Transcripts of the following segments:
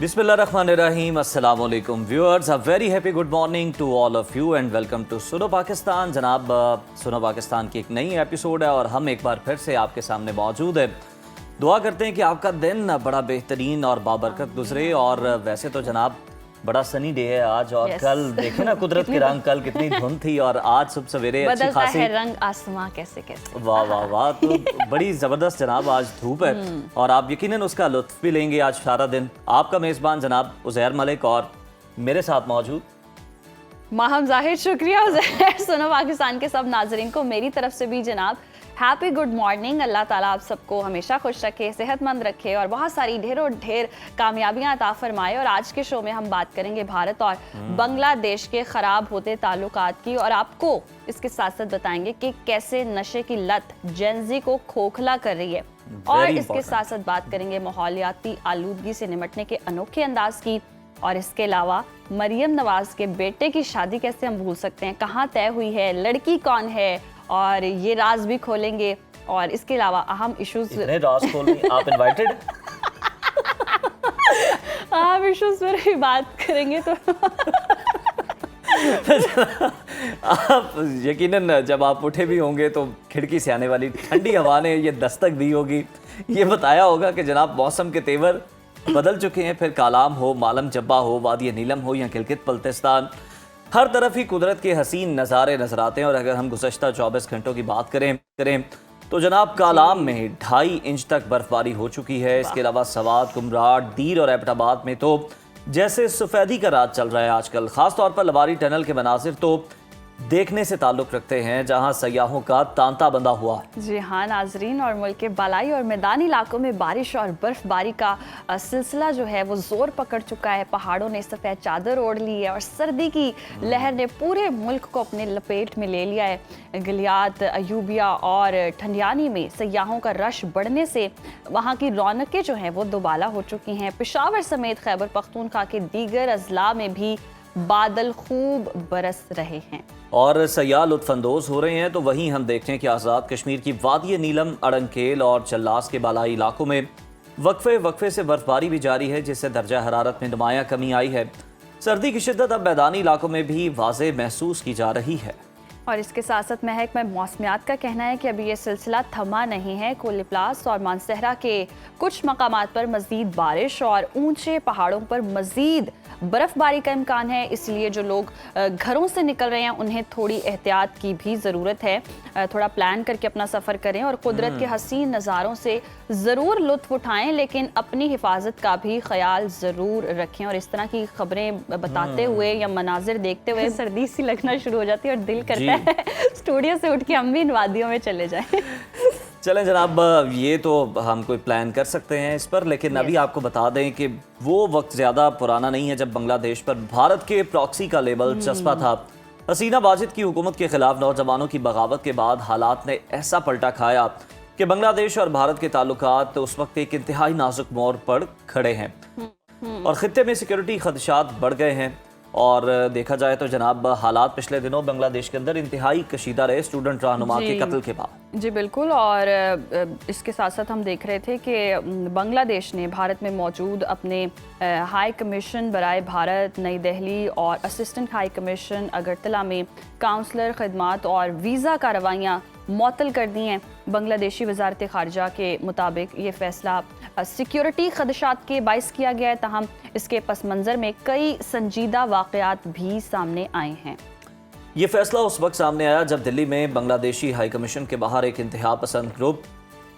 बिस्मिल्लाहिर्रहमानिर्रहीम, अस्सलाम वालेकुम viewers, a very happy good morning to all of you and welcome to Suno Pakistan. जनाब, सुनो पाकिस्तान की एक नई एपिसोड है और हम एक बार फिर से आपके सामने मौजूद है। दुआ करते हैं कि आपका दिन बड़ा बेहतरीन और बाबरकत गुजरे। और वैसे तो जनाब बड़ा सनी डे है आज, और कल देखे ना कुदरत के रंग, कल कितनी धुंध थी और आज सुबह सवेरे अच्छी खासी रंग आसमां कैसे कैसे। वाह वाह वाह, तो बड़ी ज़बरदस्त जनाब आज धूप है और आप यकीनन उसका लुत्फ भी लेंगे आज सारा दिन। आपका मेज़बान जनाब उज़ैर मलिक और मेरे साथ मौजूद माहम जाहिर। शुक्रिया उज़ैर। सुनो पाकिस्तान के सब नाजरीन को मेरी तरफ से भी जनाब हैप्पी गुड मॉर्निंग। अल्लाह ताला आप सबको हमेशा खुश रखे, सेहतमंद रखे और बहुत सारी ढेरों ढेर कामयाबियां अता फरमाए। और आज के शो में हम बात करेंगे भारत और बांग्लादेश के ख़राब होते ताल्लुकात की, और आपको इसके साथ साथ बताएंगे कि कैसे नशे की लत जेनज़ी को खोखला कर रही है। और इसके साथ साथ बात करेंगे माहौलियाती आलूदगी से निपटने के अनोखे अंदाज की। और इसके अलावा मरियम नवाज के बेटे की शादी कैसे हम भूल सकते हैं, कहाँ तय हुई है, लड़की कौन है, और ये राज भी खोलेंगे। और इसके अलावा अहम इश्यूज राज खोलेंगे, आप इनवाइटेड अहम इश्यूज पर भी बात करेंगे। तो आप यकीनन जब आप उठे भी होंगे तो खिड़की से आने वाली ठंडी हवा ने ये दस्तक दी होगी, ये बताया होगा कि जनाब मौसम के तेवर बदल चुके हैं। फिर कालाम हो, मालम जब्बा हो, वादी नीलम हो या गिलगित बल्तिस्तान, हर तरफ ही कुदरत के हसीन नज़ारे नजर आते हैं। और अगर हम गुज़श्ता 24 घंटों की बात करें तो जनाब कालाम में 2.5 इंच तक बर्फबारी हो चुकी है। इसके अलावा सवात, कुमराट, दीर और एबटाबाद में तो जैसे सफ़ेदी का राज चल रहा है आजकल। ख़ास तौर पर लवारी टनल के मनाजिर तो देखने से ताल्लुक़ रखते हैं, जहां सयाहों का तांता बंधा हुआ है। जी हाँ नाजरीन, और मुल्क के बालाई और मैदानी इलाकों में बारिश और बर्फबारी का सिलसिला जो है वो जोर पकड़ चुका है। पहाड़ों ने सफ़ेद चादर ओढ़ ली है और सर्दी की लहर ने पूरे मुल्क को अपने लपेट में ले लिया है। गलियात, अयूबिया और ठंडियानी में सयाहों का रश बढ़ने से वहाँ की रौनकें जो हैं वो दोबाला हो चुकी हैं। पेशावर समेत खैबर पख्तूनख्वा के दीगर अजला में भी बादल खूब बरस रहे हैं और सयाह लुत्फानंदोज हो रहे हैं। तो वहीं हम देखते हैं कि आज़ाद कश्मीर की वादी नीलम, अड़ंकेल और चल्लास के बालाई इलाकों में वक्फे से बर्फबारी भी जारी है, जिससे दर्जा हरारत में नुमाया कमी आई है। सर्दी की शिद्दत अब मैदानी इलाकों में भी वाज़े महसूस की जा रही है। और इसके साथ साथ महकमा मौसमियात का कहना है कि अभी ये सिलसिला थमा नहीं है। कोलिप्लास और मानसहरा के कुछ मकामात पर मज़ीद बारिश और ऊंचे पहाड़ों पर मज़ीद बर्फ़बारी का इम्कान है। इसलिए जो लोग घरों से निकल रहे हैं उन्हें थोड़ी एहतियात की भी ज़रूरत है। थोड़ा प्लान करके अपना सफ़र करें और कुदरत के हसीन नज़ारों से ज़रूर लुत्फ़ उठाएं, लेकिन अपनी हिफाजत का भी ख्याल ज़रूर रखें। और इस तरह की खबरें बताते हुए या मनाजिर देखते हुए सर्दी सी लगना शुरू हो जाती है और दिल करता है स्टूडियो से उठ के हम भी इन वादियों में चले जाएं। चलें जनाब, ये तो हम कोई प्लान कर सकते हैं इस पर, लेकिन अभी आपको बता दें कि वो वक्त ज़्यादा पुराना नहीं है जब बांग्लादेश पर भारत के प्रॉक्सी का लेबल चस्पा था। हसीना वाजिद की हुकूमत के खिलाफ नौजवानों की बगावत के बाद हालात ने ऐसा पलटा खाया कि बांग्लादेश और भारत के ताल्लुकात उस वक्त एक इंतहाई नाजुक मोड़ पर खड़े हैं और खित्ते में सिक्योरिटी खदशात बढ़ गए हैं। और देखा जाए तो जनाब हालात पिछले दिनों बांग्लादेश के अंदर इंतहाई कशीदा रहे स्टूडेंट रहनुमा के कत्ल के बाद। जी बिल्कुल, और इसके साथ साथ हम देख रहे थे कि बांग्लादेश ने भारत में मौजूद अपने हाई कमीशन बराए भारत नई दिल्ली और असिस्टेंट हाई कमीशन अगरतला में काउंसलर खिदमात और वीज़ा कार्रवाइयाँ मुअत्तल कर दी हैं। बांग्लादेशी वजारत ख़ारजा के मुताबिक ये फ़ैसला सिक्योरिटी खदशात के बाइस किया गया है, तहम इसके पस मंज़र में कई संजीदा वाक़यात भी सामने आए हैं। ये फैसला उस वक्त सामने आया जब दिल्ली में बांग्लादेशी हाई कमीशन के बाहर एक इंतहा पसंद ग्रुप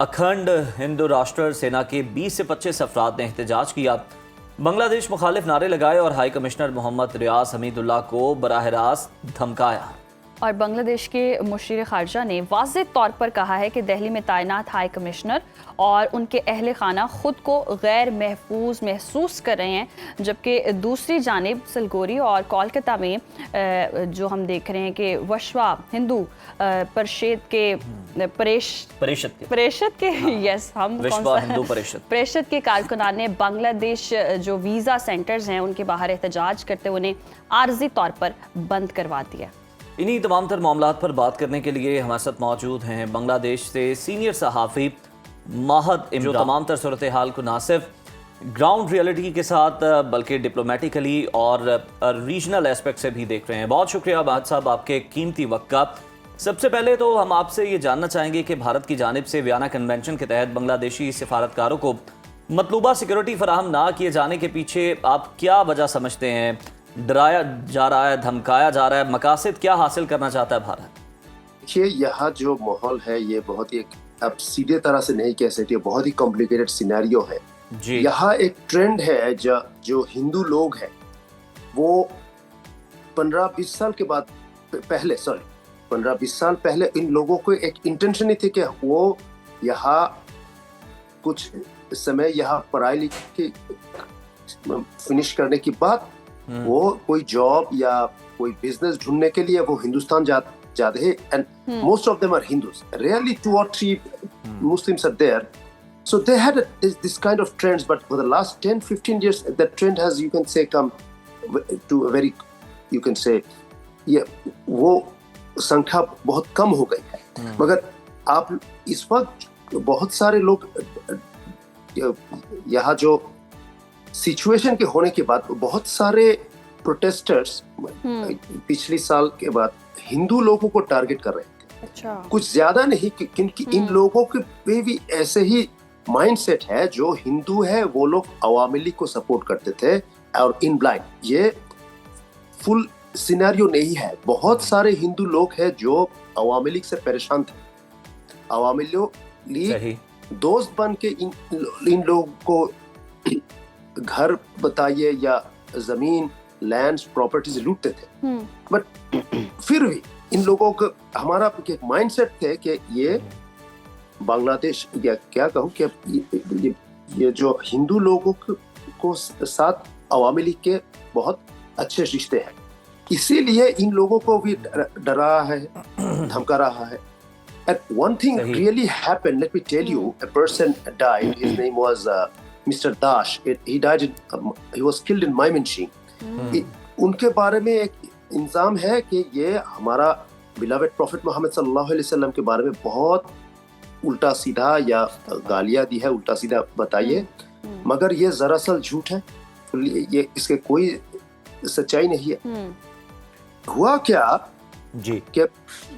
अखंड हिंदू राष्ट्र सेना के 20 से 25 अफराद ने एहतजाज किया, बांग्लादेश मुखालिफ नारे लगाए और हाई कमिश्नर मोहम्मद रियाज हमीदुल्लाह को बराह रास्त धमकाया। और बांग्लादेश के मुशीर खारजा ने वाज़ेह तौर पर कहा है कि दिल्ली में तैनात हाई कमिश्नर और उनके अहल खाना खुद को गैर महफूज महसूस कर रहे हैं, जबकि दूसरी जानिब सलगोरी और कोलकाता में जो हम देख रहे हैं कि वशवा हिंदू परिषद के परिषद के यस हम हिंदू परिषद के कारकुनान ने बांग्लादेश जो वीज़ा सेंटर्स हैं उनके बाहर एहतजाज करते हुए उन्हें आर्जी तौर पर बंद करवा दिया। इन्हीं तमाम तर मामलात पर बात करने के लिए हमारे साथ मौजूद हैं बांग्लादेश से सीनियर सहाफ़ी माहद, जो तमाम तर सूरत हाल को ना सिर्फ ग्राउंड रियलिटी के साथ बल्कि डिप्लोमेटिकली और रीजनल एस्पेक्ट से भी देख रहे हैं। बहुत शुक्रिया बाद साहब आपके कीमती वक्त का। सबसे पहले तो हम आपसे ये जानना चाहेंगे कि भारत की जानिब से वियना कन्वेंशन के तहत बांग्लादेशी सिफारतकारों को मतलूबा सिक्योरिटी फराहम ना किए जाने के पीछे आप क्या वजह समझते हैं? डराया जा रहा है, धमकाया जा रहा है, मकासद क्या हासिल करना चाहता है भारत? देखिए, यहाँ जो माहौल है ये बहुत ही, अब सीधे तरह से नहीं कह सकते, बहुत ही कॉम्प्लिकेटेड सिनेरियो है जी। यहाँ एक ट्रेंड है जो हिंदू लोग हैं वो 15-20 साल के बाद पहले 15-20 साल पहले इन लोगों को एक इंटेंशन ही थी कि वो यहाँ कुछ समय यहाँ पढ़ाई लिखी फिनिश करने के बाद वो कोई जॉब या कोई बिजनेस ढूंढने के लिए वो हिंदुस्तान जाते हैं। And most of them are Hindus, rarely 2 or 3 Muslims are there. So they had this kind of trends, but for the last 10-15 years, that trend has, you can say, come to a very, you can say, वो संख्या बहुत कम हो गई है। मगर आप इस वक्त बहुत सारे लोग यहाँ जो सिचुएशन के होने के बाद बहुत सारे प्रोटेस्टर्स पिछले साल के बाद हिंदू लोगों को टारगेट कर रहे थे। अच्छा। कुछ ज्यादा नहीं, क्योंकि इन लोगों के पे भी ऐसे ही माइंडसेट है, जो हिंदू है वो लोग अवामी लीग को सपोर्ट करते थे और इन ब्लाइंड। ये फुल सिनेरियो नहीं है। बहुत सारे हिंदू लोग हैं जो अवामी लीग से परेशान थे। अवामी लीग दोस्त बन के इन लोगों को घर बताइए या जमीन, लैंड्स, प्रॉपर्टीज लूटते थे। बट फिर भी इन लोगों का हमारा एक माइंडसेट थे कि ये बांग्लादेश, या क्या कहूँ कि ये जो हिंदू लोगों को साथ अवामी लीग के बहुत अच्छे रिश्ते हैं, इसीलिए इन लोगों को भी डरा रहा है, धमका रहा है। And one thing really happened, let me tell you, a person died, his name was Mr. Dash. He died he was killed in Mymensingh. उनके बारे में एक इंजाम है कि ये हमारा बिलावेड प्रॉफिट मोहम्मद सल्लल्लाहु अलैहि वसल्लम के बारे में बहुत उल्टा सीधा या गालियां दी है, उल्टा सीधा बताइए, मगर ये दरअसल झूठ है। ये इसके कोई सच्चाई नहीं है। हुआ क्या जी कि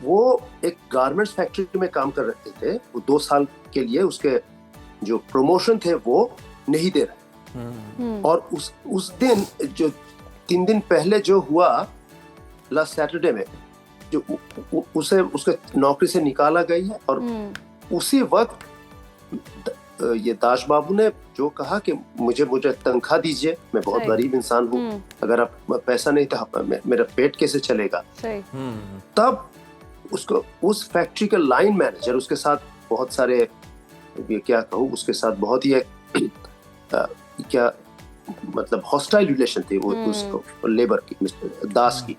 वो एक गारमेंट्स फैक्ट्री में काम कर रहे थे। वो 2 साल के लिए उसके जो प्रमोशन थे वो नहीं दे रहे। और उस दिन जो 3 दिन पहले जो हुआ, लास्ट सैटरडे में, जो उसे उसके नौकरी से निकाला गई है। और उसी वक्त ये दाश बाबू ने जो कहा कि मुझे तनख्वाह दीजिए, मैं बहुत गरीब इंसान हूँ, अगर आप पैसा नहीं तो मेरा पेट कैसे चलेगा। तब उसको उस फैक्ट्री का लाइन मैनेजर, उसके साथ बहुत सारे, ये क्या कहूँ, उसके साथ बहुत ही क्या मतलब हॉस्टाइल रिलेशन थी वो उसको लेबर की, मिस्टर दास की।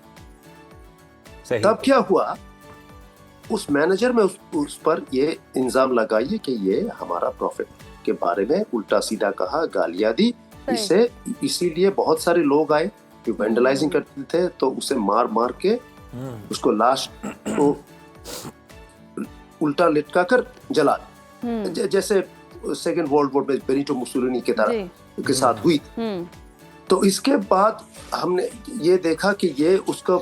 तब क्या हुआ, उस मैनेजर में उस पर ये इल्जाम लगाइए कि ये हमारा प्रॉफिट के बारे में उल्टा सीधा कहा, गालियां दी। इसीलिए बहुत सारे लोग आए जो वेंडलाइजिंग करते थे, तो उसे मार मार के उसको लाश को उल्टा लटका कर जला दिया, जैसे सेकेंड वर्ल्ड वॉर में बेनिटो मुसोलिनी के तरह के साथ हुई। तो इसके बाद हमने ये देखा कि ये उसका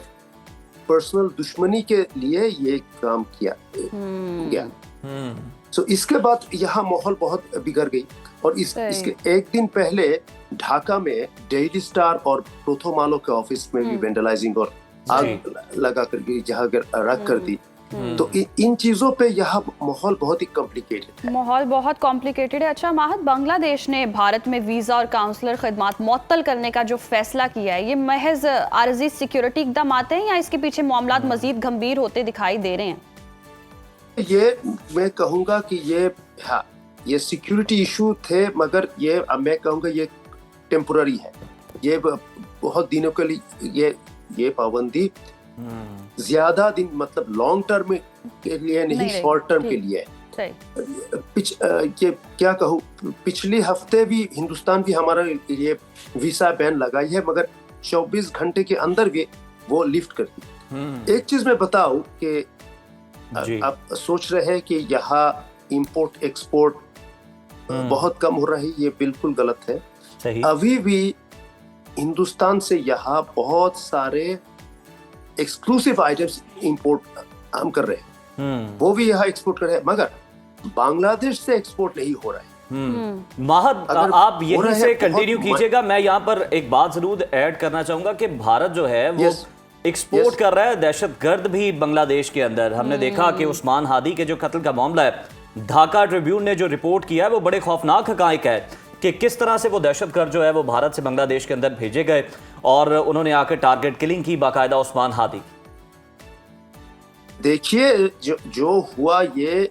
पर्सनल दुश्मनी के लिए ये काम किया गया। So, इसके बाद यहाँ माहौल बहुत बिगड़ गई। और इसके एक दिन पहले ढाका में डेली स्टार और प्रोथोमालो के ऑफिस में भी वेंडलाइजिंग और आग लगा कर जहाँ रख कर दी। तो इन चीजों पे यहाँ माहौल बहुत ही कॉम्प्लिकेटेड है। माहौल बहुत कॉम्प्लिकेटेड है। अच्छा माहत, बांग्लादेश ने भारत में वीजा और काउंसलर खिदमात मुअत्तल करने का जो फैसला किया है, ये महज आर्जी सिक्योरिटी इकदाम आते हैं या इसके पीछे मामलात मजीद गंभीर होते दिखाई दे रहे हैं? ये मैं कहूँगा कि ये सिक्योरिटी इशू थे, मगर ये मैं कहूँगा ये टेम्पोररी है। ये बहुत दिनों के लिए ये पाबंदी ज्यादा दिन, मतलब लॉन्ग टर्म के लिए नहीं, शॉर्ट टर्म के लिए। ये क्या कहूँ, पिछले हफ्ते भी हिंदुस्तान भी हमारा ये वीसा बैन लगाई है, मगर 24 घंटे के अंदर भी वो लिफ्ट कर दी। एक चीज मैं बताऊं कि आप सोच रहे हैं कि यहाँ इंपोर्ट एक्सपोर्ट बहुत कम हो रही है, ये बिल्कुल गलत है। सही। अभी भी हिंदुस्तान से यहाँ बहुत सारे एक्सक्लूसिव आइटम्स इंपोर्ट हम कर रहे हैं, वो भी यहाँ एक्सपोर्ट कर रहे हैं, मगर बांग्लादेश से एक्सपोर्ट नहीं हो रहा है। महद, अगर आप हो यहीं रहा से है कंटिन्यू बहुत कीजिएगा। मैं यहाँ पर एक बात जरूर ऐड करना चाहूंगा कि भारत जो है वो Yes. Export Yes. कर रहा है दहशतगर्द भी बांग्लादेश के अंदर। हमने देखा कि उस्मान हादी के जो कत्ल का मामला है, ढाका ट्रिब्यून ने जो रिपोर्ट किया है वो बड़े खौफनाक हकाइक है कि किस तरह से वो दहशतगर्द जो है वो भारत से बांग्लादेश के अंदर भेजे गए और उन्होंने आकर टारगेट किलिंग की बाकायदा उस्मान हादी। देखिए जो हुआ ये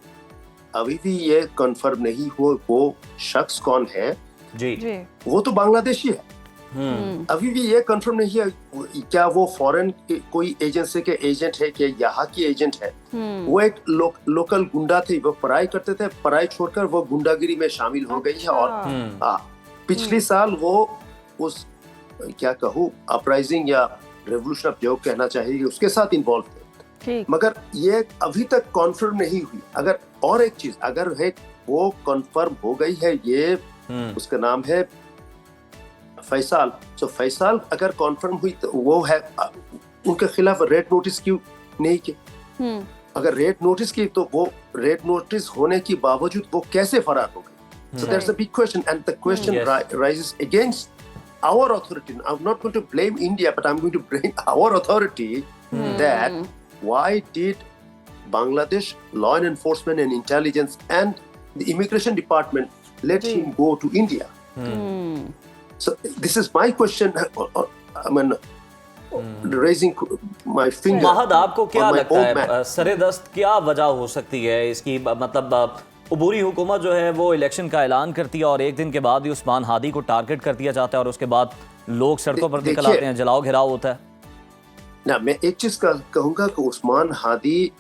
अभी भी ये कंफर्म नहीं हुआ वो शख्स कौन है। जी, जी वो तो बांग्लादेशी है। अभी भी ये कंफर्म नहीं है क्या वो फॉरेन कोई एजेंसी के एजेंट है कि यहाँ की एजेंट है। वो एक लोकल गुंडा थे, वो पढ़ाई करते थे, पढ़ाई छोड़कर वो गुंडागिरी में शामिल हो गई है। और पिछले साल वो उस क्या कहूँ अपराइजिंग या रेवोल्यूशन ऑफ जो कहना चाहिए उसके साथ इन्वॉल्व थे, मगर ये अभी तक कॉन्फर्म नहीं हुई। अगर और एक चीज अगर है वो कॉन्फर्म हो गई है, ये उसका नाम है फैसाल। तो फैसाल अगर कॉन्फर्म हुई तो वो है उनके खिलाफ रेड नोटिस क्यों नहीं की? अगर रेड नोटिस की तो वो रेड नोटिस होने के बावजूद वो कैसे फरार हो गई? So there's a big question, and the question rises against our authority. I'm not going to blame India, but I'm going to blame our authority that why did Bangladesh law and enforcement and intelligence and the immigration department let him go to India? So this is my question. I mean, raising my finger. महद, आपको क्या on my लगता own है man. सरेदस्त क्या वजह हो सकती है इसकी? मतलब उबूरी हुकूमत जो है वो इलेक्शन का ऐलान करती है और एक दिन के बाद ही उस्मान हादी को टारगेट कर दिया जाता है और उसके बाद लोग सड़कों पर निकल आते हैं, जलाओ घेराव होता है। ना मैं एक चीज कहूंगा कि उस्मान हादी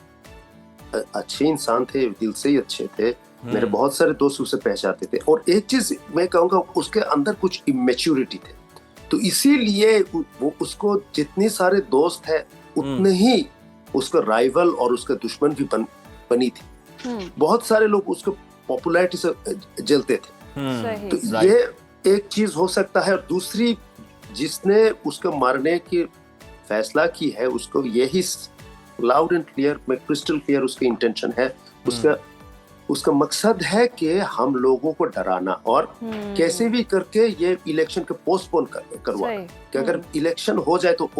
अच्छे इंसान थे, दिल से ही अच्छे थे। मेरे बहुत सारे दोस्त उसे पहचानते थे। और एक चीज मैं कहूंगा उसके अंदर कुछ इमेच्योरिटी थे, तो इसीलिए वो उसको जितने सारे दोस्त है उतने ही उसका राइवल और उसका दुश्मन भी बनी थी। बहुत सारे लोग उसको पॉपुलैरिटी से जलते थे। तो ये एक चीज हो सकता है। और दूसरी, जिसने उसको मारने की फैसला की है उसको यही लाउड एंड क्लियर में क्रिस्टल क्लियर उसकी इंटेंशन है। उसका मकसद है कि हम लोगों को डराना और कैसे भी करके ये इलेक्शन को पोस्टपोन करवाना कि अगर इलेक्शन हो जाए तो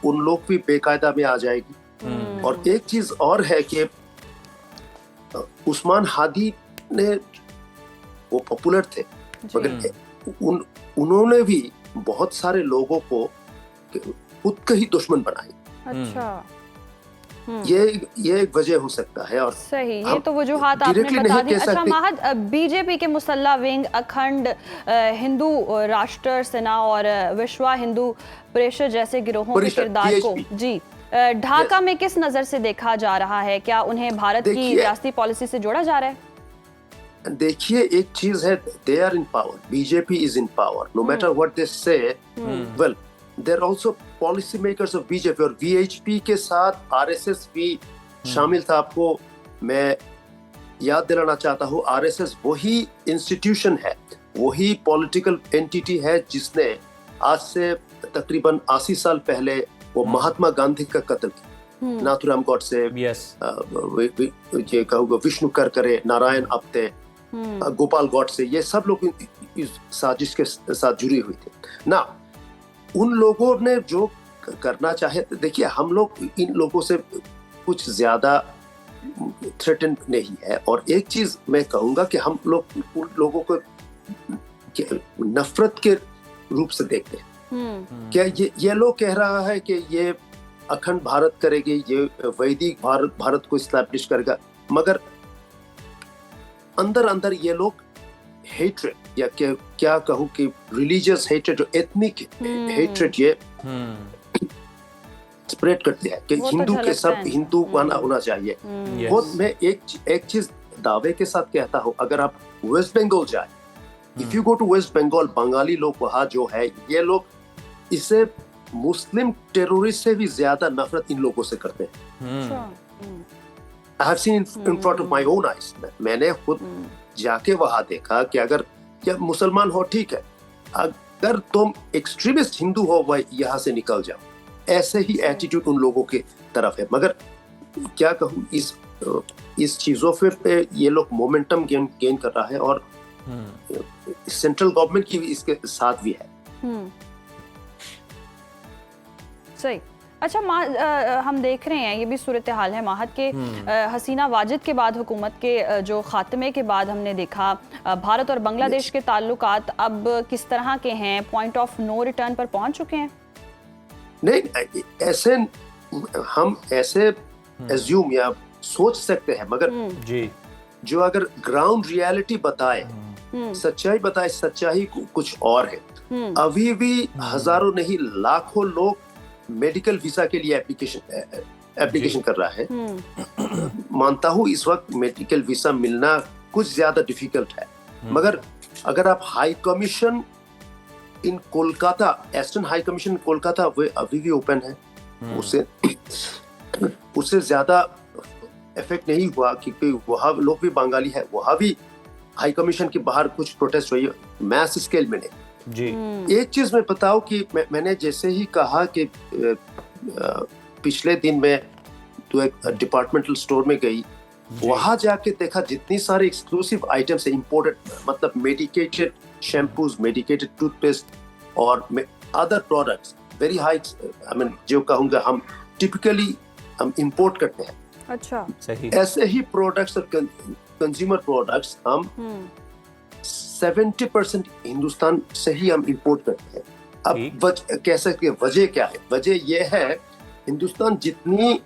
उन लोग भी बेकायदा में आ जाएगी। और एक चीज और है कि उस्मान हादी ने वो पॉपुलर थे, मगर उन्होंने भी बहुत सारे लोगों को खुद का ही दुश्मन बनाई। अच्छा, ये एक वजह हो सकता है। और सही, ये तो वजूहात आपने बता दी। अच्छा महद, बीजेपी के मुसल्ला विंग, अखंड हिंदू राष्ट्र सेना और विश्व हिंदू परिषद जैसे गिरोहों के किरदार को जी ढाका में किस नजर से देखा जा रहा है? क्या उन्हें भारत की रियासती पॉलिसी से जोड़ा जा रहा है? देखिए एक चीज है, they are in power, BJP is in power, no matter what they say. Well, there also policy makers of BJP, और वीएचपी के साथ आरएसएस भी शामिल था। आपको मैं याद दिलाना चाहता हूँ, आरएसएस वही इंस्टीट्यूशन है, वही पॉलिटिकल एंटिटी है जिसने आज से तकरीबन 80 साल पहले वो महात्मा गांधी का कत्ल किया। नाथुराम गॉडसे, ये कहूँगा विष्णु करकरे, नारायण आप्टे, गोपाल गॉडसे, ये सब लोग इस साजिश के साथ जुड़ी हुई थे ना। उन लोगों ने जो करना चाहे, देखिए हम लोग इन लोगों से कुछ ज्यादा थ्रेटन नहीं है। और एक चीज मैं कहूंगा कि हम लोग उन लोगों को नफरत के रूप से देखते हैं। क्या ये लोग कह रहा है कि ये अखंड भारत करेगी, ये वैदिक भारत को इस्टैब्लिश करेगा, मगर अंदर अंदर ये लोग हेट्रेड या क्या कहूँ कि रिलीजियस हेट्रेड, एथनिक हेट्रेड ये स्प्रेड करते हैं कि हिंदू के सब हिंदू होना चाहिए। वो मैं एक चीज दावे के साथ कहता हूँ, अगर आप वेस्ट बंगाल जाए, if you go to West Bengal, Bengali लोग वहाँ जो है, ये लोग इसे मुस्लिम टेररिस्ट से भी ज्यादा नफरत इन लोगों से करते हैं। I have seen in front of my own eyes. मैंने खुद जाके वहां देखा कि अगर क्या मुसलमान हो ठीक है, अगर तुम एक्सट्रीमिस्ट हिंदू हो वह यहाँ से निकल जाओ, ऐसे ही एटीट्यूड उन लोगों के तरफ है। मगर क्या कहूँ, इस चीजों पे ये लोग मोमेंटम गेन कर रहा है और सेंट्रल गवर्नमेंट की भी इसके साथ भी है। सही। अच्छा हम देख रहे हैं, ये भी सूरत हाल है माहद के हसीना वाजिद के बाद हुकूमत के जो खात्मे के बाद हमने देखा भारत और बांग्लादेश के ताल्लुकात अब किस तरह के हैं, पॉइंट ऑफ नो रिटर्न पर पहुंच चुके हैं? नहीं, ऐसे हम ऐसे एज्यूम या सोच सकते हैं, मगर जी जो अगर ग्राउंड रियलिटी बताए, सच्चाई बताए, सच्चाई कुछ और है। अभी भी हजारों नहीं लाखों लोग मेडिकल वीजा के लिए एप्लीकेशन कर रहा है। मानता हूँ इस वक्त मेडिकल वीजा मिलना कुछ ज्यादा डिफिकल्ट है, मगर अगर आप हाई कमीशन इन Kolkata, astern high commission Kolkata, वो अभी भी ओपन है। उससे ज्यादा इफेक्ट नहीं हुआ क्योंकि वहाँ लोग भी बंगाली है। वहाँ भी हाई कमीशन के बाहर कुछ प्रोटेस्ट हुई, मैस स्केल में नहीं। जी एक चीज मैं बताऊं कि मैंने जैसे ही कहा कि पिछले दिन मैं तो एक डिपार्टमेंटल स्टोर में गई, वहां जाके देखा जितनी सारी एक्सक्लूसिव आइटम्स है, इंपोर्टेड, मतलब मेडिकेटेड शैम्पूज, मेडिकेटेड टूथपेस्ट और other products, very high, I mean जो कहूँगा हम टिपिकली हम इंपोर्ट करते हैं। अच्छा, सही। ऐसे ही प्रोडक्ट्स और कंज्यूमर प्रोडक्ट्स हम 70% हिंदुस्तान से ही हम इंपोर्ट करते हैं। अब कह सकते हैं वजह क्या है? वजह यह है, हिंदुस्तान जितनी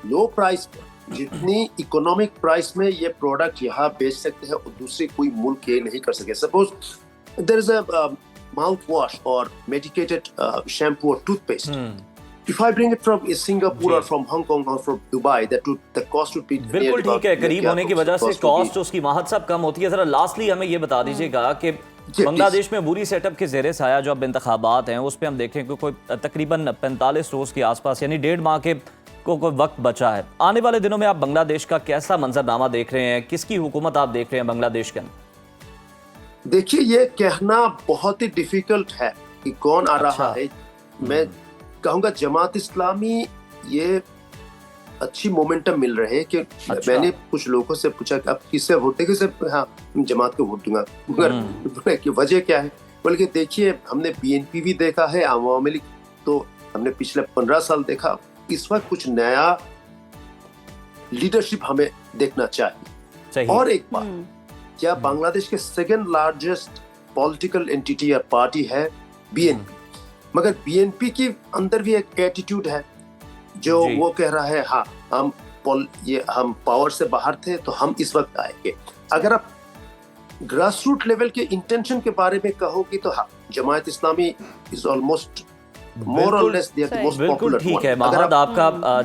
लो प्राइस पर, जितनी इकोनॉमिक प्राइस में ये प्रोडक्ट यहाँ बेच सकते हैं और दूसरे कोई मुल्क ये नहीं कर सके। Suppose there is a mouthwash और मेडिकेटेड शैम्पू और toothpaste, if I bring it from Singapore or from Hong Kong or from Dubai, the cost would be बिल्कुल ठीक है। करीब होने की वजह से कॉस्ट उसकी महद सब कम होती है। जरा लास्टली हमें ये बता दीजिएगा कि बांग्लादेश में बुरी सेटअप के ज़ेरे साया जो अब इंतखाबात हैं उस पर हम देखें कि कोई तकरीबन 45 रोज़ के आसपास, यानी 1.5 माह के कोई वक्त बचा है। आने वाले दिनों में आप बांग्लादेश का कैसा मंजरनामा देख रहे हैं? किसकी हुकूमत आप देख रहे हैं बांग्लादेश के अंदर? देखिए, ये कहना बहुत ही डिफिकल्ट है कि कौन आ रहा है। मैं कहूँगा जमात इस्लामी ये अच्छी मोमेंटम मिल रहे हैं कि मैंने कुछ लोगों से पूछा कि आप किससे वोट देंगे? हाँ, जमात को वोट दूंगा। मगर कि वजह क्या है? बल्कि देखिए, हमने बीएनपी भी देखा है, आवामी लीग तो हमने पिछले 15 साल देखा। इस वक्त कुछ नया लीडरशिप हमें देखना चाहिए। और एक बात, क्या बांग्लादेश के सेकंड लार्जेस्ट पॉलिटिकल एंटिटी या पार्टी है बीएनपी, मगर बीएनपी की अंदर भी एक एटीट्यूड है जो वो कह रहा है हाँ हम पावर से बाहर थे तो हम इस वक्त आएंगे। अगर आप ग्रास रूट लेवल के इंटेंशन के बारे में कहोगे तो हाँ, Jamaat Islami is almost more और लेस द मोस्ट पॉपुलर। बिल्कुल ठीक है महमद, आपका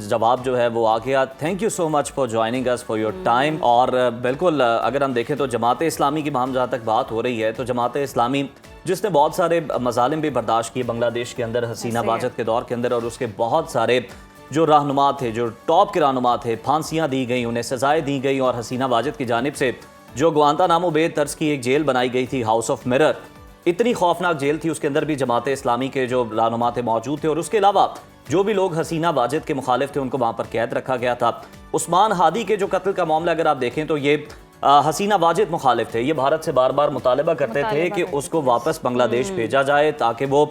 जवाब जो है वो आ गया। Thank you so much for joining us, for your time. और बिल्कुल अगर हम देखें तो जमात इस्लामी की जहाँ तक बात हो रही है तो जमात इस्लामी जिसने बहुत सारे मजालिम भी बर्दाश्त किए बांग्लादेश के अंदर हसीना वाजिद के दौर के अंदर, और उसके बहुत सारे जो रहनुमा थे, जो टॉप के रहनुमा थे, फांसियाँ दी गई, उन्हें सजाएं दी गई। और हसीना वाजिद की जानिब से जो गुआंतानामो बे तर्ज की एक जेल बनाई गई थी, हाउस ऑफ मिरर, इतनी खौफनाक जेल थी, उसके अंदर भी जमात इस्लामी के जो रहनुमा थे मौजूद थे। और उसके अलावा जो भी लोग हसीना वाजिद के मुखालिफ थे उनको वहाँ पर कैद रखा गया था। उस्मान हादी के जो कत्ल का मामला अगर आप देखें तो ये हसीना वाजिद मुखालिफ थे। ये भारत से बार बार मुतालबा करते थे कि उसको वापस बांग्लादेश भेजा जाए ताकि वो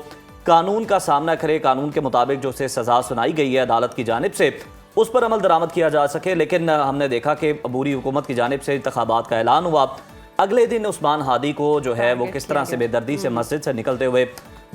कानून का सामना करे, कानून के मुताबिक जो उसे सजा सुनाई गई है अदालत की जानिब से उस पर अमल दरामद किया जा सके। लेकिन हमने देखा कि अबूरी हुकूमत की जानिब से इंतखाबात का ऐलान हुआ। अगले दिन उस्मान हादी को जो है वो किस तरह से बेदर्दी से मस्जिद से निकलते हुए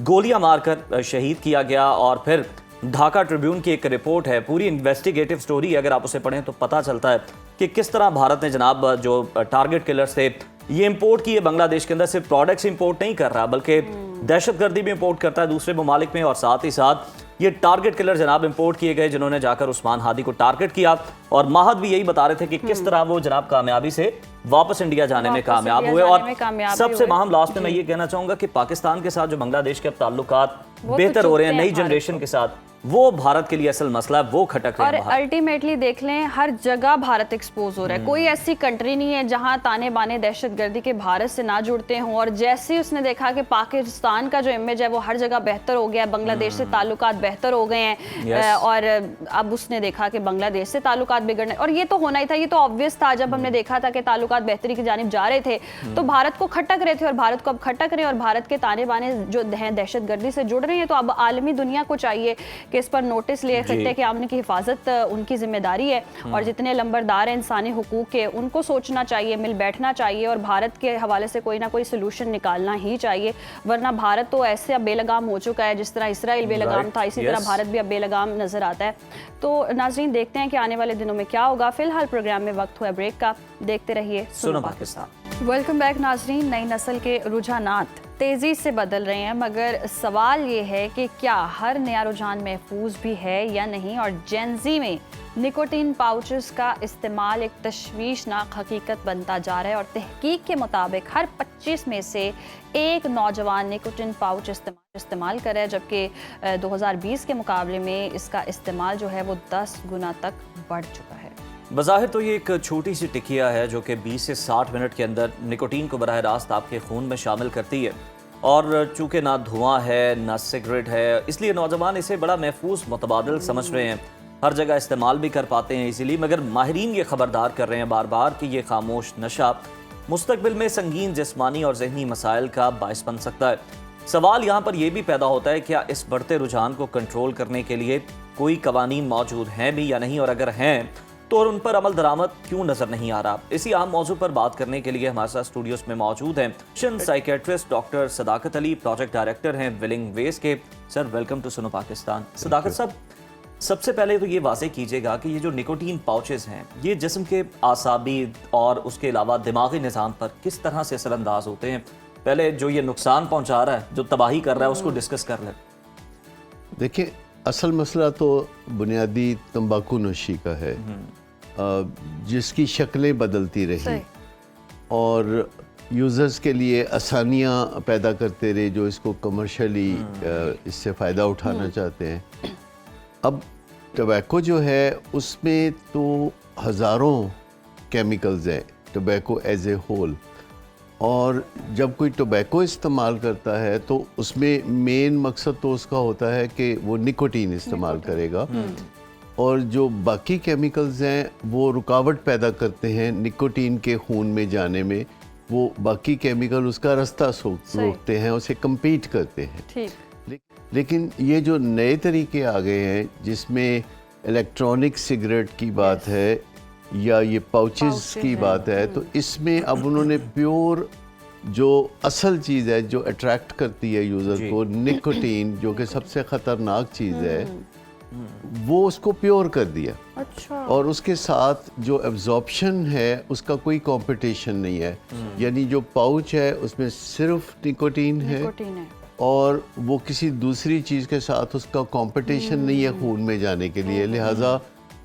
गोलियां मारकर शहीद किया गया। और फिर ढाका ट्रिब्यून की एक रिपोर्ट है, पूरी इन्वेस्टिगेटिव स्टोरी, अगर आप उसे पढ़ें तो पता चलता है कि किस तरह भारत ने जनाब जो टारगेट किलर्स थे ये इंपोर्ट किए बांग्लादेश के अंदर। सिर्फ प्रोडक्ट्स इंपोर्ट नहीं कर रहा बल्कि दहशतगर्दी भी इंपोर्ट करता है दूसरे ममालिक में। और साथ ही साथ ये टारगेट किलर जनाब इंपोर्ट किए गए जिन्होंने जाकर उस्मान हादी को टारगेट किया। और माहद भी यही बता रहे थे कि किस तरह वो जनाब कामयाबी से वापस इंडिया जाने में कामयाब हुए। और सबसे अहम लास्ट में मैं ये कहना चाहूँगा कि पाकिस्तान के साथ जो बांग्लादेश के अब ताल्लुकात वो तो बेहतर हो रहे हैं चुभते नई हैं भारत जनरेशन के साथ, वो भारत के लिए असल मसला है, वो खटक रहे और हैं बाहर। अल्टीमेटली देख लें हर जगह भारत एक्सपोज हो रहा है। कोई ऐसी कंट्री नहीं है जहां ताने बाने दहशतगर्दी के भारत से ना जुड़ते हों। और जैसे ही उसने देखा कि पाकिस्तान का जो इमेज है वो हर जगह बेहतर हो गया है, बांग्लादेश से ताल्लुकात बेहतर हो गए हैं, Yes. और अब उसने देखा कि बांग्लादेश से ताल्लुकात बिगड़ने, और ये तो होना ही था, ये तो ऑब्वियस था। जब हमने देखा था कि ताल्लुकात बेहतरी की जानिब जा रहे थे तो भारत को खटक रहे थे, और भारत को अब खटक रहे हैं, और भारत के ताने बाने जो हैं दहशतगर्दी से जुड़ रहे हैं। तो अब आलमी दुनिया को चाहिए कि इस पर नोटिस लिए खित्ते के आमन की हिफाजत उनकी जिम्मेदारी है, और जितने लंबरदार हैं इंसानी हुकूक के उनको सोचना चाहिए, मिल बैठना चाहिए, और भारत के हवाले से कोई ना कोई सोल्यूशन निकालना ही चाहिए। वरना भारत तो ऐसे अब बेलगाम हो चुका है, जिस तरह इसराइल बेलगाम था, इसी तरह भारत भी अब बेलगाम नजर आता है। तो नाज़रीन, देखते हैं कि आने वाले दिनों में क्या होगा। फिलहाल प्रोग्राम में वक्त हुआ ब्रेक का, देखते रहिए सुनो पाकिस्तान। वेलकम बैक नाज़रीन। नई नस्ल के रुझानात तेज़ी से बदल रहे हैं, मगर सवाल ये है कि क्या हर नया रुझान महफूज भी है या नहीं। और जेनजी में निकोटीन पाउचेस का इस्तेमाल एक तशवीशनाक हकीकत बनता जा रहा है, और तहकीक के मुताबिक हर 25 में से एक नौजवान निकोटीन पाउच इस्तेमाल कर रहा है, जबकि 2020 के मुकाबले में इसका इस्तेमाल जो है वो 10 गुना तक बढ़ चुका है। बज़ाहिर तो ये एक छोटी सी टिकिया है जो कि 20 से 60 मिनट के अंदर निकोटीन को बराह रास्त आपके खून में शामिल करती है, और चूँकि ना धुआं है ना सिगरेट है, इसलिए नौजवान इसे बड़ा महफूज मुतबादिल समझ रहे हैं, हर जगह इस्तेमाल भी कर पाते हैं इसीलिए। मगर माहिरीन ये खबरदार कर रहे हैं बार बार कि ये खामोश नशा मुस्तकबिल में संगीन जिस्मानी और जहनी मसाइल का बायस बन सकता है। सवाल यहाँ पर यह भी पैदा होता है, क्या इस बढ़ते रुझान को कंट्रोल करने के लिए कोई कवानीन मौजूद हैं भी या नहीं, और अगर हैं तो और उन पर अमल दरामद क्यों नजर नहीं आ रहा। इसी आम मौजू पर बात करने के लिए हमारे साथ स्टूडियोज में मौजूद हैं शिन साइकेट्रिस्ट डॉक्टर सदाकत अली, प्रोजेक्ट डायरेक्टर हैं विलिंग वेज के। Sir, welcome to Suno Pakistan. सदाकत साहब, सबसे पहले तो ये वाज़ेह कीजिएगा कि ये जो निकोटीन पाउचेस हैं ये जिस्म के आसाबी और उसके अलावा दिमागी निज़ाम पर किस तरह से असरअंदाज होते हैं। पहले जो ये नुकसान पहुंचा रहा है, जो तबाही कर रहा है, उसको डिस्कस कर लें। देखिए, असल मसला तो बुनियादी तंबाकू नोशी का है, जिसकी शक्लें बदलती रही और यूज़र्स के लिए आसानियाँ पैदा करते रहे, जो इसको कमर्शियली इससे फ़ायदा उठाना चाहते हैं। अब टबैको जो है उसमें तो हज़ारों केमिकल्स हैं, टबैको एज ए होल, और जब कोई टोबैको इस्तेमाल करता है तो उसमें मेन मकसद तो उसका होता है कि वो निकोटीन इस्तेमाल करेगा, और जो बाकी केमिकल्स हैं वो रुकावट पैदा करते हैं निकोटीन के खून में जाने में। वो बाकी केमिकल उसका रास्ता रोकते हैं, उसे कम्पीट करते हैं। लेकिन ये जो नए तरीके आ गए हैं जिसमें इलेक्ट्रॉनिक सिगरेट की बात है या ये पाउचेस की बात है, तो इसमें अब उन्होंने प्योर जो असल चीज़ है जो अट्रैक्ट करती है यूज़र को, निकोटीन, जो कि सबसे ख़तरनाक चीज़ है, वो उसको प्योर कर दिया। अच्छा। और उसके साथ जो एब्जॉर्प्शन है उसका कोई कंपटीशन नहीं है, यानी जो पाउच है उसमें सिर्फ निकोटीन है और वो किसी दूसरी चीज़ के साथ उसका कंपटीशन नहीं है खून में जाने के लिए, लिहाजा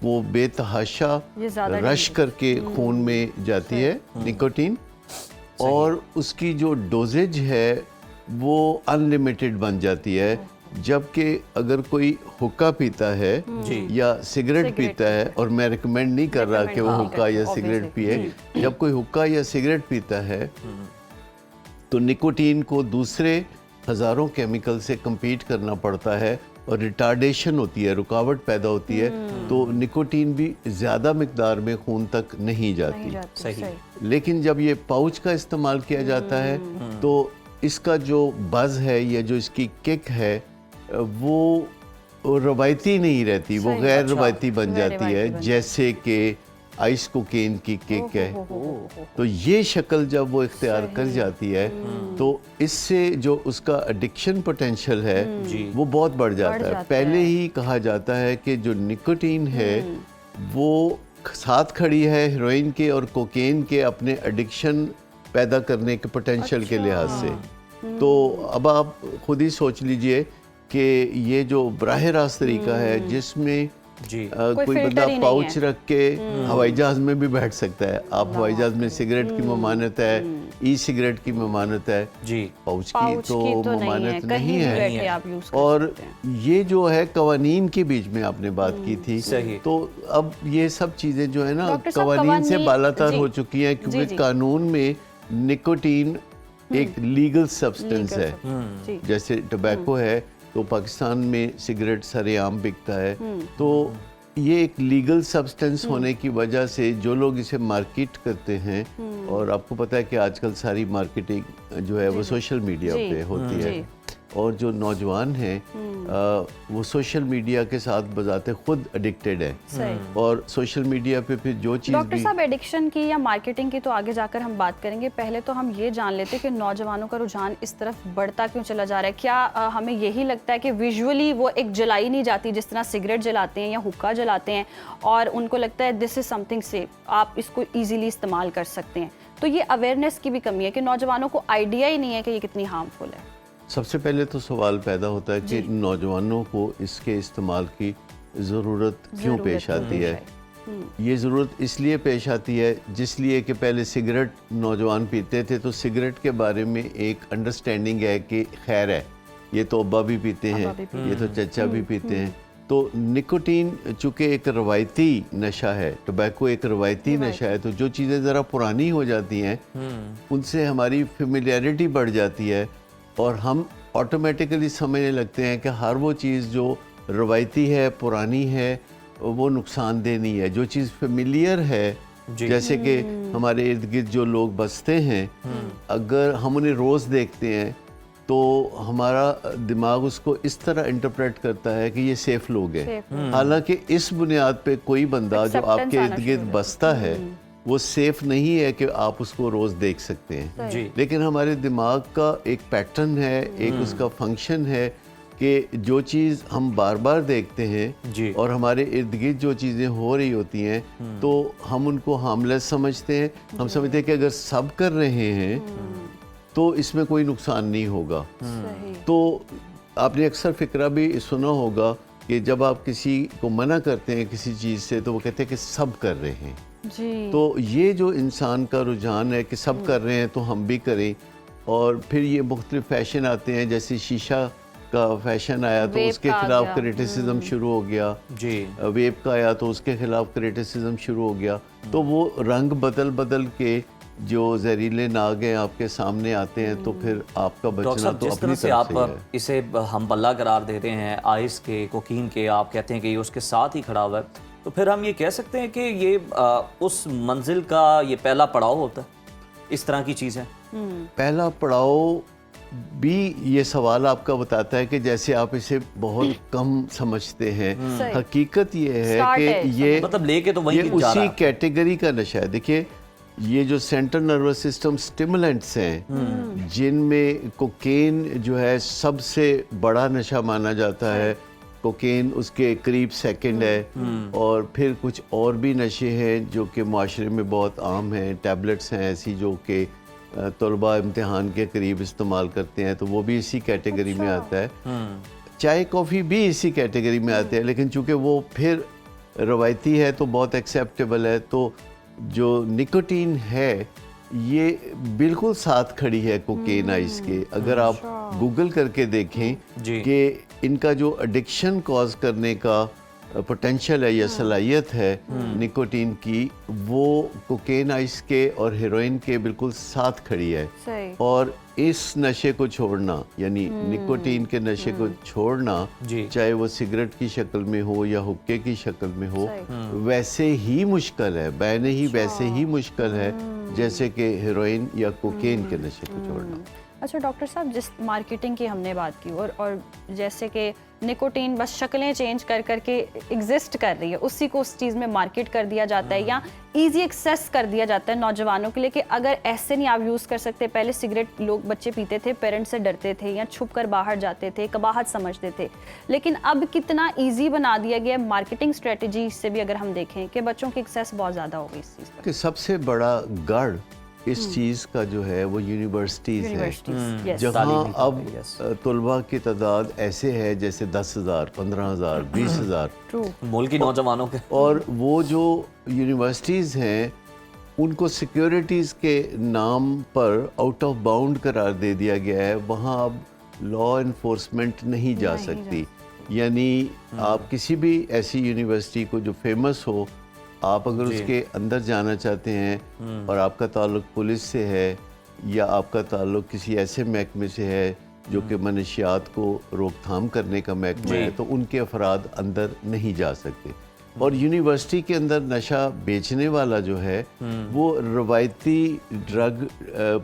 वो बेतहाशा रश करके खून में जाती है निकोटीन, और उसकी जो डोजेज है वो अनलिमिटेड बन जाती है। जबकि अगर कोई हुक्का पीता है या सिगरेट पीता है, और मैं रिकमेंड नहीं कर रहा कि वो हुक्का या सिगरेट पिए, जब कोई हुक्का या सिगरेट पीता है तो निकोटीन को दूसरे हज़ारों केमिकल से compete करना पड़ता है और रिटार्डेशन होती है, रुकावट पैदा होती है, तो निकोटीन भी ज़्यादा मिकदार में खून तक नहीं जाती। सही। लेकिन जब ये पाउच का इस्तेमाल किया जाता है तो इसका जो बज़ है या जो इसकी किक है वो रवायती नहीं रहती, वो गैर रवायती बन जाती है, जैसे कि आइस कोकेन की किक है। तो ये शक्ल जब वो इख्तियार कर जाती है तो इससे जो उसका एडिक्शन पोटेंशियल है वो बहुत बढ़ जाता है। पहले ही कहा जाता है कि जो निकोटीन है वो साथ खड़ी है हेरोइन के और कोकेन के अपने एडिक्शन पैदा करने के पोटेंशियल के लिहाज से। तो अब आप खुद ही सोच लीजिए कि ये जो बराह रास्त तरीका है जिसमें जी। कोई कोई filter बंदा ही नहीं पाउच है। रख के हवाई जहाज में भी बैठ सकता है। आप हवाई जहाज में सिगरेट की ममानत है, ई सिगरेट की ममानत है, जी। पाउच पाउच की की तो तो नहीं है, ममानत कहीं नहीं भी है। बैठे आप यूज कर और सकते हैं। ये जो है कवानीन के बीच में आपने बात की थी, सही। तो अब ये सब चीज़ें जो है ना डॉक्टर साहब, कवानीन से कवानीन- बालातर जी। हो चुकी हैं, क्योंकि जी। कानून में निकोटीन एक लीगल सब्सटेंस है। जी। जैसे टोबैको है तो पाकिस्तान में सिगरेट सरेआम बिकता है, तो ये एक लीगल सब्सटेंस होने की वजह से जो लोग इसे मार्केट करते हैं, और आपको पता है कि आजकल सारी मार्केटिंग जो है वो सोशल मीडिया जी। पे होती है, जी। और जो नौजवान हैं वो सोशल मीडिया के साथ बजाते खुद एडिक्टेड है, सही। और सोशल मीडिया पे फिर जो चीज़ डॉक्टर भी साहब, एडिक्शन की या मार्केटिंग की तो आगे जाकर हम बात करेंगे, पहले तो हम ये जान लेते हैं कि नौजवानों का रुझान इस तरफ बढ़ता क्यों चला जा रहा है। क्या हमें यही लगता है कि विजुअली वो एक जलाई नहीं जाती, जिस तरह सिगरेट जलाते हैं या हुक्का जलाते हैं, और उनको लगता है दिस इज समथिंग सेफ, आप इसको ईजिली इस्तेमाल कर सकते हैं, तो ये अवेयरनेस की भी कमी है कि नौजवानों को आइडिया ही नहीं है कि ये कितनी हार्मफुल है। सबसे पहले तो सवाल पैदा होता है कि नौजवानों को इसके इस्तेमाल की ज़रूरत क्यों पेश आती है। ये ज़रूरत इसलिए पेश आती है जिसलिए कि पहले सिगरेट नौजवान पीते थे, तो सिगरेट के बारे में एक अंडरस्टैंडिंग है कि खैर है, ये तो अब्बा भी पीते हैं, ये तो चचा भी पीते हैं। तो निकोटीन चूँकि एक रवायती नशा है, टोबैको एक रवायती नशा है, तो जो चीज़ें ज़रा पुरानी हो जाती हैं उनसे हमारी फेमिलियरिटी बढ़ जाती है, और हम ऑटोमेटिकली समझने लगते हैं कि हर वो चीज़ जो रवायती है, पुरानी है, वो नुकसानदेह नहीं है। जो चीज़ फेमिलियर है, जैसे कि हमारे इर्द गिर्द जो लोग बसते हैं, अगर हम उन्हें रोज़ देखते हैं तो हमारा दिमाग उसको इस तरह इंटरप्रेट करता है कि ये सेफ लोग हैं। हालांकि इस बुनियाद पे कोई बंदा जो Acceptance आपके आना इर्द शुरू गिर्द हो बसता है वो सेफ नहीं है कि आप उसको रोज़ देख सकते हैं। जी। लेकिन हमारे दिमाग का एक पैटर्न है, एक उसका फंक्शन है कि जो चीज़ हम बार बार देखते हैं जी। और हमारे इर्द गिर्द जो चीज़ें हो रही होती हैं तो हम उनको हार्मलेस समझते हैं। हम समझते हैं कि अगर सब कर रहे हैं तो इसमें कोई नुकसान नहीं होगा। सही। तो आपने अक्सर फ़िक्रा भी सुना होगा कि जब आप किसी को मना करते हैं किसी चीज़ से तो वो कहते हैं कि सब कर रहे हैं। जी। तो ये जो इंसान का रुझान है कि सब कर रहे हैं तो हम भी करें, और फिर ये मुख्तलिफ फैशन आते हैं, जैसे शीशा का फैशन आया तो वेप उसके का आ खिलाफ गया। क्रिटिसिज्म शुरू हो गया, जी। वेब का आया तो उसके खिलाफ क्रिटिसिज्म शुरू हो गया। तो वो रंग बदल बदल के जो जहरीले नाग हैं आपके सामने आते हैं, तो फिर आपका डॉक्टर बचना साहब, तो जिस अपनी तरह से तरफ आप से है। इसे हम बल्ला करार देते हैं आइस के, कोकीन के, आप कहते हैं कि ये उसके साथ ही खड़ा हुआ है, तो फिर हम ये कह सकते हैं कि ये उस मंजिल का ये पहला पड़ाव होता है, इस तरह की चीज़ है। पहला पड़ाव भी ये सवाल आपका बताता है कि जैसे आप इसे बहुत कम समझते हैं, सही। हकीकत ये है Start कि है, ये मतलब लेके तो वहीं ये जा रहा उसी है। कैटेगरी का नशा है। देखिए, ये जो सेंट्रल नर्वस सिस्टम स्टिमुलेंट्स हैं जिनमें कोकेन जो है सबसे बड़ा नशा माना जाता है, कोकेन उसके करीब सेकंड है, और फिर कुछ और भी नशे हैं जो कि माशरे में बहुत आम हैं। टैबलेट्स हैं ऐसी जो कि तलबा इम्तिहान के करीब इस्तेमाल करते हैं, तो वो भी इसी कैटेगरी में आता है। चाय कॉफ़ी भी इसी कैटेगरी में आते हैं, लेकिन चूँकि वो फिर रवायती है तो बहुत एक्सेप्टेबल है। तो जो निकोटीन है ये बिल्कुल साथ खड़ी है कोकेन आइस के। अगर आप गूगल करके देखें जी। कि इनका जो एडिक्शन कॉज करने का पोटेंशियल है या सलाहियत है निकोटीन की, वो कोकेन आइस के और हेरोइन के बिल्कुल साथ खड़ी है। सही। और इस नशे को छोड़ना, यानी निकोटीन के नशे को छोड़ना, जी। चाहे वो सिगरेट की शक्ल में हो या हुक्के की शक्ल में हो, वैसे ही मुश्किल है, बैन ही वैसे ही मुश्किल है जैसे कि हेरोइन या कोकेन के नशे को छोड़ना। अच्छा डॉक्टर साहब, जिस मार्केटिंग की हमने बात की और जैसे कि निकोटीन बस शक्लें चेंज कर करके एग्जिस्ट कर रही है, उसी को उस चीज़ में मार्केट कर दिया जाता है या इजी एक्सेस कर दिया जाता है नौजवानों के लिए कि अगर ऐसे नहीं आप यूज़ कर सकते। पहले सिगरेट लोग बच्चे पीते थे, पेरेंट्स से डरते थे या छुप कर बाहर जाते थे, कबाहत समझते थे, लेकिन अब कितना ईजी बना दिया गया मार्केटिंग स्ट्रेटजी से भी अगर हम देखें कि बच्चों की एक्सेस बहुत ज़्यादा हो गई इस चीज़ पर। कि सबसे बड़ा गढ़ इस चीज़ का जो है वो यूनिवर्सिटीज़ हैं, यूनिवर्सिटीज यस जहाँ तालीमी अब इदारे, yes. तलबा की तादाद ऐसे है जैसे 10,000, 15,000, 20,000। ट्रू मुल्क की नौजवानों के और वो जो यूनिवर्सिटीज़ हैं उनको सिक्योरिटीज़ के नाम पर आउट ऑफ बाउंड करार दे दिया गया है। वहाँ अब लॉ इन्फोर्समेंट नहीं जा नहीं सकती। यानी आप किसी भी ऐसी यूनिवर्सिटी को जो फेमस हो, आप अगर जी। उसके अंदर जाना चाहते हैं और आपका ताल्लुक पुलिस से है या आपका ताल्लुक किसी ऐसे महकमे से है जो कि मनशियात को रोकथाम करने का महकमा जी। है, तो उनके अफराद अंदर नहीं जा सकते। और यूनिवर्सिटी के अंदर नशा बेचने वाला जो है वो रवायती ड्रग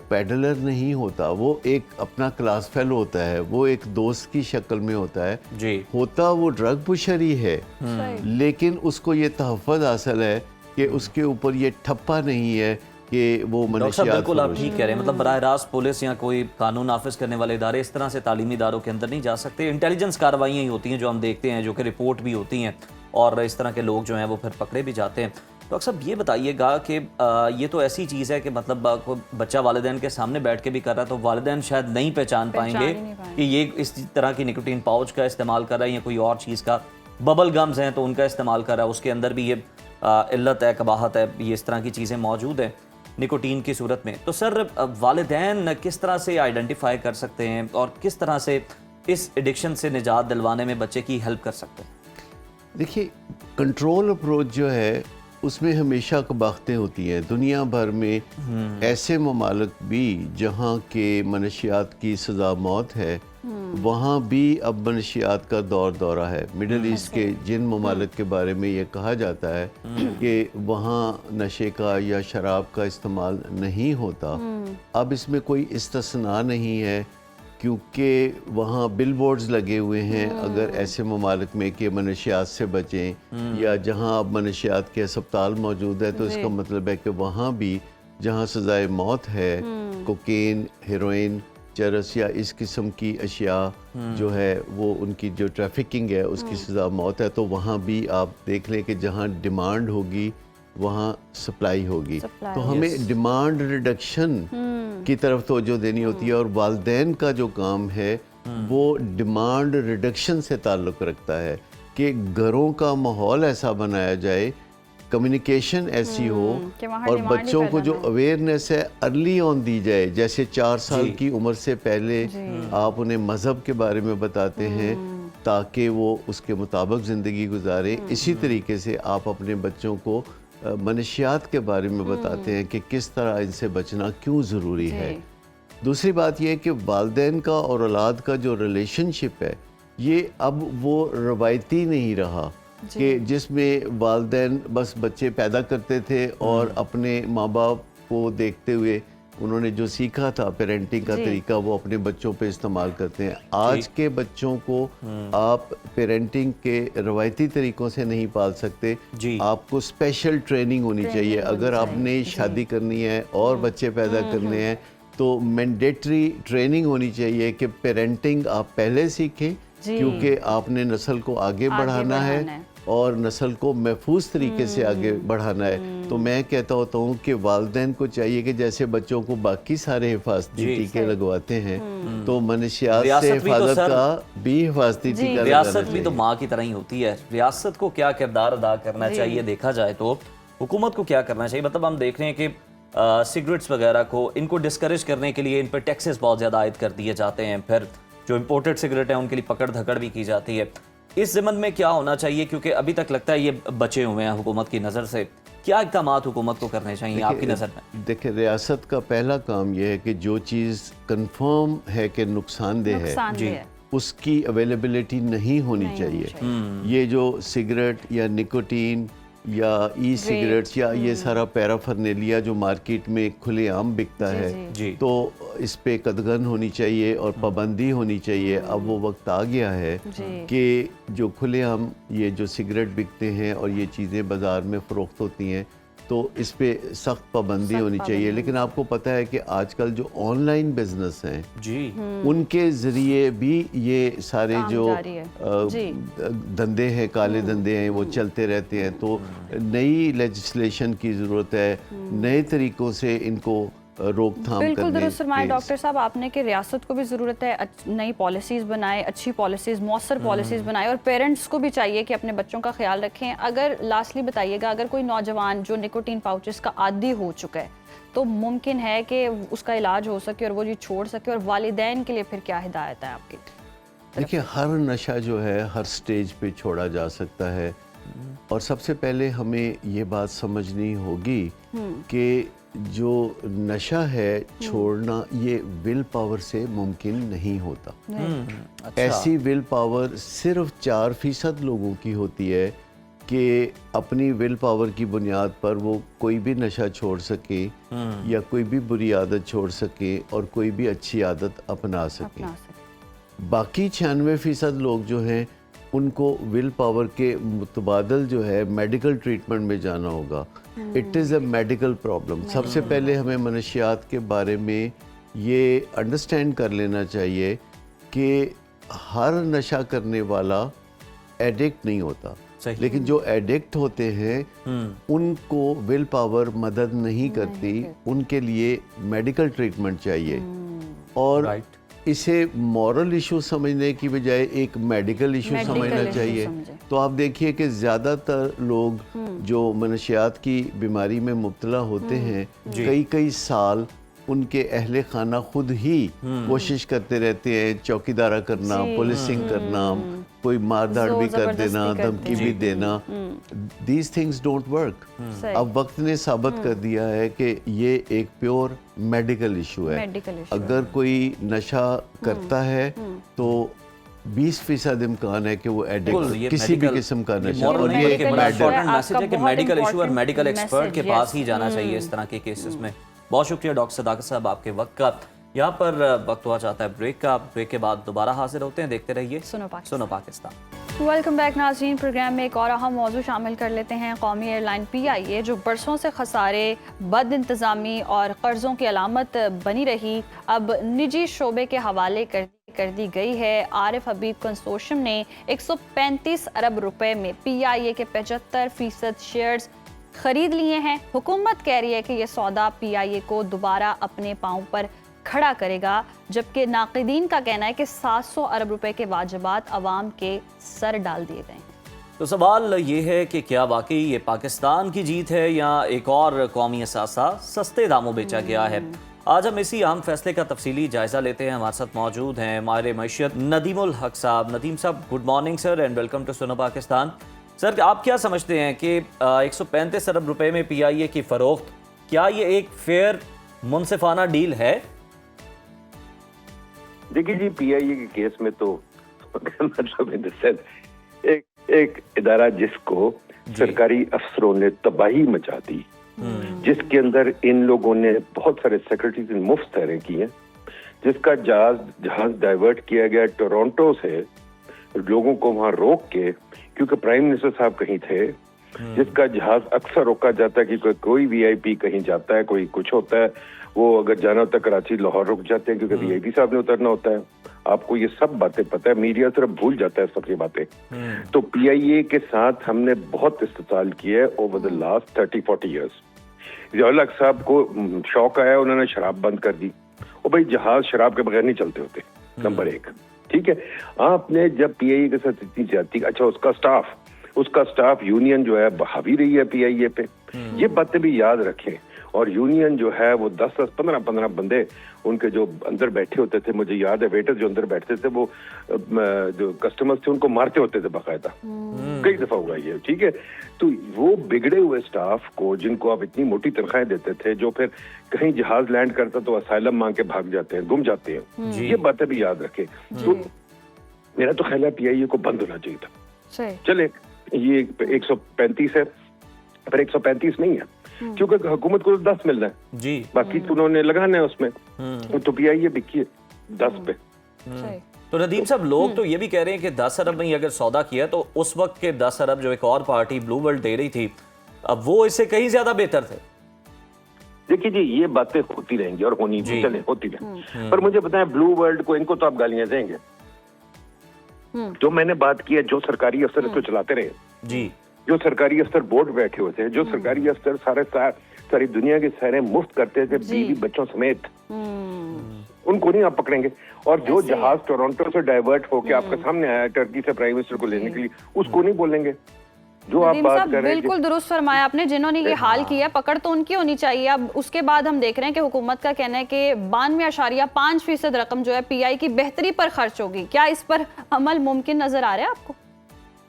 पेडलर नहीं होता, वो एक अपना क्लास फेलो होता है, वो एक दोस्त की शक्ल में होता है, जी होता वो ड्रग पुशर ही है, लेकिन उसको ये तहफ़्फ़ुज़ हासिल है कि उसके ऊपर ये ठप्पा नहीं है कि वो डॉक्टर साहब मनशियात बिल्कुल आप फरोश ठीक कह रहे हैं। मतलब बराह रास्त पुलिस या कोई कानून नाफिज करने वाले इदारे इस तरह से तालीमी इदारों के अंदर नहीं जा सकते। इंटेलिजेंस कार्रवाइयाँ ही होती हैं जो हम देखते हैं, जो कि रिपोर्ट भी होती हैं और इस तरह के लोग जो हैं वो फिर पकड़े भी जाते हैं। डॉक्टर साहब ये बताइएगा कि ये तो ऐसी चीज़ है कि मतलब कोई बच्चा वालिदैन के सामने बैठ के भी कर रहा है तो वालिदैन शायद नहीं पहचान पाएंगे ही नहीं पाएंगे। कि ये इस तरह की निकोटीन पाउच का इस्तेमाल कर रहा है या कोई और चीज़ का। बबल गम्स हैं तो उनका इस्तेमाल कर रहा है, उसके अंदर भी ये इल्लत है, कबाहत है, ये इस तरह की चीज़ें मौजूद हैं निकोटीन की सूरत में। तो सर वालिदैन किस तरह से आइडेंटिफाई कर सकते हैं और किस तरह से इस एडिक्शन से निजात दिलवाने में बच्चे की हेल्प कर सकते हैं? देखिए, कंट्रोल अप्रोच जो है उसमें हमेशा कबाख्तें होती हैं। दुनिया भर में ऐसे ममालिक भी जहाँ के मनशियात की सज़ा मौत है, वहाँ भी अब मनशियात का दौर दौरा है। मिडल ईस्ट के जिन ममालिक के बारे में ये कहा जाता है कि वहाँ नशे का या शराब का इस्तेमाल नहीं होता, अब इसमें कोई इस्तिस्ना नहीं है, क्योंकि वहाँ बिल बोर्ड्स लगे हुए हैं अगर ऐसे ममालिक में कि मनशियात से बचें, या जहाँ अब मनशियात के अस्पताल मौजूद है तो इसका मतलब है कि वहाँ भी जहाँ सज़ाए मौत है, कोकेन, हेरोइन, चरस या इस किस्म की अशिया जो है वो उनकी जो ट्रैफिकिंग है उसकी सज़ा मौत है, तो वहाँ भी आप देख लें कि जहाँ डिमांड होगी वहाँ सप्लाई होगी। तो हमें डिमांड रिडक्शन की तरफ तवज्जो देनी होती है, और वालिदैन का जो काम है वो डिमांड रिडक्शन से ताल्लुक़ रखता है कि घरों का माहौल ऐसा बनाया जाए, कम्युनिकेशन ऐसी हो कि वहाँ और डिमांड ही बच्चों को पैदा जो ना हो। अवेयरनेस है अर्ली ऑन दी जाए। जैसे 4 साल जी। की उम्र से पहले आप उन्हें मज़हब के बारे में बताते हैं ताकि वो उसके मुताबिक ज़िंदगी गुजारें, इसी तरीके से आप अपने बच्चों को मनशियात के बारे में बताते हैं कि किस तरह इनसे बचना क्यों ज़रूरी है। दूसरी बात यह है कि वालिदैन का और औलाद का जो रिलेशनशिप है ये अब वो रवायती नहीं रहा कि जिसमें वालिदैन बस बच्चे पैदा करते थे और अपने माँ बाप को देखते हुए उन्होंने जो सीखा था पेरेंटिंग का तरीका वो अपने बच्चों पे इस्तेमाल करते हैं। आज के बच्चों को आप पेरेंटिंग के रवायती तरीक़ों से नहीं पाल सकते, आपको स्पेशल ट्रेनिंग होनी चाहिए। अगर आपने शादी करनी है और बच्चे पैदा करने हैं तो मैंडेटरी ट्रेनिंग होनी चाहिए कि पेरेंटिंग आप पहले सीखें, क्योंकि आपने नस्ल को आगे बढ़ाना है और नस्ल को महफूज तरीके से आगे बढ़ाना है। तो मैं कहता होता हूँ कि वालिदैन को चाहिए कि जैसे बच्चों को बाकी सारे हिफाजती टीके लगवाते हैं तो मनशियात से हिफाजत का भी हिफाजती टीका रियासत भी तो माँ की तरह ही होती है। रियासत को क्या किरदार अदा करना चाहिए देखा जाए तो हुकूमत को क्या करना चाहिए? मतलब हम देख रहे हैं कि सिगरेट्स वगैरह को इनको डिस्करेज करने के लिए इन पर टैक्सेस बहुत ज़्यादा आयद कर दिए जाते हैं, फिर जो इम्पोर्टेड सिगरेट है उनके लिए पकड़ धकड़ भी की जाती है। इस ज़मन में क्या होना चाहिए, क्योंकि अभी तक लगता है ये बचे हुए हैं हुकूमत की नज़र से, क्या इक़दामात हुकूमत को करने चाहिए आपकी नज़र में? देखिए, रियासत का पहला काम यह है कि जो चीज़ कंफर्म है कि नुकसानदेह है उसकी अवेलेबिलिटी नहीं होनी चाहिए। ये जो सिगरेट या निकोटीन या ई सिगरेट्स या ये सारा पैराफर्नेलिया जो मार्केट में खुलेआम बिकता है तो इस पे कदगन होनी चाहिए और पाबंदी होनी चाहिए। अब वो वक्त आ गया है कि जो खुलेआम ये जो सिगरेट बिकते हैं और ये चीज़ें बाज़ार में फ़रोख्त होती हैं तो इस पे सख्त पाबंदी होनी चाहिए। लेकिन आपको पता है कि आजकल जो ऑनलाइन बिजनेस हैं उनके ज़रिए भी ये सारे जो धंधे हैं, काले धंधे हैं, वो चलते रहते हैं। तो नई लेजिस्लेशन की ज़रूरत है, नए तरीक़ों से इनको रोकथाम बिल्कुल करने दुरुस्त फरमाया के- डॉक्टर साहब आपने कि रियासत को भी ज़रूरत है नई पॉलिसीज़ बनाए, अच्छी पॉलिसीज़, मौसर पॉलिसीज़ बनाए, और पेरेंट्स को भी चाहिए कि अपने बच्चों का ख्याल रखें। अगर लास्टली बताइएगा, अगर कोई नौजवान जो निकोटीन पाउचेस का आदी हो चुका है तो मुमकिन है कि उसका इलाज हो सके और वो जी छोड़ सके, और वालिदैन के लिए फिर क्या हिदायत है आपकी? देखिए, हर नशा जो है हर स्टेज पे छोड़ा जा सकता है, और सबसे पहले हमें ये बात समझनी होगी कि जो नशा है छोड़ना ये विल पावर से मुमकिन नहीं होता। अच्छा। ऐसी विल पावर सिर्फ 4% लोगों की होती है कि अपनी विल पावर की बुनियाद पर वो कोई भी नशा छोड़ सके या कोई भी बुरी आदत छोड़ सके और कोई भी अच्छी आदत अपना सके। अपना सके। बाकी 96% लोग जो हैं उनको विल पावर के मुतबादल जो है मेडिकल ट्रीटमेंट में जाना होगा। It is a medical problem. सबसे पहले हमें मनशियात के बारे में ये अंडरस्टैंड कर लेना चाहिए कि हर नशा करने वाला एडिक्ट नहीं होता, सही। लेकिन जो एडिक्ट होते हैं उनको विल पावर मदद नहीं करती, उनके लिए मेडिकल ट्रीटमेंट चाहिए। और राइट। इसे मॉरल इशू समझने की बजाय एक मेडिकल इशू Medical समझना issue चाहिए। समझें। तो आप देखिए कि ज़्यादातर लोग जो मनशियात की बीमारी में मुब्तला होते हैं, कई कई साल उनके अहले खाना खुद ही कोशिश करते रहते हैं, चौकीदारा करना, पुलिसिंग करना, कोई मारधाड़ भी कर देना, ज़बरदस्ती धमकी भी देना। These things don't work. सही। अब वक्त ने साबित कर दिया है कि ये एक प्योर मेडिकल इशू है। Medical issue अगर कोई नशा करता है तो 20% इम्कान है कि वो बिल्कुल, एडिक्ट ये किसी भी medical- किस्म का ये नशा, moral और नहीं ये बल्कि medical बड़ा issue है। important मैसेज है कि आपका मेडिकल बहुत इशू और important मेडिकल एक्सपर्ट के message, पास ही yes. जाना चाहिए इस तरह के केसेस में। बहुत शुक्रिया डॉक्टर सदाकत साहब आपके वक्त का। यहाँ पर वक्त हुआ चाहता है ब्रेक का। ब्रेक के बाद दोबारा हाजिर होते हैं। देखते रहिए सुनो पाकिस्तान। वेलकम बैक नाज़रीन। प्रोग्राम में एक और अहम मौजू शामिल कर लेते हैं। कौमी एयरलाइन PIA जो बरसों से खसारे, बद इंतज़ामी और कर्ज़ों की अलामत बनी रही, अब निजी शोबे के हवाले कर दी गई है। आरिफ हबीब कंसोर्शियम ने 135 अरब रुपए में PIA के 75% शेयर्स खरीद लिए हैं। हुकूमत कह रही है कि यह सौदा PIA को दोबारा अपने पाँव पर खड़ा करेगा, जबकि नाक़िदीन का कहना है कि 700 अरब रुपए के वाजिबात अवाम के सर डाल दिए गए हैं। तो सवाल ये है कि क्या वाकई ये पाकिस्तान की जीत है या एक और कौमी असासा सस्ते दामों बेचा गया है? आज हम इसी अहम फैसले का तफसीली जायजा लेते हैं। हमारे साथ मौजूद हैं माहिर मईशत नदीमुल हक sahab. Nadeem sahab, good morning sir and welcome to Suno Pakistan. Sir, आप क्या समझते हैं कि 135 अरब रुपए में PIA की फरोख्त, क्या ये एक फेयर मुनसिफाना डील है? देखिए जी, PIA के केस में तो मतलब इन द सेंस एक इदारा जिसको सरकारी अफसरों ने तबाही मचा दी, जिसके अंदर इन लोगों ने बहुत सारे सेक्रेटरीज मुफ्त सैरें की हैं, जिसका जहाज डाइवर्ट किया गया टोरंटो से लोगों को वहां रोक के, क्योंकि प्राइम मिनिस्टर साहब कहीं थे, जिसका जहाज अक्सर रोका जाता है कि कोई VIP कहीं जाता है, कोई कुछ होता है, वो अगर जाना होता है कराची लाहौर रुक जाते हैं क्योंकि VIP साहब ने उतरना होता है। आपको ये सब बातें पता है, मीडिया सिर्फ भूल जाता है सब ये बातें। तो PIA के साथ हमने बहुत इस्तेमाल किया है over the last 30-40 years. Ziaul हक साहब को शौक आया, उन्होंने शराब बंद कर दी। और भाई जहाज शराब के बगैर नहीं चलते होते, नंबर 1। ठीक है, आपने जब PIA के साथ इतनी ज्यादती, अच्छा उसका स्टाफ यूनियन जो है हावी रही है PIA पे, ये बातें भी याद रखें। और यूनियन जो है वो 10-10, 15-15 बंदे उनके जो अंदर बैठे होते थे, मुझे याद है वेटर जो अंदर बैठते थे वो जो कस्टमर्स थे उनको मारते होते थे बाकायदा, कई दफा हुआ ये। ठीक है, तो वो बिगड़े हुए स्टाफ को जिनको आप इतनी मोटी तनख्वाहें देते थे, जो फिर कहीं जहाज लैंड करता तो असाइलम मांग के भाग जाते हैं, गुम जाते हैं, ये बातें भी याद रखें। तो मेरा तो ख्याल है PIA को बंद होना चाहिए था। चले, ये 135 है, पर 135 नहीं है क्योंकि हुकूमत को 10 मिलना है जी, बाकी तो उन्होंने लगाना है उसमें, तो PIA बिकी 10 पे। तो नदीम साहब, लोग तो ये भी कह रहे हैं कि 10 अरब में ही अगर सौदा किया तो उस वक्त के 10 अरब जो एक और पार्टी ब्लू वर्ल्ड दे रही थी, अब वो इससे कहीं ज्यादा बेहतर थे। देखिए जी, ये बातें होती रहेंगी और होनी भी, चले होती रहेंगी, पर मुझे बताएं ब्लू वर्ल्ड को, इनको तो आप गालियां देंगे। जो मैंने बात की है, जो सरकारी अफसर इसको चलाते रहे जी, जो सरकारी अफसर बोर्ड बैठे होते हैं, जो सरकारी अफसर सारी दुनिया की सैरें मुफ्त करते थे जी। बीवी बच्चों समेत, उनको नहीं आप पकड़ेंगे। और जो ऐसे ही जहाज टोरंटो से डाइवर्ट होके आपके सामने आया टर्की से प्राइम मिनिस्टर को लेने के लिए, उसको नहीं बोलेंगे। जो आप नदीम बात साहब कर रहे हैं बिल्कुल दुरुस्त फरमाया आपने, जिन्होंने ये हाल किया पकड़ तो उनकी होनी चाहिए। अब उसके बाद हम देख रहे हैं कि हुकूमत का कहना है कि 92.5% रकम जो है पीआई की बेहतरी पर खर्च होगी। क्या इस पर अमल मुमकिन नजर आ रहा है आपको?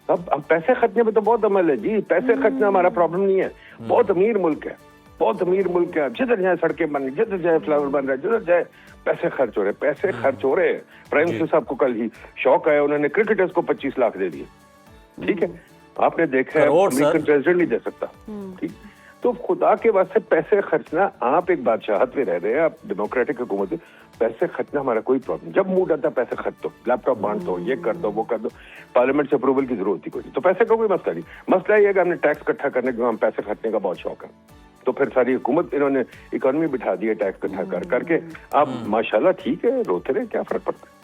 अब पैसे खर्चने में तो बहुत अमल है जी, पैसे खर्चना हमारा प्रॉब्लम नहीं है। बहुत अमीर मुल्क है, बहुत अमीर मुल्क है। जिधर जाए सड़कें बन रही, जिधर जाए फ्लावर बन रहा है, जिधर जाए पैसे खर्च हो रहे, पैसे खर्च हो रहे हैं। प्राइम मिनिस्टर साहब को कल ही शौक आया, उन्होंने क्रिकेटर्स को 25 लाख दे दिए। ठीक है, आपने देखा है करोड़, अमेरिकन सर। प्रेसिडेंट नहीं दे सकता। ठीक, तो खुदा के वास्ते पैसे खर्चना, आप एक बादशाहत में रह रहे हैं, आप डेमोक्रेटिक हुकूमत, पैसे खर्चना हमारा कोई प्रॉब्लम। जब मूड आता है पैसे खर्च दो, लैपटॉप बांट दो, ये कर दो, वो कर दो, पार्लियामेंट से अप्रूवल की जरूरत ही कोई नहीं। तो पैसे का कोई मसला नहीं, मसला ये है कि हमने टैक्स इकट्ठा करने के, हम पैसे खर्चने का बहुत शौक है। तो फिर सारी हुकूमत इन्होंने इकोनॉमी बिठा दी है टैक्स इकट्ठा कर करके। अब माशाल्लाह ठीक है, रोते रहे, क्या फर्क पड़ता है।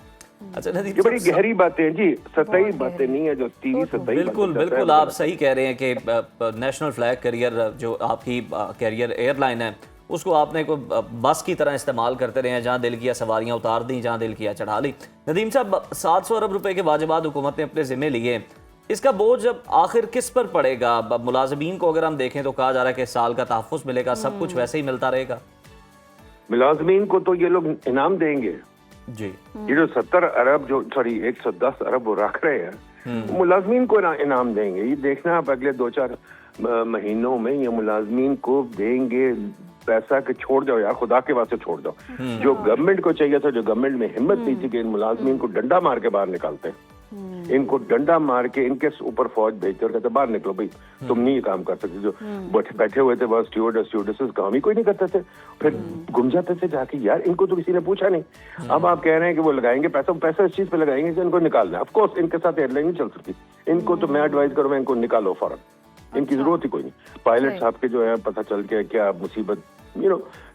अच्छा नदीम ये बड़ी साहब, गहरी बातें हैं जी, सतही बातें नहीं है जो टीवी सतही बिल्कुल बातें करता बिल्कुल है। आप सही कह रहे हैं कि नेशनल फ्लैग कैरियर जो आपकी कैरियर एयरलाइन है, उसको आपने को बस की तरह इस्तेमाल करते रहे हैं, जहां दिल किया सवारियां उतार दी, जहां दिल किया चढ़ा ली। नदीम साहब, 700 अरब रुपए के वाजिबात हुकूमत ने अपने जिम्मे लिए, इसका बोझ अब आखिर किस पर पड़ेगा? अब मुलाजमीन को अगर हम देखें तो कहा जा रहा है कि साल का तहफ़्फ़ुज़ मिलेगा, सब कुछ वैसे ही मिलता रहेगा। मुलाजमीन को तो ये लोग इनाम देंगे जी, ये जो 70 अरब जो 110 अरब वो रख रहे हैं, मुलाजमीन को इनाम देंगे। ये देखना आप अगले 2-4 महीनों में ये मुलाजमीन को देंगे पैसा कि छोड़ जाओ यार, खुदा के वास्ते छोड़ दो। जो गवर्नमेंट को चाहिए था, जो गवर्नमेंट में हिम्मत नहीं थी कि इन मुलाजमीन को डंडा मार के बाहर निकालते हैं, इनको डंडा मार के इनके ऊपर फौज भेजते और कहते बाहर निकलो भाई, तुम नहीं ये काम कर सकते। जो बैठे हुए थे बस स्टूडेंट्स काम ही कोई नहीं करते थे, फिर घूम जाते थे जाके, यार इनको तो किसी ने पूछा नहीं। अब आप कह रहे हैं कि वो लगाएंगे पैसा इस चीज पे लगाएंगे कि इनको निकालना है। ऑफ कोर्स इनके साथ एयरलाइन नहीं चल सकती, इनको तो मैं एडवाइस करूंगा इनको निकालो फौरन, इनकी जरूरत ही कोई नहीं। पायलट साहब के जो है पता चल के क्या मुसीबत,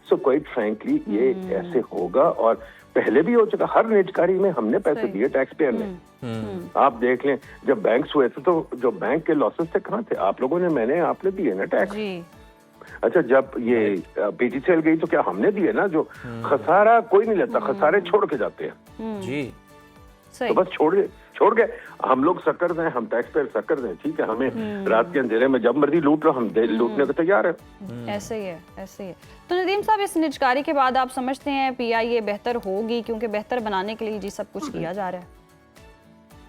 सो क्वाइट फ्रैंकली ये ऐसे होगा। और पहले भी हो चुका, हर निजकारी में हमने पैसे दिए टैक्स पेयर ने। आप देख लें, जब बैंक्स हुए थे तो जो बैंक के लॉसेस थे कहाँ थे? आप लोगों ने, आपने दिए ना टैक्स। अच्छा, जब ये पीटीसीएल गई तो क्या हमने दिए ना? जो खसारा कोई नहीं लेता, खसारे छोड़ के जाते हैं जी, तो बस छोड़ के हम लोग सक्कर हैं, हम टैक्स पेयर सक्कर हैं। ठीक है, हमें रात के अंधेरे में जब मर्जी लूट लो, हम लूटने को तैयार है। ऐसे ही है, ऐसे ही है। तो नदीम साहब, इस निजकारी के बाद आप समझते हैं पीआईए बेहतर होगी? क्योंकि बेहतर बनाने के लिए जी सब कुछ किया जा रहा है।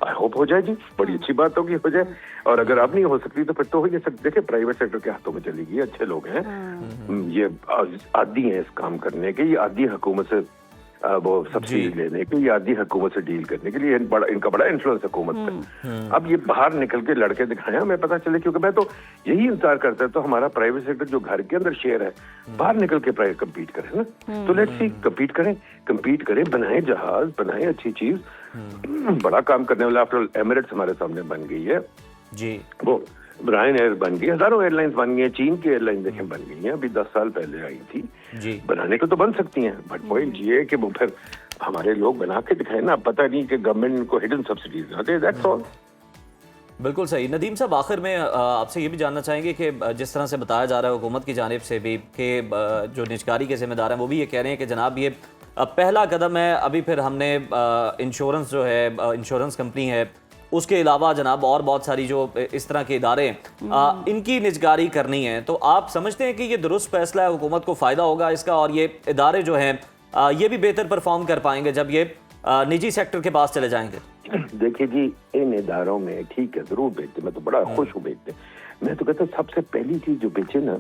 आई होप हो जाए जी, बड़ी अच्छी बात होगी, हो जाए। और अगर अब नहीं हो सकती तो फिर तो हो ही नहीं सकती। देखिए, प्राइवेट सेक्टर के हाथों में चलेगी, अच्छे लोग हैं, ये आदी हैं इस काम करने के, ये आदी हुकूमत से वो सब्सिडी लेने के, ये आदी हुकूमत से डील करने के लिए इनका बड़ा इन्फ्लुएंस हुकूमत पे। अब ये बाहर निकल के लड़के दिखाएं, हमें पता चले, क्योंकि मैं तो यही इंतजार करता है तो हमारा प्राइवेट सेक्टर जो घर के अंदर शेयर है, बाहर निकल के प्राइवेट कम्पीट करे ना। तो लेट्स सी, कम्पीट करें, बनाए जहाज, बनाए अच्छी चीज, बड़ा काम करने वाला। आफ्टर एमिरेट्स हमारे सामने बन गई है जी, वो ब्रायन एयर बन गई, हजारों एयरलाइंस बन गई हैं, चीन की एयरलाइन देखें बन गई हैं, अभी 10 साल पहले आई थी जी, बनाने को तो बन सकती हैं, बट पॉइंट ये कि वो फिर हमारे लोग बना के दिखाए ना। पता नहीं कि गवर्नमेंट को हिडन सब्सिडीज ना दे, दैट्स ऑल। बिल्कुल सही। नदीम साहब, आखिर में आपसे ये भी जानना चाहेंगे कि जिस तरह से बताया जा रहा है हुकूमत की जानिब से भी कि जो निजकारी के जिम्मेदार हैं वो भी ये कह रहे हैं कि जनाब ये पहला कदम है, अभी फिर हमने इंश्योरेंस जो है, इंश्योरेंस कंपनी है, उसके अलावा जनाब और बहुत सारी जो इस तरह के इदारे हैं इनकी निजकारी करनी है। तो आप समझते हैं कि ये दुरुस्त फैसला है, हुकूमत को फ़ायदा होगा इसका, और ये इदारे जो हैं ये भी बेहतर परफॉर्म कर पाएंगे जब ये निजी सेक्टर के पास चले जाएंगे? देखिए जी, इन इदारों में ठीक है जरूर बेचते, मैं तो बड़ा खुश हूँ बेचते। मैं तो कहता हूँ सबसे पहली चीज जो बेचे ना,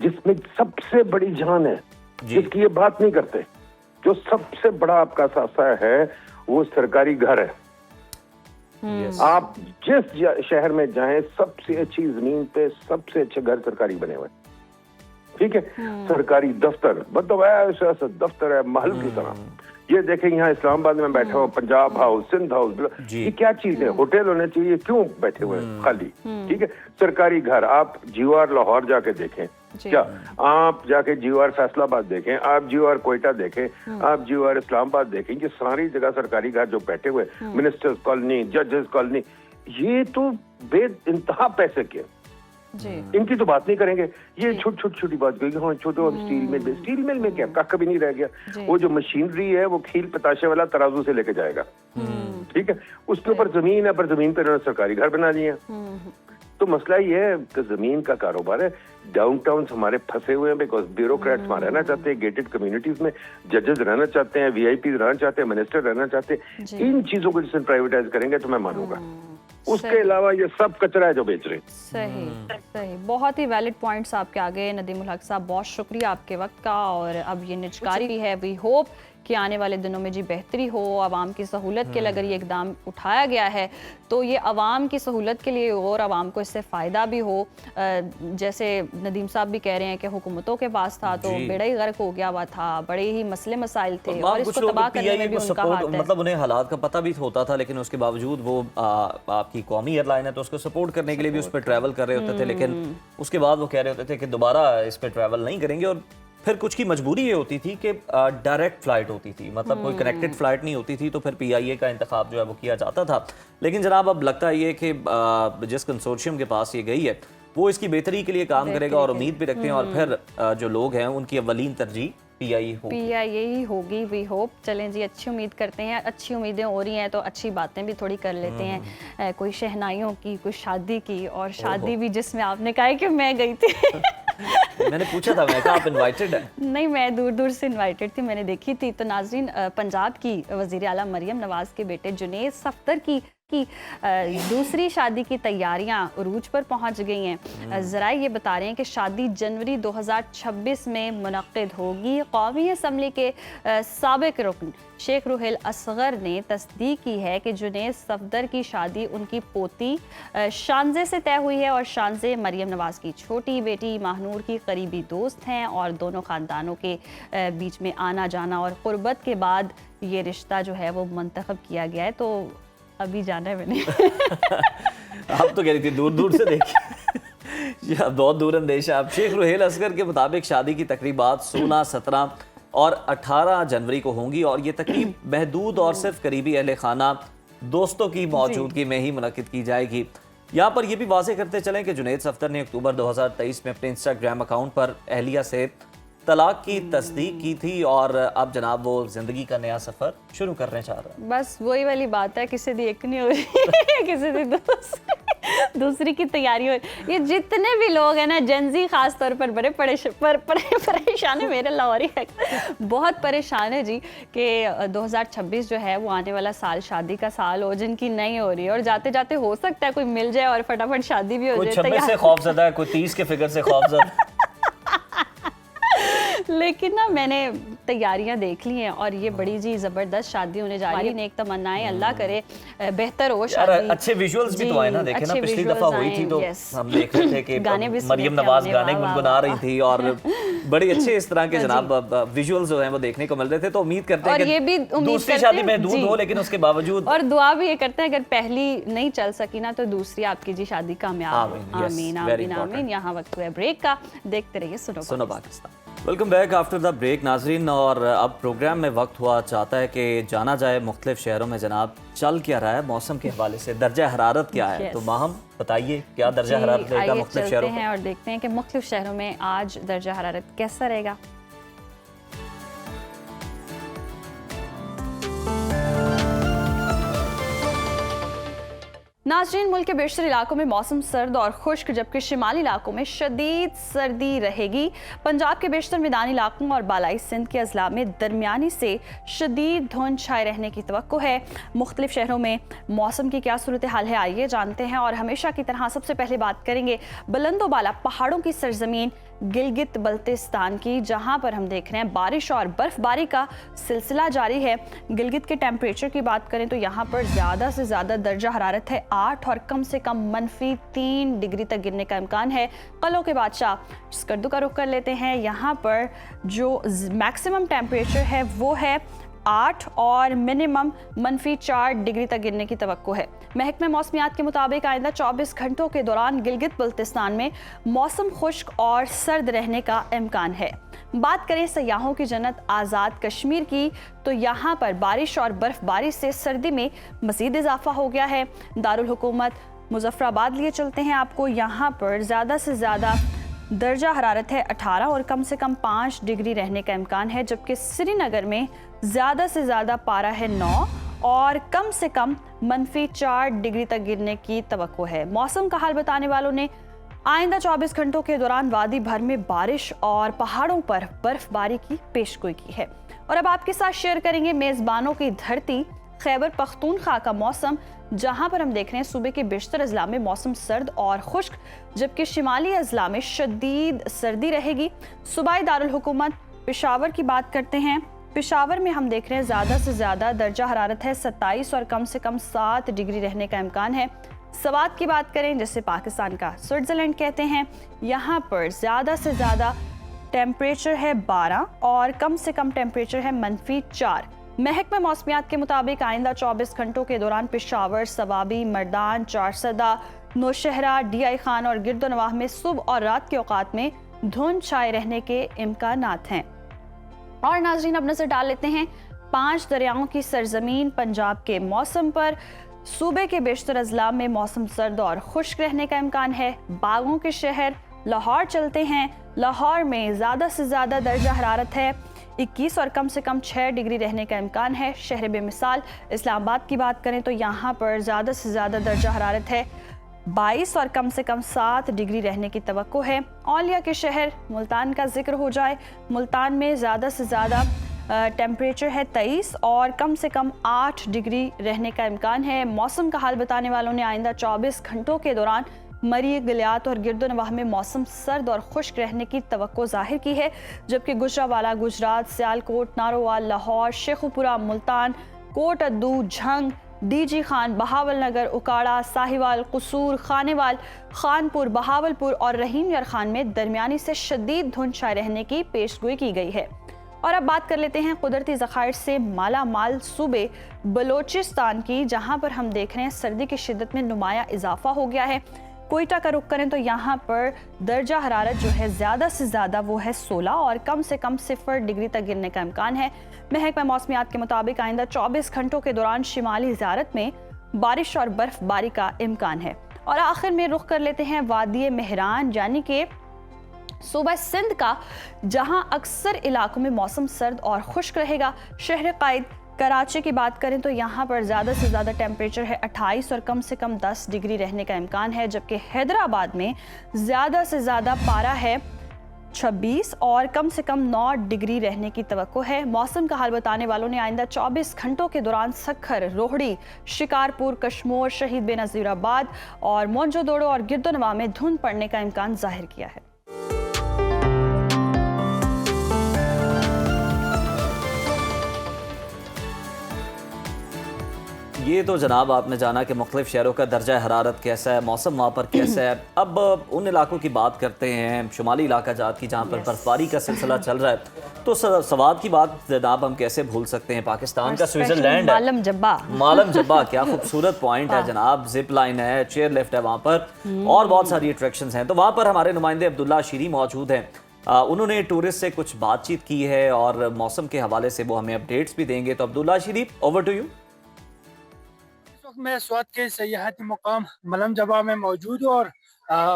जिसमें सबसे बड़ी जान है, जिसकी ये बात नहीं करते, जो सबसे बड़ा आपका सासा है, वो सरकारी घर है। आप जिस शहर में जाएं, सबसे अच्छी जमीन पे सबसे अच्छे घर सरकारी बने हुए, ठीक है। सरकारी दफ्तर, मतलब ऐसा दफ्तर है महल की तरह। ये देखें, यहाँ इस्लामाबाद में बैठा हुआ पंजाब हाउस, सिंध हाउस, ये क्या चीज है? होटल होने चाहिए, क्यों बैठे हुए हैं खाली? ठीक है, सरकारी घर। आप जीवार लाहौर जाके देखें, क्या आप जाके जीवार फैसलाबाद देखें, आप जीवार कोयटा देखें, आप जीवार इस्लामाबाद देखें, ये सारी जगह सरकारी घर जो बैठे हुए, मिनिस्टर्स कॉलोनी, जजेस कॉलोनी, ये तो बेइंतहा पैसे के। जी। इनकी तो बात नहीं करेंगे। ये छोटी बात कहेंगे, हाँ छोटे स्टील मिल में क्या कख भी नहीं रह गया। वो जो मशीनरी है वो खील पताशे वाला तराजू से लेके जाएगा, ठीक है। उसके ऊपर जमीन है, पर जमीन पर इन्होंने सरकारी घर बना दिए। तो मसला ये है कि जमीन का कारोबार है। डाउनटाउन हमारे फंसे हुए हैं बिकॉज ब्यूरोक्रेट्स वहां रहना चाहते हैं, गेटेड कम्युनिटीज में जजेस रहना चाहते हैं, वीआईपी रहना चाहते हैं, मिनिस्टर रहना चाहते हैं। इन चीजों को जिसमें प्राइवेटाइज करेंगे तो मैं मानूंगा। उसके अलावा ये सब कचरा है जो बेच रहे हैं। सही, बहुत ही वैलिड पॉइंट्स आपके आगे नदीम उल हक साहब, बहुत शुक्रिया आपके वक्त का। और अब ये निजकारी भी है, वी होप कि आने वाले दिनों में जी बेहतरी हो, आवाम की सहूलत के लिए अगर ये इकदाम उठाया गया है तो ये आवाम की सहूलत के लिए और आवाम को इससे फ़ायदा भी हो। जैसे नदीम साहब भी कह रहे हैं कि हुकूमतों के पास था तो बेड़ा ही गर्क हो गया हुआ था, बड़े ही मसले मसाइल थे और इसको तबाह करने में भी उनका हाथ है। मतलब उन्हें हालात का पता भी होता था, लेकिन उसके बावजूद वो आपकी कौमी एयरलाइन है तो उसको सपोर्ट करने के लिए भी उस पर ट्रैवल कर रहे होते थे, लेकिन उसके बाद वो कह रहे होते थे कि दोबारा इस पर ट्रैवल नहीं करेंगे। और फिर कुछ की मजबूरी ये होती थी कि डायरेक्ट फ्लाइट होती थी, मतलब कोई कनेक्टेड फ्लाइट नहीं होती थी, तो फिर पीआईए का इंतखाब जो है वो किया जाता था। लेकिन जनाब अब लगता है ये कि जिस कंसोर्शियम के पास ये गई है वो इसकी बेहतरी के लिए काम करेगा और उम्मीद भी रखते हैं। और फिर जो लोग हैं उनकी अव्वलीन तरजीह पीआईए ही होगी, वी होप। चलें जी, अच्छी उम्मीद करते हैं। अच्छी उम्मीदें हो रही हैं तो अच्छी बातें भी थोड़ी कर लेते हैं। कोई शहनाइयों की, कोई शादी की, और शादी भी जिसमें आपने कहा कि मैं गई थी मैंने पूछा था, मैं कहा आप इनवाइटेड हैं? नहीं, मैं दूर दूर से इनवाइटेड थी, मैंने देखी थी। तो नाजरीन, पंजाब की वज़ीर आला मरियम नवाज के बेटे जुनैद सफ्दर की दूसरी शादी की तैयारियां उरूज पर पहुंच गई हैं। ज़रा ये बता रहे हैं कि शादी जनवरी 2026 में मुनक़्क़िद होगी। कौमी असम्बली के साबिक़ रुकन शेख रुहेल असगर ने तस्दीक की है कि जुनैद सफदर की शादी उनकी पोती शानजे से तय हुई है और शानजे मरियम नवाज की छोटी बेटी माहनूर की करीबी दोस्त हैं और दोनों ख़ानदानों के बीच में आना जाना और क़ुर्बत के बाद ये रिश्ता जो है वो मुंतखब किया गया है। तो अभी जाना है मैंने आप तो कह रही थी दूर दूर से देखिए बहुत दूर अंदेश है। आप शेख रुहेल असगर के मुताबिक शादी की तकरीबात 16, 17 और 18 जनवरी को होंगी और ये तकरीब महदूद और सिर्फ करीबी अहले खाना दोस्तों की मौजूदगी में ही मुनक़्क़िद की जाएगी। यहाँ पर यह भी वाज़ेह करते चलें कि जुनैद सफ्दर ने अक्टूबर 2023 में अपने इंस्टाग्राम अकाउंट पर अहलिया से तलाक की तस्दीक की थी और अब जनाब वो जिंदगी का नया सफर शुरू करने चाह रहे हैं। बस वही वाली बात है, किसी दी एक नहीं हो रही किसी दी दूसरी की तैयारी हो। ये जितने भी लोग हैं ना, जेंजी खास तौर पर बड़े परेशान है। मेरे लाहौरी है बहुत परेशान है जी कि 2026 जो है वो आने वाला साल शादी का साल हो, जिनकी नहीं हो रही है। और जाते जाते हो सकता है कोई मिल जाए और फटाफट शादी भी हो जाए। 26 से खौफज़दा है, कोई 30 के फिगर से खौफज़दा लेकिन ना मैंने तैयारियां देख ली हैं और ये बड़ी जी ज़बरदस्त शादी होने जा रही है। नेक तमन्नाएं, अल्लाह करे बेहतर हो शादी। अच्छे विजुअल्स भी तो आए ना, देखे ना पिछली दफा हुई थी तो हम देख रहे थे कि मरियम नवाज गाने गुनगुना रही थी और बड़े अच्छे इस तरह के जनाब विजुअल्स जो हैं वो देखने को मिल रहे थे। तो उम्मीद करते हैं ये भी दूसरी शादी में दूध हो, लेकिन उसके बावजूद और दुआ भी ये करते हैं अगर पहली नहीं चल सकी ना तो दूसरी आपकी जी शादी कामयाब। आमीन आमीन आमीन। यहाँ वक्त हुआ ब्रेक का, देखते रहिए Suno Pakistan. Welcome back after the break नाजरीन। और अब प्रोग्राम में वक्त हुआ चाहता है कि जाना जाए मुख्तलिफ शहरों में जनाब चल क्या रहा है, मौसम के हवाले से दर्जा हरारत क्या है। तो माहम बताइए क्या दर्जा हरारत रहेगा मुख्तलिफ शहरों में और देखते हैं कि मुख्तलिफ शहरों में आज दर्जा हरारत कैसा रहेगा। नाज़रीन, मुल्क के बेशतर इलाकों में मौसम सर्द और खुश्क, जबकि शिमाली इलाकों में शदीद सर्दी रहेगी। पंजाब के बेशतर मैदानी इलाकों और बालाई सिंध के अजला में दरमियानी से शदीद धुंध छाए रहने की तवक्को है। मुख्तलिफ शहरों में मौसम की क्या सूरत हाल है आइए जानते हैं। और हमेशा की तरह सबसे पहले बात करेंगे बुलंदोबाला पहाड़ों की सरजमीन गिलगित बल्तिस्तान की, जहां पर हम देख रहे हैं बारिश और बर्फबारी का सिलसिला जारी है। गिलगित के टेम्परेचर की बात करें तो यहाँ पर ज़्यादा से ज़्यादा दर्जा हरारत है 8 और कम से कम -3 डिग्री तक गिरने का इम्कान है। कलों के बादशाह स्कर्दू का रुख कर लेते हैं। यहाँ पर जो मैक्सिमम टेम्परेचर है वो है 8 और मिनिमम -4 डिग्री तक गिरने की तवक्को है। महकमे मौसमियात के मुताबिक आइंदा 24 घंटों के दौरान गिलगित बल्तिस्तान में मौसम खुश्क और सर्द रहने का इम्कान है। बात करें सयाहों की जन्नत आज़ाद कश्मीर की तो यहाँ पर बारिश और बर्फबारी से सर्दी में मज़ीद इजाफा हो गया है। दारुल हुकूमत मुजफ्फराबाद लिए चलते हैं आपको। यहाँ पर ज़्यादा से ज़्यादा दर्जा हरारत है 18 और कम से कम 5 डिग्री रहने का इम्कान है, जबकि श्रीनगर में ज़्यादा से ज़्यादा पारा है 9 और कम से कम -4 डिग्री तक गिरने की तवक्को है। मौसम का हाल बताने वालों ने आइंदा 24 घंटों के दौरान वादी भर में बारिश और पहाड़ों पर बर्फबारी की पेशगोई की है। और अब आपके साथ शेयर करेंगे मेज़बानों की धरती खैबर पख्तूनख्वा का मौसम, जहां पर हम देख रहे हैं सूबे के बेशतर अजला में मौसम सर्द और खुश्क, जबकि शिमाली अजला में शदीद सर्दी रहेगी। सूबाई दारुल हुकूमत पेशावर की बात करते हैं। पेशावर में हम देख रहे हैं ज़्यादा से ज़्यादा दर्जा हरारत है 27 और कम से कम 7 डिग्री रहने का इम्कान है। सवात की बात करें, जिसे पाकिस्तान का स्विट्ज़रलैंड कहते हैं, यहाँ पर ज़्यादा से ज़्यादा टेम्परेचर है 12 और कम से कम टेम्परेचर है -4। महकमा मौसमियात के मुताबिक आइंदा 24 घंटों के दौरान पेशावर, सवाबी, मर्दान, चारसदा, नौशहरा, DI खान और गिरदोनवाह में सुबह और रात के औकात में धुंध छाए रहने के इम्कानात हैं। और नाजरीन, अब नजर डाल लेते हैं 5 दरियाओं की सरजमीन पंजाब के मौसम पर। सूबे के बेशतर अजला में मौसम सर्द और खुश्क रहने का इम्कान है। बागों के शहर लाहौर चलते हैं। लाहौर में ज़्यादा से ज़्यादा दर्जा हरारत है 21 और कम से कम 6 डिग्री रहने का इम्कान है। शहर बेमिसाल इस्लामाबाद की बात करें तो यहाँ पर ज़्यादा से ज़्यादा दर्जा हरारत है 22 और कम से कम 7 डिग्री रहने की तवक्को है। औलिया के शहर मुल्तान का जिक्र हो जाए, मुल्तान में ज़्यादा से ज़्यादा टेम्परेचर है 23 और कम से कम 8 डिग्री रहने का इम्कान है। मौसम का हाल बताने वालों ने आइंदा 24 घंटों के दौरान मरी, गलियात और गिरदोनवाह में मौसम सर्द और खुश्क रहने की तवक्को जाहिर की है, जबकि गुजरावाला, गुजरात, सियालकोट, नारोवाल, लाहौर, शेखुपुरा, मुल्तान, कोट अद्दू, झंग, DG खान, बहावलनगर, उकाड़ा, साहिवाल, कसूर, खानेवाल, खानपुर, बहावलपुर और रहीम यार खान में दरमियानी से शदीद धुंध छाए रहने की पेशगोई की गई है। और अब बात कर लेते हैं कुदरती ज़खायर से माला माल सूबे बलोचिस्तान की, जहां पर हम देख रहे हैं सर्दी की शिद्दत में नुमाया इजाफा हो गया है। कोयटा का रुख करें तो यहाँ पर दर्जा हरारत जो है ज़्यादा से ज़्यादा वो है 16 और कम से कम 0 डिग्री तक गिरने का इम्कान है। महकमा मौसमियात के मुताबिक आइंदा 24 घंटों के दौरान शिमाली ज़ियारत में बारिश और बर्फबारी का इम्कान है। और आखिर में रुख कर लेते हैं वादी मेहरान यानी कि सूबा सिंध का, जहां अक्सर इलाकों में मौसम सर्द और खुश्क रहेगा। शहर कायद कराची की बात करें तो यहाँ पर ज़्यादा से ज़्यादा टेम्परेचर है 28 और कम से कम 10 डिग्री रहने का इम्कान है, जबकि हैदराबाद में ज़्यादा से ज़्यादा पारा है 26 और कम से कम 9 डिग्री रहने की तवक्को है। मौसम का हाल बताने वालों ने आइंदा 24 घंटों के दौरान सखर, रोहड़ी, शिकारपुर, कश्मोर, शहीद बेनज़ीराबाद और मोंजोदड़ो और गिरदोनवाह में धुंध पड़ने का इम्कान जाहिर किया है। ये तो जनाब आपने जाना कि मुख्तलिफ शहरों का दर्जा हरारत कैसा है, मौसम वहाँ पर कैसा है। अब उन इलाकों की बात करते हैं, शुमाली इलाका जात की, जहाँ पर बर्फबारी का सिलसिला चल रहा है। तो सवाद की बात जनाब हम कैसे भूल सकते हैं, पाकिस्तान का स्विट्जरलैंड है। मालम जब्बा क्या खूबसूरत पॉइंट है जनाब, जिप लाइन है, चेयर लिफ्ट है वहाँ पर और बहुत सारी अट्रैक्शंस हैं। तो वहाँ पर हमारे नुमाइंदे अब्दुल्ला शीरी मौजूद हैं। उन्होंने टूरिस्ट से कुछ बातचीत की है और मौसम के हवाले से वो हमें अपडेट्स भी देंगे। तो अब्दुल्ला शीरी, ओवर टू यू। मैं स्वात के सयाहती मुकाम मलम जबा में मौजूद हूँ और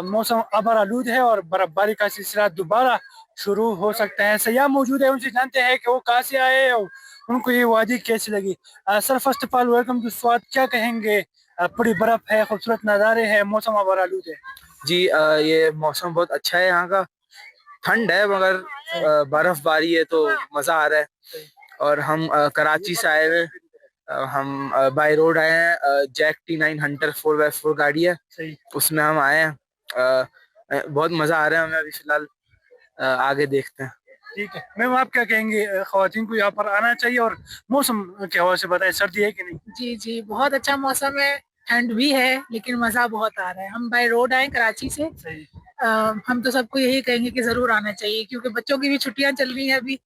मौसम अबर आलूद है और बर्फबारी का सिलसिला दोबारा शुरू हो सकता है। सयाह मौजूद है, उनसे जानते हैं कि वो कहाँ से आए और उनको ये वादी कैसी लगी। Sir, first of all welcome to Swat. क्या कहेंगे, पूरी बर्फ है, खूबसूरत नज़ारे हैं, मौसम अबर आलूद है। जी, ये मौसम बहुत अच्छा है। यहाँ का ठंड है मगर बर्फबारी है तो मज़ा आ रहा है। और हम कराची से आए हुए, हम बाय रोड आए हैं। जैक T9 हंटर 4x4 गाड़ी है, उसमें हम आए हैं। बहुत मजा आ रहा है हमें अभी फिलहाल। आगे देखते हैं। ठीक है मैम, आप क्या कहेंगे, ख्वातीन को यहाँ पर आना चाहिए और मौसम के हवाले से बताएं, सर्दी है कि नहीं? जी जी, बहुत अच्छा मौसम है, ठंड भी है लेकिन मजा बहुत आ रहा है। हम बाय रोड आए कराची से। हम तो सबको यही कहेंगे कि जरूर आना चाहिए, क्योंकि बच्चों की भी छुट्टियां चल रही हैं अभी।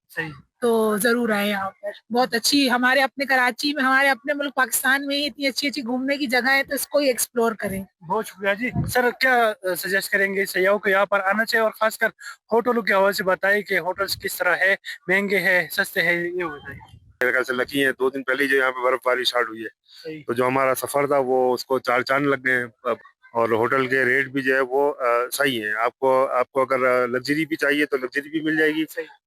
तो जरूर आए यहाँ पर। बहुत अच्छी, हमारे अपने कराची में, हमारे अपने मुल्क पाकिस्तान में ही इतनी अच्छी अच्छी घूमने की जगह है, तो इसको ही एक्सप्लोर करें। बहुत शुक्रिया जी। सर, क्या सजेस्ट करेंगे सयाहों को यहाँ पर आना चाहिए, और खासकर होटलों के हवाले से बताइए कि होटल्स किस तरह है, महंगे हैं, सस्ते हैं, ये बताइए। मेरे ख्याल से लकी है, 2 दिन पहले जो यहाँ पे बर्फबारी स्टार्ट हुई है, तो जो हमारा सफर था वो उसको 4 चांद लग गए हैं। और होटल के रेट भी जो है वो सही है। आपको अगर लग्जरी भी चाहिए तो लग्जरी भी मिल जाएगी,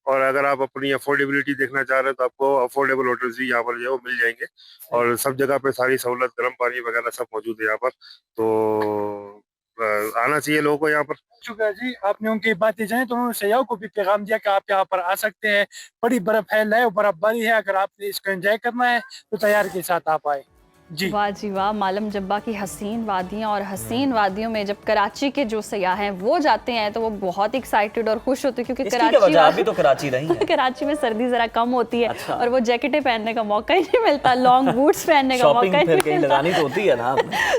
और अगर आप अपनी अफोर्डेबिलिटी देखना चाह रहे हैं तो आपको अफोर्डेबल होटल्स भी यहाँ पर जो है वो मिल जाएंगे। और सब जगह पे सारी सहूलत, गर्म पानी वगैरह सब मौजूद है यहाँ पर, तो आना चाहिए लोगों को यहाँ पर। शुक्रिया जी, आपने उनकी बातें जानी तो उन्होंने सयाहों को भी पैगाम दिया कि आप यहाँ पर आ सकते हैं। बड़ी बर्फ है, लाइव बर्फबारी है, अगर आपने इसको एंजॉय करना है तो तैयार के साथ आप आए जी। वाह जी वाह, मालम जब्बा की हसीन वादियाँ, और हसीन वादियों में जब कराची के जो सयाह हैं वो जाते हैं तो वो बहुत एक्साइटेड और खुश होते हैं, क्योंकि कराची आप भी तो कराची रही हैं। कराची में सर्दी जरा कम होती है। अच्छा। और वो जैकेटें पहनने का मौका ही नहीं मिलता, लॉन्ग बूट्स पहनने का मौका ही नहीं मिलता, लगानी तो होती है ना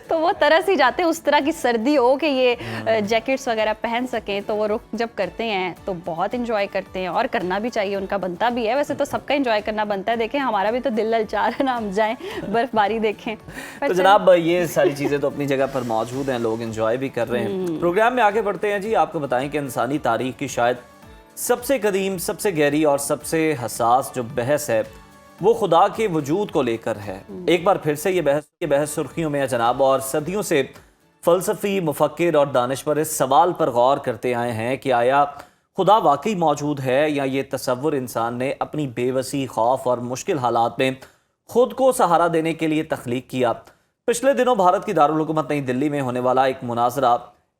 तो वो तरस ही जाते हैं उस तरह की सर्दी हो कि ये जैकेट्स वगैरह पहन सकें। तो वो रुख जब करते हैं तो बहुत इंजॉय करते हैं, और करना भी चाहिए, उनका बनता भी है। वैसे तो सबका इंजॉय करना बनता है, देखें हमारा भी तो दिल ललचा रहा है ना, हम जाएं बर्फबारी देखें। तो जनाब ये सारी चीज़ें तो अपनी जगह पर मौजूद हैं, लोग एंजॉय भी कर रहे हैं। प्रोग्राम में आगे बढ़ते हैं जी। आपको बताएं कि इंसानी तारीख की शायद सबसे कदीम, सबसे गहरी और सबसे हसास जो बहस है वो खुदा के वजूद को लेकर है। एक बार फिर से ये बहस सुर्खियों में है जनाब, और सदियों से फ़लसफ़ी, मुफक्किर और दानिश्वर इस सवाल पर गौर करते आए हैं कि आया खुदा वाकई मौजूद है, या ये तसव्वुर इंसान ने अपनी बेवसी, खौफ और मुश्किल हालात में खुद को सहारा देने के लिए तख्लीक किया। पिछले दिनों भारत की दारुल हुकूमत नई दिल्ली में होने वाला एक मुनाजरा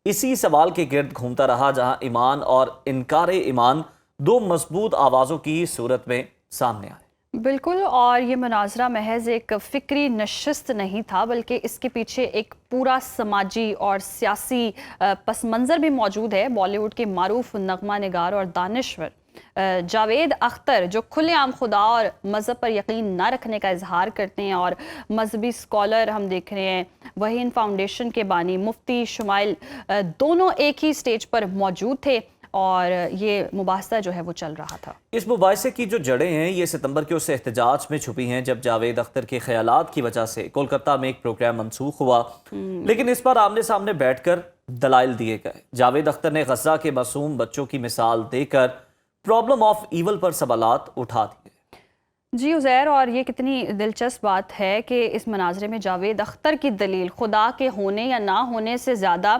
इसी सवाल के गिर्द घूमता रहा, जहां ईमान और इनकार ईमान दो मजबूत आवाज़ों की सूरत में सामने आए। बिल्कुल, और ये मुनाजरा महज एक फ़िक्री नशिस्त नहीं था, बल्कि इसके पीछे एक पूरा समाजी और सियासी पस मंज़र भी मौजूद है। बॉलीवुड के मारूफ नगमा निगार और दानिश्वर जावेद अख्तर, जो खुलेआम खुदा और मज़हब पर यकीन ना रखने का इजहार करते हैं, और मजहबी स्कॉलर हम देख रहे हैं, वहीन फाउंडेशन के बानी मुफ्ती शुमाइल दोनों एक ही स्टेज पर मौजूद थे, और ये मुबाहिसा जो है वो चल रहा था। इस मुबाहिसे की जो जड़ें हैं ये सितंबर के उस एहतजाज में छुपी हैं जब जावेद अख्तर के ख्यालात की वजह से कोलकाता में एक प्रोग्राम मनसूख हुआ, लेकिन इस पर आमने सामने बैठकर दलाइल दिए गए। जावेद अख्तर ने गजा के मासूम बच्चों की मिसाल देकर प्रॉब्लम ऑफ ईवल पर सवालात उठा दिए। जी उज़ैर, और ये कितनी दिलचस्प बात है कि इस मनाजरे में जावेद अख्तर की दलील खुदा के होने या ना होने से ज़्यादा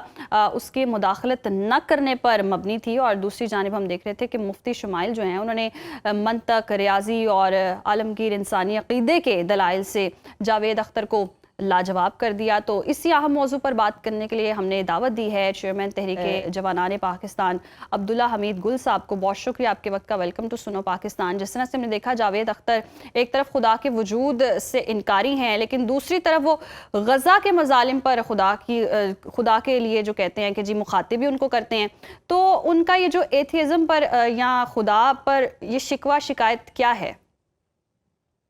उसके मुदाखलत न करने पर मबनी थी, और दूसरी जानिब हम देख रहे थे कि मुफ्ती शुमाइल जो हैं उन्होंने मंतक, रियाजी और आलमगीर इंसानी अक़ीदे के दलाइल से जावेद अख्तर को लाजवाब कर दिया। तो इसी अहम मौजू पर बात करने के लिए हमने दावत दी है चेयरमैन तहरीक जवानान पाकिस्तान अब्दुल्ला हमीद गुल साहब को। बहुत शुक्रिया आपके वक्त का। Welcome to Suno Pakistan. जिस तरह से हमने देखा, जावेद अख्तर एक तरफ खुदा के वजूद से इनकारी हैं, लेकिन दूसरी तरफ वो गज़ा के मज़ालिम पर खुदा के लिए जो कहते हैं कि जी मुखातिब भी उनको करते हैं। तो उनका ये जो एथियज़म पर या खुदा पर ये शिकवा शिकायत क्या है?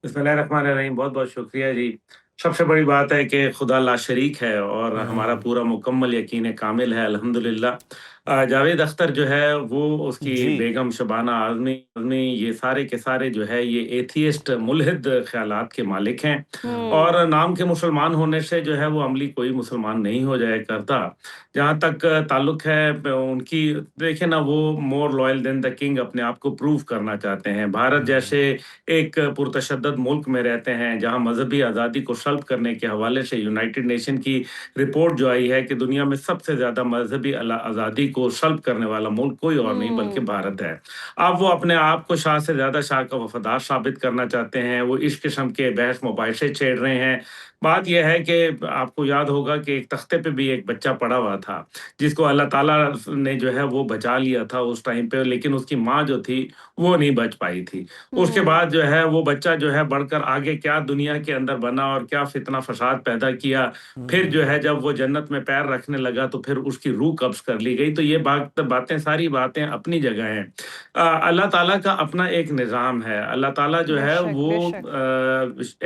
बिस्मिल्लाहिर्रहमानिर्रहीम। बहुत बहुत शुक्रिया जी। सबसे बड़ी बात है कि खुदा ला शरीक है और हमारा पूरा मुकम्मल यकीन कामिल है अल्हम्दुलिल्लाह। जावेद अख्तर जो है वो उसकी बेगम शबाना आज़मी ये सारे के सारे जो है ये एथियस्ट मुल्हिद ख्यालात के मालिक हैं, और नाम के मुसलमान होने से जो है वो अमली कोई मुसलमान नहीं हो जाया करता। जहाँ तक ताल्लुक है उनकी, देखे ना, वो more loyal than the king अपने आप को प्रूव करना चाहते हैं। भारत जैसे एक पुरतशद्दद मुल्क में रहते हैं जहाँ मजहबी आज़ादी को सल्ब करने के हवाले से यूनाइटेड नेशन की रिपोर्ट जो आई है कि दुनिया में सबसे ज़्यादा मजहबी आज़ादी को सल्ब करने वाला मुल्क कोई और नहीं बल्कि भारत है। अब वो अपने आप को शाह से ज़्यादा शाह का वफादार साबित करना चाहते हैं। वो इस किस्म के बहस मुबाहिसे छेड़ रहे हैं। बात यह है कि आपको याद होगा कि एक तख्ते पे भी एक बच्चा पड़ा हुआ था जिसको अल्लाह ताला ने जो है वो बचा लिया था उस टाइम पे, लेकिन उसकी माँ जो थी वो नहीं बच पाई थी। उसके बाद जो है वो बच्चा जो है बढ़कर आगे क्या दुनिया के अंदर बना और क्या फितना फसाद पैदा किया। फिर जो है जब वो जन्नत में पैर रखने लगा तो फिर उसकी रूह कब्ज कर ली गई। तो ये बातें सारी बातें अपनी जगह हैं। अल्लाह ताला का अपना एक निज़ाम है। अल्लाह ताला जो है वो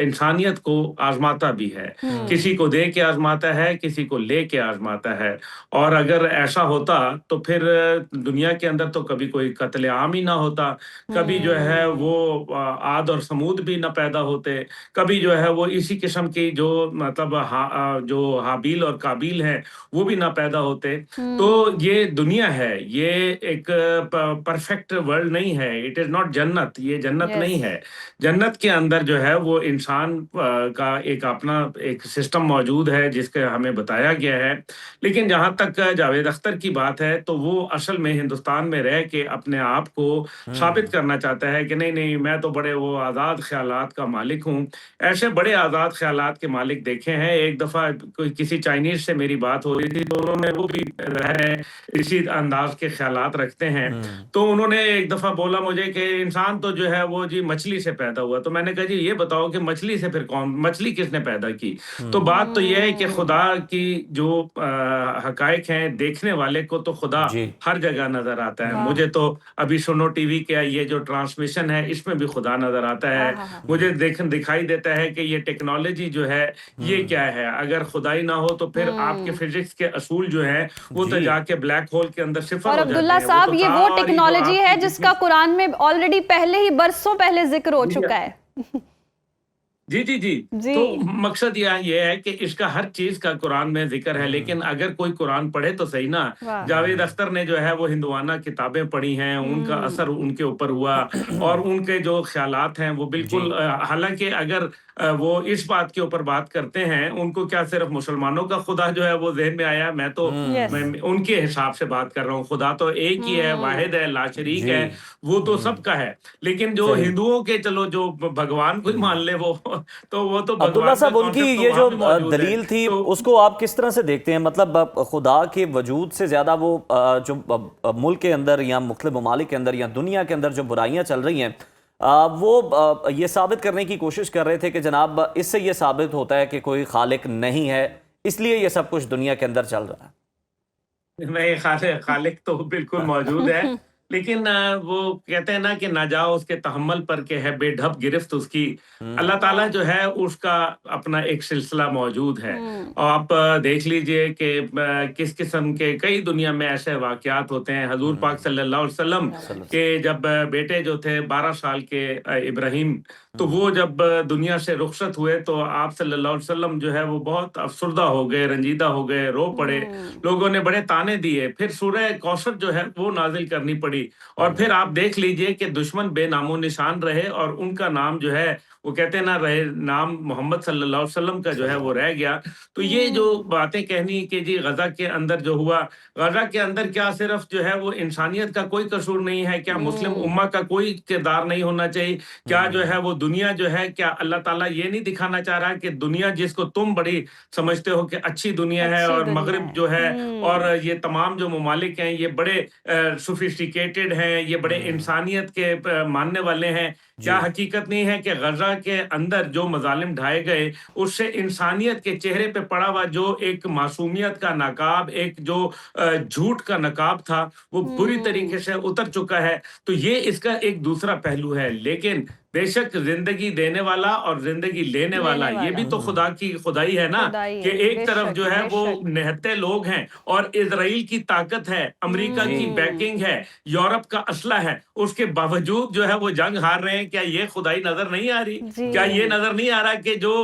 इंसानियत को आजमाता भी है, किसी को दे के आजमाता है, किसी को ले के आजमाता है। और अगर ऐसा होता तो फिर दुनिया के अंदर तो कभी कोई कत्ले आम ही ना होता, कभी जो है वो आद और समूद भी ना पैदा होते, कभी जो है वो इसी किस्म की जो मतलब जो हाबील और काबिल हैं वो भी ना पैदा होते। तो ये दुनिया है, ये एक परफेक्ट वर्ल्ड नहीं है। इट इज नॉट जन्नत, ये जन्नत नहीं है। जन्नत के अंदर जो है वो इंसान का एक अपना अपना एक सिस्टम मौजूद है जिसके हमें बताया गया है। लेकिन जहाँ तक जावेद अख्तर की बात है तो वो असल में हिंदुस्तान में रह के अपने आप को साबित करना चाहता है कि नहीं नहीं, मैं तो बड़े वो आज़ाद ख्यालात का मालिक हूँ। ऐसे बड़े आज़ाद ख्यालात के मालिक देखे हैं। एक दफ़ा कोई किसी चाइनीज़ से मेरी बात हो रही थी तो उन्होंने, वो भी इसी अंदाज के ख्यालात रखते हैं, तो उन्होंने एक दफ़ा बोला मुझे कि इंसान तो जो है वो जी मछली से पैदा हुआ। तो मैंने कहा जी ये बताओ कि मछली से फिर कौन, मछली किसने पैदा की? तो बात तो ये है कि खुदा की जो हकायक हैं, देखने वाले को तो खुदा जी। हर जगह नजर आता है। मुझे तो अभी सुनो टीवी के ये जो ट्रांसमिशन है इसमें भी खुदा नजर आता है। मुझे दिखाई देता है कि ये टेक्नोलॉजी जो है ये क्या है। अगर खुदाई ना हो तो फिर आपके फिजिक्स के असूल जो है वो तो जी। जाके ब्लैक होल के अंदर सिफर और हो जाते अब्दुल्ला हैं। साहब, तो ये वो सारी जो टेक्नोलॉजी है आपकी जिसका कुरान में ऑलरेडी पहले ही बरसों पहले जिक्र हो जी, चुका है। जी जी जी। जी। तो मकसद यहाँ ये है कि इसका हर चीज का कुरान में जिक्र है, लेकिन अगर कोई कुरान पढ़े तो सही ना। वाह। जावेद अख्तर ने जो है वो हिंदुआना किताबें पढ़ी हैं, उनका असर उनके ऊपर हुआ और उनके जो ख्यालात हैं वो बिल्कुल हालांकि अगर वो इस बात के ऊपर बात करते हैं, उनको क्या सिर्फ मुसलमानों का खुदा जो है वो जहन में आया? मैं तो यस। मैं उनके हिसाब से बात कर रहा हूँ। खुदा तो एक ही है, वाहिद है, लाशरीक जी। है, वो तो सबका है। लेकिन जो सही। हिंदुओं के, चलो जो भगवान को ही मान ले वो तो अब्दुल्ला भगवान का साहब, उनकी कॉन्सेप्ट तो ये वहाँ जो भी मौजूद है। दलील थी तो उसको आप किस तरह से देखते हैं? मतलब खुदा के वजूद से ज़्यादा वो जो मुल्क के अंदर या मुख्तलिफ ममालिक के अंदर या दुनिया के अंदर जो बुराइयां चल रही हैं, वो ये साबित करने की कोशिश कर रहे थे कि जनाब इससे ये साबित होता है कि कोई खालिक नहीं है, इसलिए ये सब कुछ दुनिया के अंदर चल रहा है। नहीं, खालिक तो बिल्कुल मौजूद है, लेकिन वो कहते हैं ना कि ना जाओ उसके तहम्मुल पर के है बेढप गिरफ्त उसकी। अल्लाह ताला जो है उसका अपना एक सिलसिला मौजूद है। और आप देख लीजिए कि किस किस्म के कई दुनिया में ऐसे वाकयात होते हैं। हजूर पाक सल्लल्लाहु अलैहि वसल्लम के जब बेटे जो थे 12 साल के इब्राहिम, तो वो जब दुनिया से रुखसत हुए तो आप सल्लल्लाहु अलैहि वसल्लम जो है वो बहुत अफसुर्दा हो गए, रंजीदा हो गए, रो पड़े। लोगों ने बड़े ताने दिए। फिर सूरह कौसर जो है वो नाजिल करनी पड़ी और फिर आप देख लीजिए कि दुश्मन बेनामो निशान रहे और उनका नाम जो है वो कहते हैं ना रहे, नाम मोहम्मद सल्लल्लाहु अलैहि वसल्लम का जो है वो रह गया। तो ये जो बातें कहनी कि जी गजा के अंदर जो हुआ, गजा के अंदर क्या सिर्फ जो है वो इंसानियत का कोई कसूर नहीं है? क्या मुस्लिम उम्मा का कोई किरदार नहीं होना चाहिए? क्या जो है वो दुनिया जो है, क्या अल्लाह ताला ये नहीं दिखाना चाह रहा कि दुनिया जिसको तुम बड़ी समझते हो कि अच्छी दुनिया है अच्छी और दुनिया मगरिब है। जो है और ये तमाम जो ममालिक हैं ये बड़े सोफिस्टिकेटेड हैं, ये बड़े इंसानियत के मानने वाले हैं। क्या हकीकत नहीं है कि गजा के अंदर जो मजालिम ढाए गए उससे इंसानियत के चेहरे पे पड़ा हुआ जो एक मासूमियत का नकाब, एक जो झूठ का नकाब था, वो बुरी तरीके से उतर चुका है। तो ये इसका एक दूसरा पहलू है। लेकिन बेशक जिंदगी देने वाला और जिंदगी लेने वाला ये भी तो खुदा की खुदाई है ना, खुदाई है, कि एक तरफ बेशक, जो है वो बेशक। निहत्ते लोग हैं और इजराइल की ताकत है, अमेरिका की बैकिंग है, यूरोप का असला है, उसके बावजूद जो है वो जंग हार रहे हैं। क्या ये खुदाई नजर नहीं आ रही? जी। क्या ये नजर नहीं आ रहा कि जो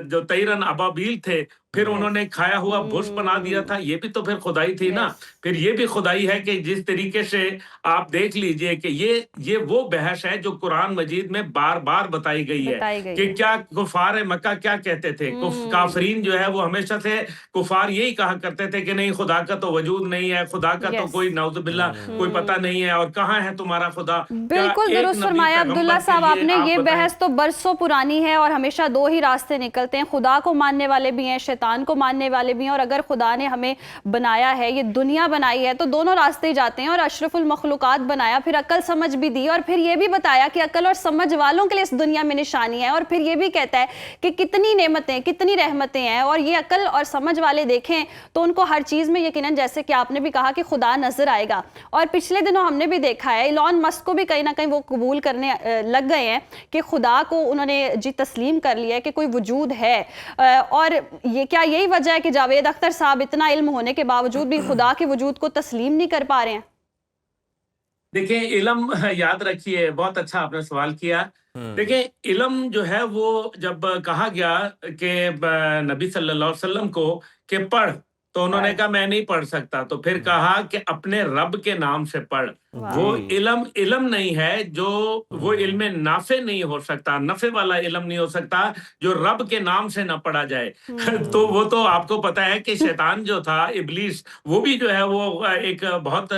जो तैरन अबाबील थे फिर उन्होंने खाया हुआ बुश बना दिया था, ये भी तो फिर खुदाई थी ना। फिर ये भी खुदाई है कि जिस तरीके से आप देख लीजिए कि ये वो बहस है जो कुरान मजीद में बार बार बताई गई है कि क्या कुफार मक्का क्या कहते थे। काफरीन जो है वो हमेशा से कुफार यही कहा करते थे कि नहीं खुदा का तो वजूद नहीं है, खुदा का तो कोई नौजुबिल्ला कोई पता नहीं है और कहाँ है तुम्हारा खुदा। बिल्कुल दुरुस्त फरमाया अब्दुल्ला साहब आपने। ये बहस तो बरसों पुरानी है और हमेशा दो ही रास्ते निकलते हैं, खुदा को मानने वाले भी हैं, शैतान को मानने वाले भी हैं। और अगर खुदा ने हमें बनाया है, ये दुनिया बनाई है, तो दोनों रास्ते ही जाते हैं। और अशरफुल मखलूकात बनाया, फिर अकल समझ भी दी और फिर ये भी बताया कि अकल और समझ वालों के लिए इस दुनिया में निशानी है। और फिर ये भी कहता है कि कितनी नेमतें, कितनी रहमतें हैं और ये अकल और समझ वाले देखें तो उनको हर चीज़ में यकीनन, जैसे कि आपने भी कहा, कि खुदा नजर आएगा। और पिछले दिनों हमने भी देखा है इलॉन मस्क को भी कहीं ना कहीं वो कबूल करने लग गए हैं कि खुदा को उन्होंने जी तस्लीम कर लिया है कि कोई वजूद है। और ये क्या यही वजह है कि जावेद अख्तर साहब इतना इल्म होने के बावजूद भी खुदा के वजूद को तस्लीम नहीं कर पा रहे हैं? देखिए, इल्म याद रखिए, बहुत अच्छा आपने सवाल किया। देखिए, इल्म जो है वो जब कहा गया कि नबी सल्लल्लाहु अलैहि वसल्लम को कि पढ़, तो उन्होंने कहा मैं नहीं पढ़ सकता। तो फिर कहा कि अपने रब के नाम से पढ़। वो इल्म नहीं है जो, वो इल्म नाफे नहीं हो सकता, नफे वाला इल्म नहीं हो सकता जो रब के नाम से न पढ़ा जाए। तो वो तो आपको पता है कि शैतान जो था, इब्लीस, वो भी जो है वो एक बहुत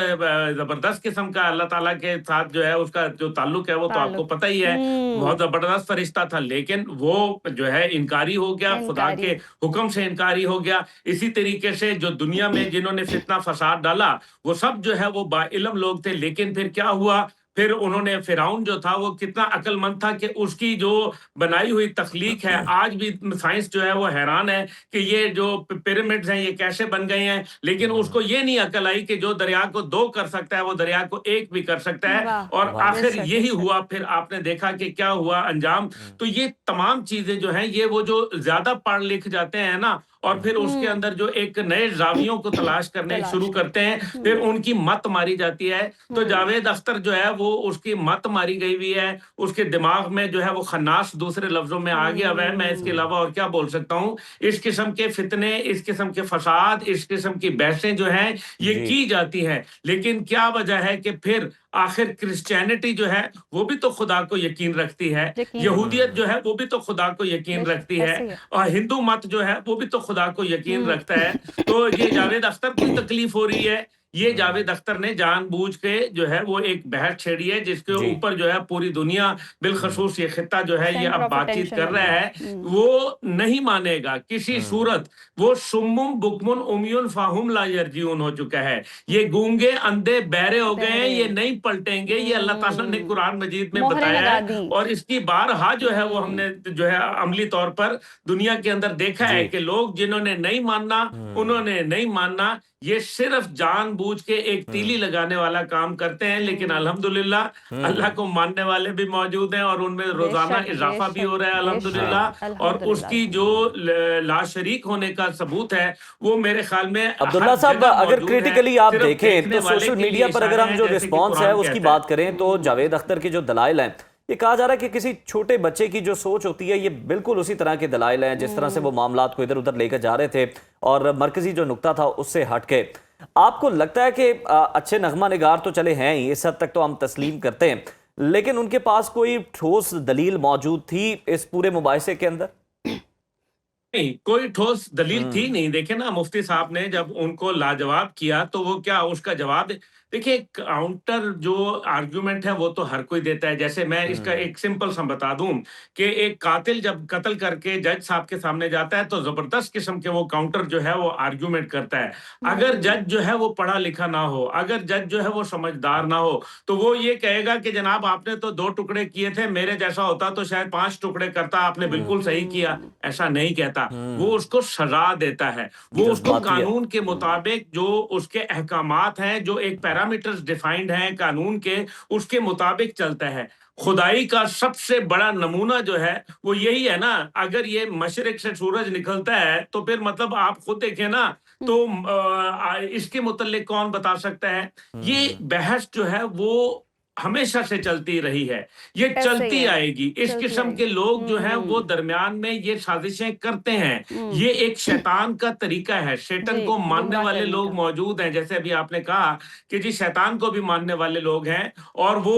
जबरदस्त किस्म का अल्लाह ताला के साथ जो है उसका जो ताल्लुक है वो तो आपको पता ही है, बहुत जबरदस्त फरिश्ता था, लेकिन वो जो है इनकारी हो गया, खुदा के हुक्म से इनकारी हो गया। इसी तरीके से जो दुनिया में जिन्होंने फितना फसाद डाला वो सब जो है वो बाइल्म लोग थे, लेकिन फिर क्या हुआ, फिर उन्होंने फिरौन जो था वो कितना अक्लमंद था कि उसकी जो बनाई हुई तख्लीक है, आज भी साइंस जो है वो हैरान है कि ये जो पिरामिड्स हैं ये कैसे बन गए हैं, लेकिन उसको ये नहीं अकल आई कि जो दरिया को 2 कर सकता है वो दरिया को 1 भी कर सकता है। और आखिर यही हुआ, फिर आपने देखा कि क्या हुआ अंजाम। तो ये तमाम चीजें जो हैं ये वो जो ज्यादा पढ़ लिख जाते हैं ना, और फिर उसके अंदर जो एक नए जावियों को तलाश करने शुरू करते हैं, फिर उनकी मत मारी जाती है। तो जावेद अख्तर जो है वो उसकी मत मारी गई हुई है, उसके दिमाग में जो है वो खन्नास दूसरे लफ्जों में आ गया हुआ है। मैं इसके अलावा और क्या बोल सकता हूँ। इस किस्म के फितने, इस किस्म के फसाद, इस किस्म की बहसें जो हैं ये की जाती हैं, लेकिन क्या वजह है कि फिर आखिर क्रिश्चियनिटी जो है वो भी तो खुदा को यकीन रखती है, यहूदियत जो है वो भी तो खुदा को यकीन रखती है, और हिंदू मत जो है वो भी तो खुदा को यकीन रखता है। तो ये जावेद अख्तर को तकलीफ हो रही है, ये जावेद अख्तर ने जानबूझ के जो है वो एक बहस छेड़ी है जिसके ऊपर जो है पूरी दुनिया, बिलखसूस ये खित्ता जो है ये अब बातचीत कर रहा है। वो नहीं मानेगा किसी सूरत, वो सुम्मुम बुकमुन उमियुन फाहुम ला यरजिऊन हो चुका है। ये गूंगे, अंधे, बहरे हो गए हैं, ये नहीं पलटेंगे। ये अल्लाह ताला ने कुरान मजीद में बताया है, और इसकी बारहा जो है वो हमने जो है अमली तौर पर दुनिया के अंदर देखा है कि लोग जिन्होंने नहीं मानना उन्होंने नहीं मानना, ये सिर्फ जानबूझ के एक तीली लगाने वाला काम करते हैं। लेकिन अल्हम्दुलिल्लाह अल्लाह को मानने वाले भी मौजूद हैं और उनमें रोजाना इजाफा भी हो रहा है अल्हम्दुलिल्लाह। और उसकी जो लाशरीक होने का सबूत है वो मेरे ख्याल में अब्दुल्ला साहब, अगर क्रिटिकली आप देखें तो सोशल मीडिया पर अगर हम जो रिस्पॉन्स है उसकी बात करें तो जावेद अख्तर के जो दलाइल हैं, ये कहा जा रहा है कि किसी छोटे बच्चे की जो सोच होती है ये बिल्कुल उसी तरह के दलाइल हैं जिस तरह से वो मामलात को इधर उधर लेकर जा रहे थे और मरकजी जो नुक्ता था उससे हटके। आपको लगता है कि अच्छे नगमा निगार तो चले हैं ही, इस हद तक तो हम तस्लीम करते हैं, लेकिन उनके पास कोई ठोस दलील मौजूद थी इस पूरे मुबाहिसे के अंदर? नहीं, कोई ठोस दलील थी नहीं। देखे ना, मुफ्ती साहब ने जब उनको लाजवाब किया तो वो क्या उसका जवाब, देखिए काउंटर जो आर्गुमेंट है वो तो हर कोई देता है। जैसे मैं इसका एक सिंपल सा बता दूं कि एक कातिल जब कत्ल करके जज साहब के सामने जाता है तो जबरदस्त किस्म के वो काउंटर जो है वो आर्गुमेंट करता है। अगर जज जो है वो पढ़ा लिखा ना हो, अगर जज जो है वो समझदार ना हो, तो वो ये कहेगा कि जनाब आपने तो 2 टुकड़े किए थे, मेरे जैसा होता तो शायद 5 टुकड़े करता, आपने बिल्कुल सही किया। ऐसा नहीं कहता, वो उसको सजा देता है। वो उसको कानून के मुताबिक जो उसके अहकामात हैं, जो एक पैरामीटर्स डिफाइंड हैं कानून के, उसके मुताबिक चलता है। खुदाई का सबसे बड़ा नमूना जो है वो यही है ना। अगर ये मशरिक से सूरज निकलता है तो फिर मतलब आप खुद देखें ना, तो इसके मुतल्लिक कौन बता सकता है। ये बहस जो है वो हमेशा से चलती रही है, ये चलती आएगी। इस किस्म के लोग जो हैं वो दरमियान में ये साजिशें करते हैं। ये एक शैतान का तरीका है। शैतान को मानने वाले लोग मौजूद हैं, जैसे अभी आपने कहा कि जी शैतान को भी मानने वाले लोग हैं और वो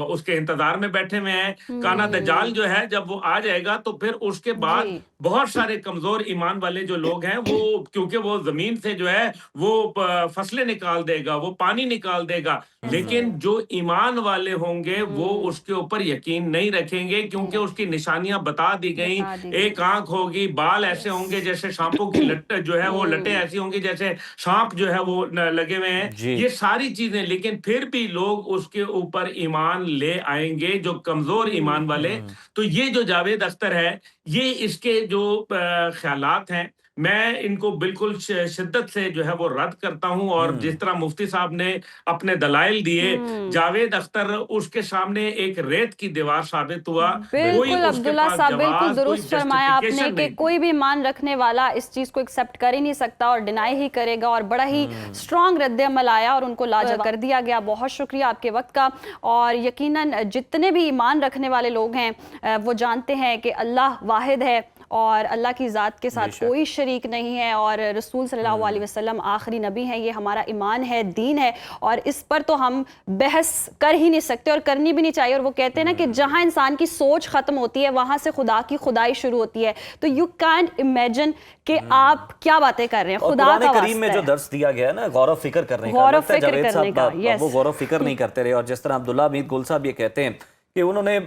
उसके इंतजार में बैठे हुए हैं। काना दज्जाल जो है जब वो आ जाएगा तो फिर उसके बाद बहुत सारे कमजोर ईमान वाले जो लोग हैं वो, क्योंकि वो जमीन से जो है वो फसलें निकाल देगा, वो पानी निकाल देगा, लेकिन जो ईमान वाले होंगे वो उसके ऊपर यकीन नहीं रखेंगे, क्योंकि उसकी निशानियां बता दी गई। एक आंख होगी, बाल ऐसे होंगे जैसे सांपों की लट जो है वो लटे ऐसी होंगी जैसे सांप जो है वो लगे हुए हैं, ये सारी चीजें। लेकिन फिर भी लोग उसके ऊपर ईमान ले आएंगे जो कमजोर ईमान वाले। तो ये जो जावेद अख्तर है, ये इसके जो ख्यालात हैं, मैं इनको बिल्कुल शिद्दत से जो है वो रद्द करता हूं। और जिस तरह मुफ्ती साहब ने अपने दलाइल दिए, जावेद अख्तर उसके सामने एक रेत की दीवार साबित हुआ। बिल्कुल अब्दुल्ला साहब, बिल्कुल दुरुस्त फरमाया आपने कि कोई भी ईमान रखने वाला इस चीज को एक्सेप्ट कर ही नहीं सकता और डिनाई ही करेगा। और बड़ा ही स्ट्रॉन्ग रद्द-ए-अमल आया और उनको लाजवाब कर दिया गया। बहुत शुक्रिया आपके वक्त का। और यकीनन जितने भी ईमान रखने वाले लोग हैं वो जानते हैं कि अल्लाह वाहिद है और अल्लाह की ज़ात के साथ कोई शरीक नहीं है और रसूल सल्लल्लाहु अलैहि वसल्लम आखिरी नबी हैं, ये हमारा ईमान है, दीन है और इस पर तो हम बहस कर ही नहीं सकते और करनी भी नहीं चाहिए। और वो कहते हैं ना कि जहाँ इंसान की सोच ख़त्म होती है वहाँ से खुदा की खुदाई शुरू होती है। तो यू कैंट इमेजिन कि आप क्या बातें कर रहे हैं। खुदा का करीम में जो दर्स दिया गया है ना गौरव फिक्र करने का, गौरव फिक्र करने का, वो गौरव फिक्र नहीं करते रहे। और जिस तरह अब्दुल्ला हमीद गुल साहब ये कहते हैं कि उन्होंने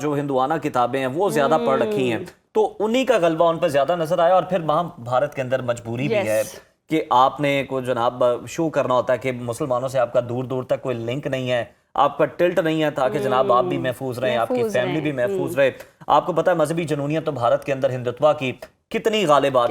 जो हिंदुआना किताबें हैं वो ज्यादा पढ़ रखी हैं, तो उन्हीं का गलबा उन पर ज्यादा नजर आया। और फिर महाभारत के अंदर मजबूरी भी है कि आपने को जनाब शो करना होता है कि मुसलमानों से आपका दूर दूर तक कोई लिंक नहीं है, आपका टिल्ट नहीं है, ताकि जनाब आप भी महफूज रहें, आपकी फैमिली भी महफूज रहे। आपको पता है मजहबी जनूनियत तो भारत के अंदर हिंदुत्व की कितनी गालिब आ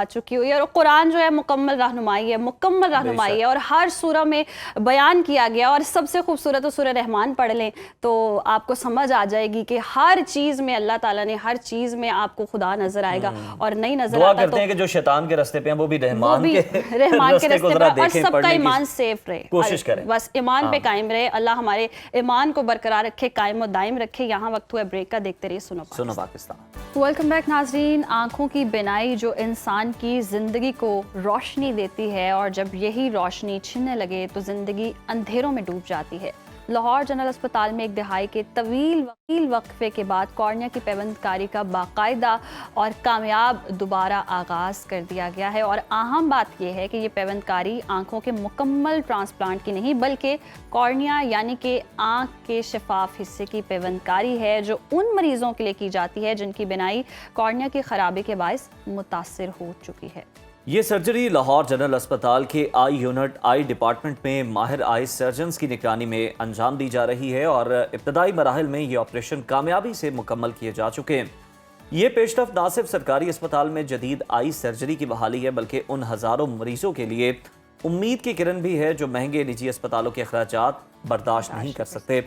चुकी हुई है और कुरान जो है मुकम्मल रहनुमाई है और हर सूरा में बयान किया गया। और सबसे खूबसूरत तो सूरह रहमान पढ़ लें तो आपको समझ आ जाएगी कि हर चीज़ में अल्लाह ताला ने, हर चीज़ में आपको खुदा नजर आएगा और नहीं नजर आता करते हैं कि जो शैतान के रास्ते पे हैं वो भी रहमान के रास्ते पे और सबका ईमान सेफ रहे, कोशिश करें, बस ईमान पे कायम रहे। अल्लाह हमारे ईमान को बरकरार रखे, कायम और दायम रखे। यहाँ वक्त हुआ ब्रेक का, देखते रहिए सुनो पाकिस्तान। वेलकम बैक नाजरीन। आंखों की बिनाई जो इंसान की ज़िंदगी को रोशनी देती है और जब यही रोशनी छिनने लगे तो ज़िंदगी अंधेरों में डूब जाती है। लाहौर जनरल अस्पताल में एक दहाई के तवील वक्फे के बाद कॉर्निया की पेवंदकारी का बाकायदा और कामयाब दोबारा आगाज़ कर दिया गया है। और अहम बात यह है कि ये पेवंदकारी आंखों के मुकम्मल ट्रांसप्लांट की नहीं बल्कि कॉर्निया यानी कि आंख के शफाफ हिस्से की पेवंदकारी है जो उन मरीज़ों के लिए की जाती है जिनकी बिनाई कॉर्निया की खराबी के बायस मुतासिर हो चुकी है। ये सर्जरी लाहौर जनरल अस्पताल के आई यूनिट आई डिपार्टमेंट में माहिर आई सर्जन्स की निगरानी में अंजाम दी जा रही है और इब्तदाई मराहिल में ये ऑपरेशन कामयाबी से मुकम्मल किए जा चुके हैं। ये पेशरफ ना सिर्फ सरकारी अस्पताल में जदीद आई सर्जरी की बहाली है बल्कि उन हज़ारों मरीजों के लिए उम्मीद की किरण भी है जो महंगे निजी अस्पतालों के अखराजात बर्दाश्त नहीं कर सकते।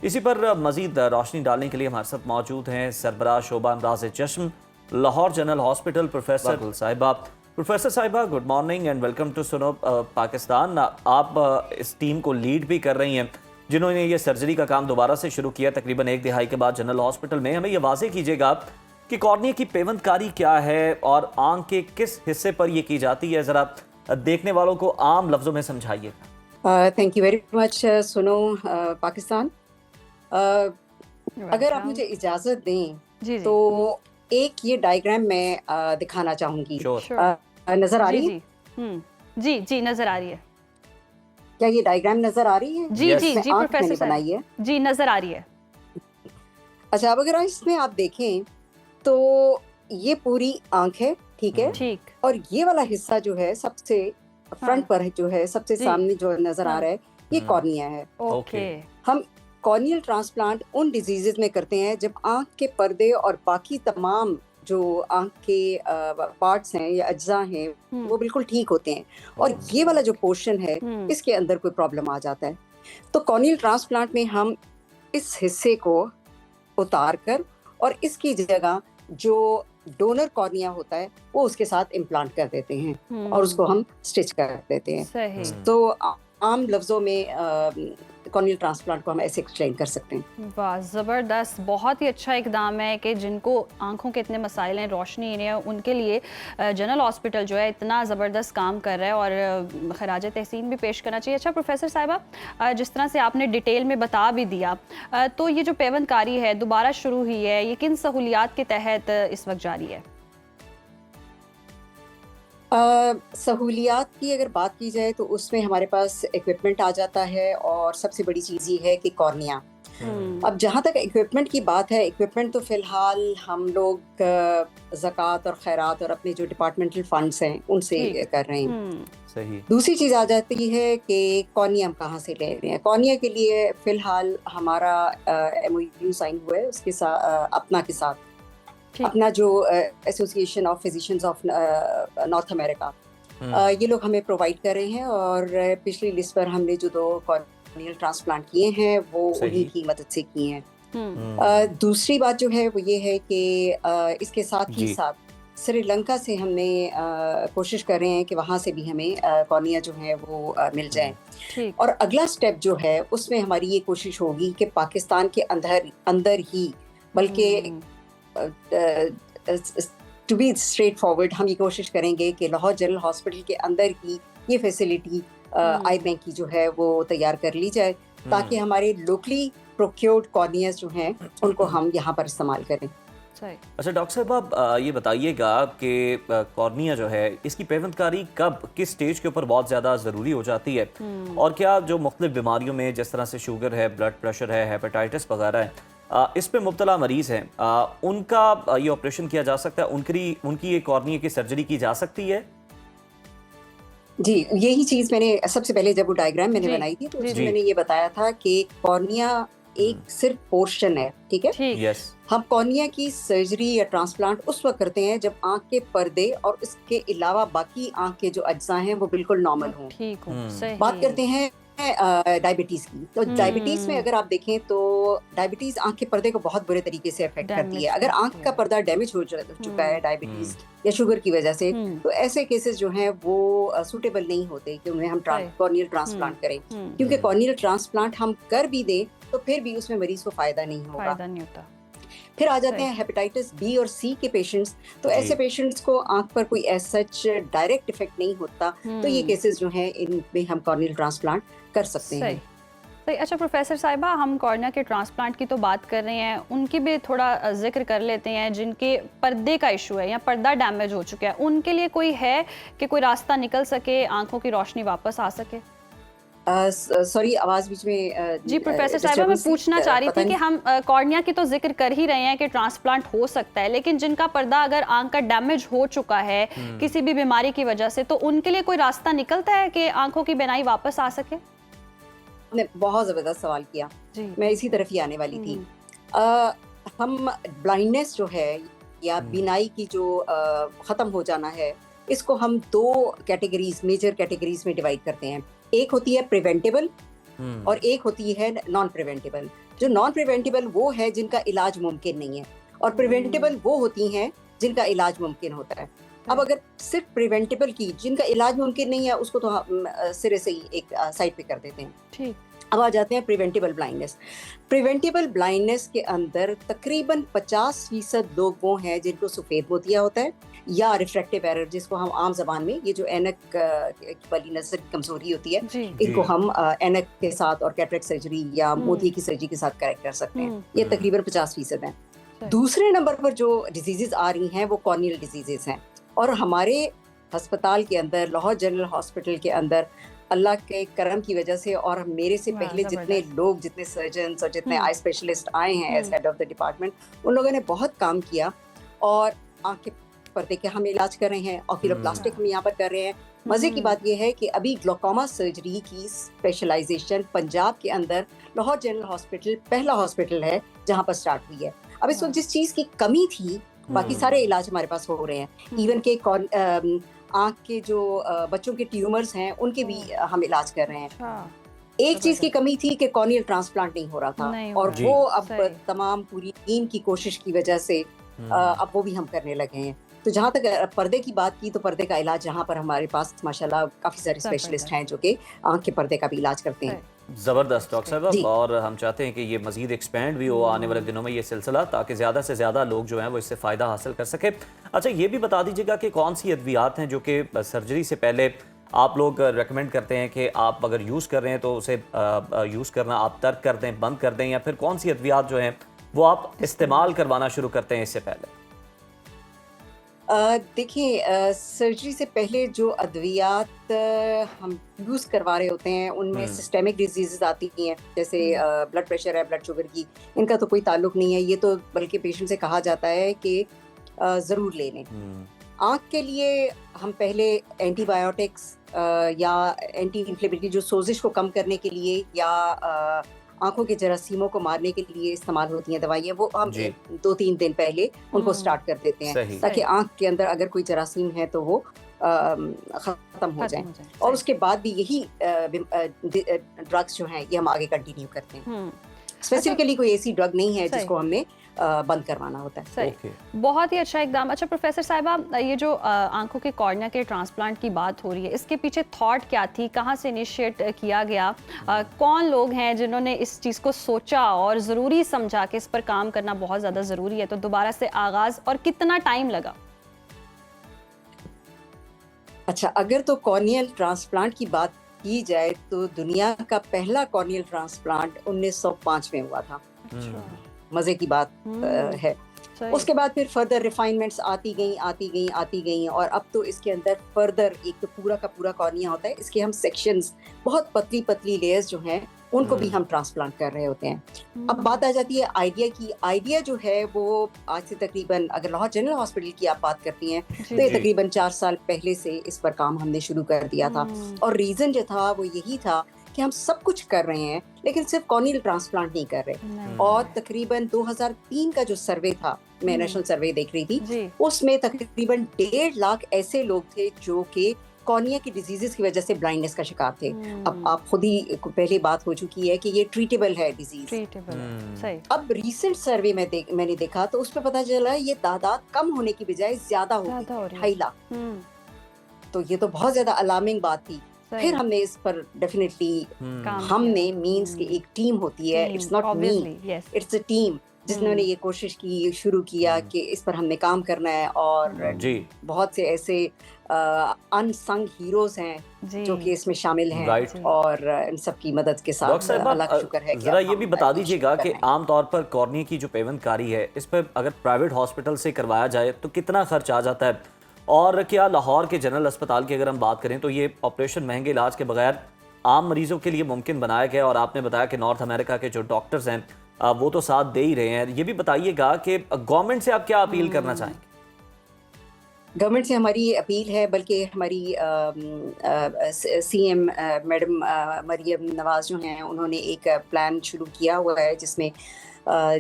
इसी पर मजीद रोशनी डालने के लिए हमारे साथ मौजूद हैं सरबराह शोबा अमराज चश्म Lahore general hospital professor sahiba. Professor sahiba good morning and welcome to Suno Pakistan. आप इस टीम को लीड भी कर रही हैं जिन्होंने ये सर्जरी का काम दोबारा से शुरू किया तकरीबन एक दिहाई के बाद जनरल हॉस्पिटल में। हमें ये वाज़ेह कीजिएगा कि कॉर्निया की पेवंदकारी क्या है और आंख के किस हिस्से पर ये की जाती है, ज़रा देखने वालों को आम लफ्ज़ों में समझाइएगा। थैंक यू वेरी मच सुनो पाकिस्तान। अगर आप मुझे इजाज़त दें तो एक ये डायग्राम मैं दिखाना चाहूंगी। नजर आ रही है? जी नजर आ रही है। क्या ये डायग्राम नजर आ रही है? जी प्रोफेसर बनाई है जी, नजर आ रही है। अच्छा, अब अगर इसमें आप देखें तो ये पूरी आंख है, ठीक है, ठीक। और ये वाला हिस्सा जो है सबसे फ्रंट पर जो है सबसे सामने जो नजर आ रहा है ये कॉर्निया है। ओके। हम कॉर्नियल ट्रांसप्लांट उन डिजीजेज में करते हैं जब आंख के पर्दे और बाकी तमाम जो आंख के पार्ट्स हैं या अज्जा हैं वो बिल्कुल ठीक होते हैं और ये वाला जो पोर्शन है इसके अंदर कोई प्रॉब्लम आ जाता है। तो कॉर्नियल ट्रांसप्लांट में हम इस हिस्से को उतार कर और इसकी जगह जो डोनर कॉर्निया होता है वो उसके साथ इम्प्लांट कर देते हैं और उसको हम स्टिच कर देते हैं। तो आम लफ्जों में कॉर्नियल ट्रांसप्लांट को हम ऐसे एक्सप्लेन कर सकते हैं। वाह, ज़बरदस्त, बहुत ही अच्छा इकदाम है कि जिनको आंखों के इतने मसाइल हैं, रोशनी नहीं है, उनके लिए जनरल हॉस्पिटल जो है इतना ज़बरदस्त काम कर रहा है और खराज तहसीन भी पेश करना चाहिए। अच्छा प्रोफेसर साहिबा, जिस तरह से आपने डिटेल में बता भी दिया, तो ये जो पेवंदकारी है दोबारा शुरू हुई है, ये किन सहूलियात के तहत इस वक्त जारी है? सहूलियात की अगर बात की जाए तो उसमें हमारे पास इक्विपमेंट आ जाता है और सबसे बड़ी चीज़ ये है कि कॉर्निया। अब जहाँ तक इक्विपमेंट की बात है, इक्विपमेंट तो फ़िलहाल हम लोग ज़कात और खैरात और अपने जो डिपार्टमेंटल फंड्स हैं उनसे कर रहे हैं। सही। दूसरी चीज़ आ जाती है कि कॉर्निया हम कहाँ से ले रहे हैं। कॉर्निया के लिए फ़िलहाल हमारा MOU साइन हुआ है उसके साथ अपना के साथ, अपना जो association of physicians of north America, ये लोग हमें प्रोवाइड कर रहे हैं और पिछली लिस्ट पर हमने जो 2 कॉर्नियल ट्रांसप्लांट किए हैं वो उन्हीं की मदद से किए हैं। दूसरी बात जो है वो ये है कि इसके साथ ही साथ श्रीलंका से हमने कोशिश कर रहे हैं कि वहाँ से भी हमें कॉर्निया जो है वो मिल जाए। और अगला स्टेप जो है उसमें हमारी ये कोशिश होगी कि पाकिस्तान के अंदर ही, बल्कि टू बी स्ट्रेट फॉरवर्ड, हम ये कोशिश करेंगे कि लाहौर जनरल हॉस्पिटल के अंदर ही ये फैसिलिटी आई बैंक की जो है वो तैयार कर ली जाए, ताकि हमारे लोकली प्रोक्योर्ड कॉर्नियाज जो हैं उनको हम यहाँ पर इस्तेमाल करें। अच्छा डॉक्टर साहब, आप ये बताइएगा कि कॉर्निया जो है इसकी पेवंदकारी कब, किस स्टेज के ऊपर बहुत ज़्यादा ज़रूरी हो जाती है, और क्या जो मुख्तलिफ बीमारियों में जिस तरह से शुगर है, ब्लड प्रेशर है, हेपेटाइटिस वगैरह है, इस पे मुब्तला मरीज़ हैं, उनका ये ऑपरेशन किया जा सकता है, उनकी ये कॉर्निया की सर्जरी की जा सकती है? जी, यही चीज़ मैंने सबसे पहले जब वो डायग्राम मैंने बनाई थी तो उसमें मैंने ये बताया था कि कॉर्निया एक सिर्फ पोर्शन है, ठीक है? यस। हम कॉर्निया की सर्जरी या ट्रांसप्लांट उस वक्त करते हैं जब आंख के पर्दे और इसके अलावा बाकी आंख के जो अज्जा हैं वो बिल्कुल नॉर्मल हों। ठीक हो, सही। बात करते हैं डायबिटीज की, तो डायबिटीज में अगर आप देखें तो डायबिटीज आंख के पर्दे को बहुत बुरे तरीके से अफेक्ट करती है। अगर आंख का पर्दा डैमेज हो चुका है डायबिटीज या शुगर की वजह से, तो ऐसे केसेस जो हैं वो सूटेबल नहीं होते कि उन्हें हम कॉर्नियल ट्रांसप्लांट करें, क्योंकि कॉर्नियल ट्रांसप्लांट हम कर भी दें तो फिर भी उसमें मरीज को फायदा नहीं होगा। फिर आ जाते हैं हेपेटाइटिस बी और सी के पेशेंट्स, तो ऐसे पेशेंट्स को आंख पर कोई सच डायरेक्ट इफेक्ट नहीं होता, तो ये केसेस जो हैं इनमें हम कॉर्नियल ट्रांसप्लांट कर सकते हैं। सही। अच्छा प्रोफेसर साहिबा, हम कॉर्निया के ट्रांसप्लांट की तो बात कर रहे हैं, उनकी भी थोड़ा जिक्र कर लेते हैं जिनके पर्दे का इशू है या पर्दा डैमेज हो चुका है, उनके लिए कोई है कि कोई रास्ता निकल सके, आंखों की रोशनी वापस आ सके? सॉरी, आवाज बीच में जी प्रोफेसर साहिबा, मैं पूछना चाह रही थी कि हम कॉर्निया की तो जिक्र कर ही रहे हैं कि ट्रांसप्लांट हो सकता है, लेकिन जिनका पर्दा अगर आंख का डैमेज हो चुका है किसी भी बीमारी की वजह से, तो उनके लिए कोई रास्ता निकलता है कि आंखों की बीनाई वापस आ सके? आपने बहुत जबरदस्त सवाल किया, मैं इसी तरफ ही आने वाली थी। हम ब्लाइंडनेस जो है या बीनाई की जो खत्म हो जाना है, इसको हम दो कैटेगरीज, मेजर कैटेगरीज में डिवाइड करते हैं। एक होती है प्रिवेंटेबल और एक होती है नॉन प्रिवेंटेबल। जो नॉन प्रिवेंटेबल वो है जिनका इलाज मुमकिन नहीं है, और प्रिवेंटेबल वो होती हैं जिनका इलाज मुमकिन होता है। अब अगर सिर्फ प्रिवेंटेबल की जिनका इलाज मुमकिन नहीं है, उसको तो हम सिरे से ही एक साइड पे कर देते हैं। ठीक। अब आ जाते हैं प्रिवेंटेबल ब्लाइंडनेस। प्रिवेंटेबल ब्लाइंडनेस के अंदर तकरीबन 50% लोग वो हैं जिनको सफ़ेद मोतिया होता है या रिफ्रैक्टिव एरर, जिसको हम आम जबान में ये जो ऐनक वाली नजर की कमजोरी होती है, इनको हम ऐनक के साथ और कैटरेक्ट सर्जरी या मोती की सर्जरी के साथ करेक्ट कर सकते हैं। ये तकरीबन 50% हैं। दूसरे नंबर पर जो डिजीजेज आ रही हैं वो कॉर्नियल डिजीजेज हैं, और हमारे अस्पताल के अंदर, लाहौर जनरल हॉस्पिटल के अंदर, अल्लाह के करम की वजह से और मेरे से पहले जितने लोग, जितने सर्जन्स और जितने आई स्पेशलिस्ट आए हैं as head of the department, उन लोगों ने बहुत काम किया और आँख के पर्दे के हम इलाज कर रहे हैं, ऑक्यूलोप्लास्टिक हम यहाँ पर कर रहे हैं। मजे की बात यह है कि अभी ग्लोकोमा सर्जरी की स्पेशलाइजेशन पंजाब के अंदर लाहौर जनरल हॉस्पिटल पहला हॉस्पिटल है जहाँ पर स्टार्ट हुई है। अब इस वक्त जिस चीज़ की कमी थी, बाकी सारे इलाज हमारे पास हो रहे हैं। इवन के आँख के जो बच्चों के ट्यूमर्स हैं उनके भी हम इलाज कर रहे हैं। एक चीज की कमी थी कि कॉर्नियल ट्रांसप्लांट नहीं हो रहा था, और वो अब तमाम पूरी टीम की कोशिश की वजह से अब वो भी हम करने लगे हैं। तो जहाँ तक पर्दे की बात की, तो पर्दे का इलाज जहाँ पर हमारे पास माशाल्लाह काफी सारे स्पेशलिस्ट हैं जो कि आँख के पर्दे का भी इलाज करते हैं। ज़बरदस्त डॉक्टर साहब, और हम चाहते हैं कि ये मज़ीद एक्सपेंड भी हो आने वाले दिनों में ये सिलसिला, ताकि ज़्यादा से ज़्यादा लोग जो हैं वो इससे फ़ायदा हासिल कर सके। अच्छा, ये भी बता दीजिएगा कि कौन सी अद्वियात हैं जो कि सर्जरी से पहले आप लोग रेकमेंड करते हैं कि आप अगर यूज़ कर रहे हैं तो उसे यूज़ करना आप तर्क कर दें, बंद कर दें, या फिर कौन सी अद्वियात जो हैं वो आप इस्तेमाल करवाना शुरू करते हैं इससे पहले? देखिए, सर्जरी से पहले जो अद्वियात हम यूज़ करवा रहे होते हैं उनमें सिस्टेमिक डिजीज़ आती हैं, जैसे ब्लड प्रेशर है, ब्लड शुगर की, इनका तो कोई ताल्लुक नहीं है, ये तो बल्कि पेशेंट से कहा जाता है कि ज़रूर ले लें। आँख के लिए हम पहले एंटीबायोटिक्स या एंटी इन्फ्लेमेटरी जो सोजिश को कम करने के लिए या आंखों के जरासीमों को मारने के लिए इस्तेमाल होती हैं दवाइयाँ, वो हम 2-3 दिन पहले उनको स्टार्ट कर देते हैं, ताकि आंख के अंदर अगर कोई जरासीम है तो वो ख़त्म हो जाए। और उसके बाद भी यही ड्रग्स जो हैं ये हम आगे कंटिन्यू करते हैं। स्पेसिफिकली कोई ऐसी ड्रग नहीं है जिसको हमने बंद करवाना होता है। सही, बहुत ही अच्छा इकदाम। अच्छा प्रोफेसर साहिबा, ये जो आंखों के कॉर्निया के ट्रांसप्लांट की बात हो रही है, इसके पीछे थॉट क्या थी, कहाँ से इनिशिएट किया गया, कौन लोग हैं जिन्होंने इस चीज़ को सोचा और ज़रूरी समझा कि इस पर काम करना बहुत ज़्यादा ज़रूरी है, तो दोबारा से आगाज़ और कितना टाइम लगा? अच्छा, अगर तो कॉर्नियल ट्रांसप्लांट की बात की जाए तो दुनिया का पहला कॉर्नियल ट्रांसप्लांट 1905 में हुआ था। मजे की बात है। उसके बाद फिर फर्दर रिफाइनमेंट्स आती गई और अब तो इसके अंदर फर्दर एक तो पूरा का पूरा कॉर्निया होता है, इसके हम सेक्शंस, बहुत पतली पतली लेयर्स जो हैं उनको भी हम ट्रांसप्लांट कर रहे होते हैं। अब बात आ जाती है आइडिया की। आइडिया जो है वो आज से तकरीबन, अगर लाहौर जनरल हॉस्पिटल की आप बात करती हैं तो ये तकरीबन 4 साल पहले से इस पर काम हमने शुरू कर दिया था। और रीजन जो था वो यही था कि हम सब कुछ कर रहे हैं लेकिन सिर्फ कॉर्नियल ट्रांसप्लांट नहीं कर रहे। और तकरीबन 2003 का जो सर्वे था, मैं नेशनल सर्वे देख रही थी, उसमें तकरीबन 1.5 लाख ऐसे लोग थे जो कि कॉर्निया की डिजीजेस की वजह से ब्लाइंडनेस का शिकार थे। अब आप खुद ही पहले बात हो चुकी है कि ये ट्रीटेबल है डिजीज। सही। अब रीसेंट सर्वे में मैंने देखा तो उस पर पता चला ये तादाद कम होने की बजाय ज्यादा हो गई, 2.5 लाख। तो ये तो बहुत ज्यादा अलार्मिंग बात थी। फिर हमने इस पर डेफिनेटली हमने मींस की एक टीम होती है, it's not me, it's a team, जिन्होंने ये कोशिश की, शुरू किया कि इस पर हमने काम करना है। और बहुत से ऐसे अनसंग हीरोज हैं जो कि इसमें शामिल हैं और इन सब की मदद के साथ अल्लाह का शुक्र है। जरा ये भी बता दीजिएगा कि आमतौर पर कॉर्निया की जो पेवंदकारी है इस पर अगर प्राइवेट हॉस्पिटल से करवाया जाए तो कितना खर्च आ जाता है, और क्या लाहौर के जनरल अस्पताल की अगर हम बात करें तो ये ऑपरेशन महंगे इलाज के बगैर आम मरीजों के लिए मुमकिन बनाया गया? और आपने बताया कि नॉर्थ अमेरिका के जो डॉक्टर्स हैं वो तो साथ दे ही रहे हैं। ये भी बताइएगा कि गवर्नमेंट से आप क्या अपील करना चाहेंगे? गवर्नमेंट से हमारी अपील है, बल्कि हमारी सीएम मैडम मरियम नवाज जो हैं उन्होंने एक प्लान शुरू किया हुआ है जिसमें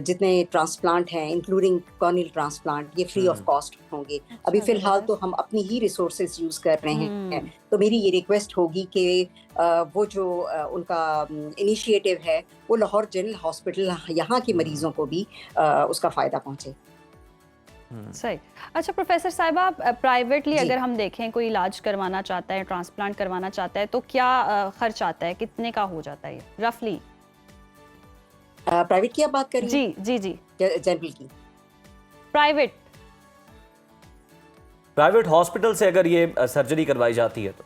जितने ट्रांसप्लांट हैं इंक्लूडिंग कॉर्नियल ट्रांसप्लांट ये फ्री ऑफ कॉस्ट होंगे। अभी फिलहाल तो हम अपनी ही रिसोर्सेज यूज कर रहे हैं। तो मेरी ये रिक्वेस्ट होगी कि वो जो उनका इनिशिएटिव है वो लाहौर जनरल हॉस्पिटल यहाँ के मरीजों को भी उसका फ़ायदा पहुँचे। सही। अच्छा प्रोफेसर साहिबा, प्राइवेटली अगर हम देखें कोई इलाज करवाना चाहता है, ट्रांसप्लांट करवाना चाहता है तो क्या खर्च आता है, कितने का हो जाता है ये रफली? प्राइवेट की आप बात करिए? जी जनरल की। प्राइवेट हॉस्पिटल से अगर ये सर्जरी करवाई जाती है तो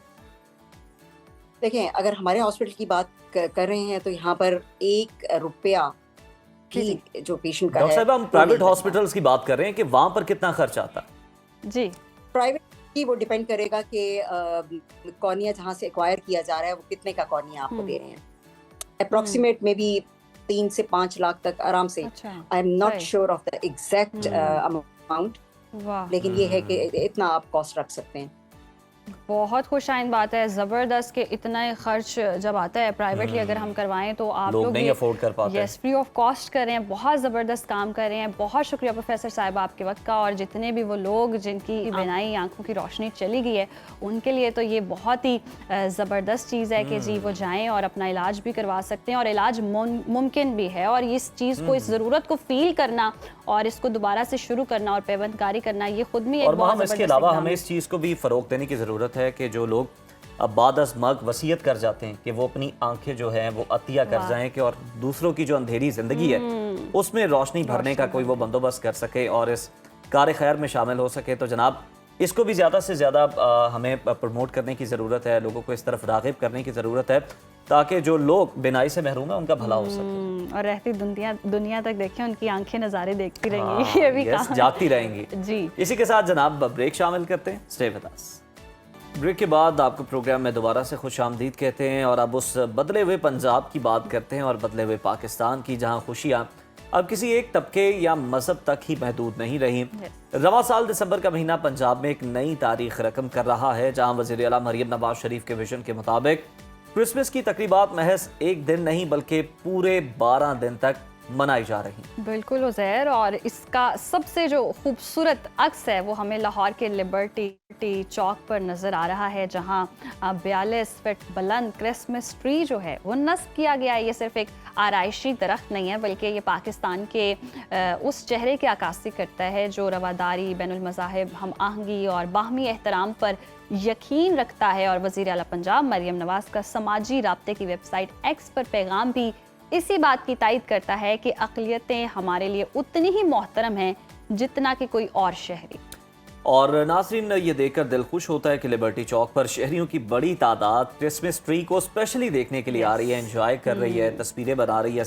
देखें, अगर हमारे हॉस्पिटल की बात कर रहे हैं तो यहाँ पर 1 रुपया भी जो पेशेंट का है। डॉक्टर साहब, हम प्राइवेट हॉस्पिटल्स की बात कर रहे हैं कि वहां पर कितना खर्च आता है? जी, प्राइवेट की वो डिपेंड करेगा कि कॉर्निया जहाँ से एक्वायर किया जा रहा है वो कितने का कॉर्निया आपको दे रहे हैं। अप्रोक्सीमेट में भी 3 से 5 लाख तक आराम से। I am not sure of the exact amount, लेकिन ये है कि इतना आप कॉस्ट रख सकते हैं। बहुत खुशाइन बात है, ज़बरदस्त। के इतना खर्च जब आता है प्राइवेटली अगर हम करवाएं तो आप लोग नहीं अफोर्ड कर पाते। यस, फ्री ऑफ कॉस्ट कर रहे हैं, बहुत ज़बरदस्त काम कर रहे हैं। बहुत शुक्रिया प्रोफेसर साहिब आपके वक्त का, और जितने भी वो लोग जिनकी बिनाई आंखों की रोशनी चली गई है उनके लिए तो ये बहुत ही ज़बरदस्त चीज़ है कि जी वो जाएँ और अपना इलाज भी करवा सकते हैं, और इलाज मुमकिन भी है। और इस चीज़ को, इस ज़रूरत को फील करना और इसको दोबारा से शुरू करना और पेवंदकारी करना, ये खुद में एक बहुत इसके अलावा हमें इस चीज़ को भी फ़रोग देने की ज़रूरत है कि जो लोग अब बादस मग वसीयत कर जाते हैं कि वो अपनी आंखें जो हैं वो अतिया कर जाएं कि और दूसरों की जो अंधेरी ज़िंदगी है उसमें रोशनी भरने का कोई वो बंदोबस्त कर सके और इस कार खैर में शामिल हो सके, तो जनाब इसको भी ज़्यादा से ज़्यादा हमें प्रमोट करने की ज़रूरत है, लोगों को इस तरफ राग़िब करने की ज़रूरत है ताकि जो लोग बिनाई से महरूम है उनका भला हो सके और रहती दुनिया तक देखें, उनकी आंखें नज़ारे देखती रहेंगी। ये भी जागती रहेंगी जी। इसी के साथ जनाब ब्रेक शामिल करते हैं, स्टे विद अस। ब्रेक के बाद आपको प्रोग्राम में दोबारा से खुशामदीद कहते हैं और अब उस बदले हुए पंजाब की बात करते हैं और बदले हुए पाकिस्तान की, जहां खुशियां अब किसी एक तबके या मजहब तक ही महदूद नहीं रही। रवां साल दिसंबर का महीना पंजाब में एक नई तारीख रकम कर रहा है, जहां वज़ीर आला मरियम नवाज शरीफ के विजन के मुताबिक क्रिसमस की तकरीबात महज एक दिन नहीं बल्कि पूरे 12 दिन तक मनाई जा रही। बिल्कुल उज़ैर, और इसका सबसे जो खूबसूरत अक्स है वो हमें लाहौर के लिबर्टी चौक पर नज़र आ रहा है, जहां 42 फीट बुलंद क्रिसमस ट्री जो है वो नस्ब किया गया है। ये सिर्फ एक आराइशी दरख्त नहीं है, बल्कि ये पाकिस्तान के उस चेहरे की अक्कासी करता है जो रवादारी, बैनुल मज़ाहिब, हम आहंगी और बाहमी एहतराम पर यकीन रखता है। और वज़ीर आला पंजाब मरियम नवाज़ का समाजी राब्ते की वेबसाइट एक्स पर पैगाम भी इसी बात की तायद करता है कि अक़लियतें हमारे लिए उतनी ही मोहतरम हैं जितना कि कोई और शहरी। और नाज़रीन, ये देखकर दिल खुश होता है कि लिबर्टी चौक पर शहरियों की बड़ी तादाद क्रिसमस ट्री को स्पेशली देखने के लिए आ रही है, एंजॉय कर रही है, तस्वीरें बना रही है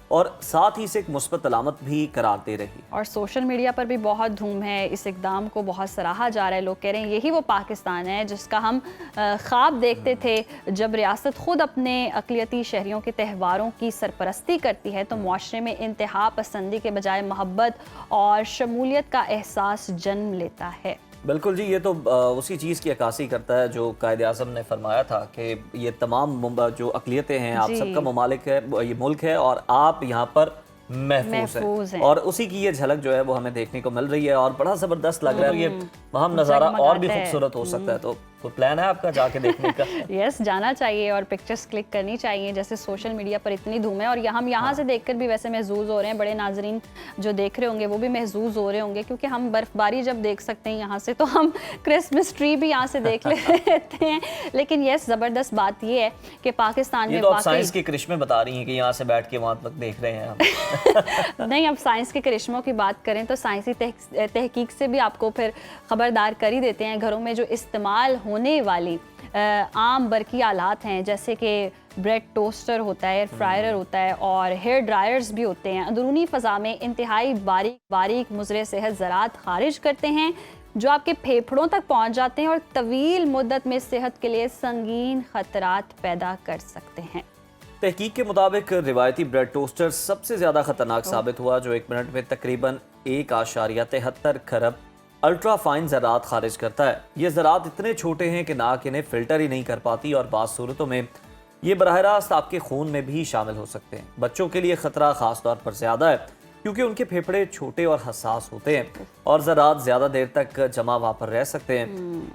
साथ ही इसे एक मुस्बत अलामत भी करार दे रही। और सोशल मीडिया पर भी बहुत धूम है, इस इकदाम को बहुत सराहा जा रहा है। लोग कह रहे हैं यही वो पाकिस्तान है जिसका हम ख्वाब देखते थे। जब रियासत खुद अपने अक़लियती शहरियों के त्योहारों की सरपरस्ती करती है तो मुआशरे में इंतहा पसंदी के बजाय मोहब्बत और शमूलियत का एहसास जन्म लेता है। बिल्कुल जी, ये तो उसी चीज़ की अक्कासी करता है जो कायद-ए-आज़म ने फरमाया था कि ये तमाम जो अक़लियतें हैं, आप सबका ममालिक है, ये मुल्क है और आप यहाँ पर महफूज है। और उसी की ये झलक जो है वो हमें देखने को मिल रही है और बड़ा ज़बरदस्त लग रहा है। ये वहाँ नज़ारा और भी खूबसूरत हो सकता है, तो कोई प्लान है आपका जाके देखने का? यस, जाना चाहिए और पिक्चर्स क्लिक करनी चाहिए। जैसे सोशल मीडिया पर इतनी धूम है और हम यहाँ से देखकर भी वैसे महसूस हो रहे हैं, बड़े नाजरीन जो देख रहे होंगे वो भी महसूस हो रहे होंगे, क्योंकि हम बर्फबारी जब देख सकते हैं यहाँ से तो हम क्रिसमस ट्री भी यहाँ से देख लेते हैं। लेकिन यस, ज़बरदस्त बात ये है कि पाकिस्तान में तो आप साइंस के करिश्मे बता रही हैं कि यहाँ से बैठ के वहाँ तक देख रहे हैं हम। नहीं, अब साइंस के करिश्मों की बात करें तो साइंसी तहकीक से भी आपको फिर खबरदार कर ही देते हैं। घरों में जो इस्तेमाल होने वाली आम बरकी आलात हैं, जैसे कि ब्रेड टोस्टर होता है, एयर फ्रायर होता है और हेयर ड्रायर्स भी होते हैं, अंदरूनी फ़ज़ा में इंतहाई बारीक मुज़र सेहत ज़रात खारिज करते हैं जो आपके फेफड़ों तक पहुँच जाते हैं और तवील मुद्दत में सेहत के लिए संगीन ख़तरात पैदा कर सकते हैं। तहकीक के मुताबिक रिवायती ब्रेड टोस्टर सबसे ज़्यादा ख़तरनाक साबित हुआ, जो 1 मिनट में तकरीबन 1.73 खरब अल्ट्रा फाइन ज़रात खारिज करता है। ये ज़रात इतने छोटे हैं कि नाक इन्हें फ़िल्टर ही नहीं कर पाती और बाज़ सूरतों में ये बराह रास्त आपके खून में भी शामिल हो सकते हैं। बच्चों के लिए ख़तरा ख़ास तौर पर ज़्यादा है क्योंकि उनके फेफड़े छोटे और हसास होते हैं और ज़रात ज़्यादा देर तक जमा वहाँ पर रह सकते हैं।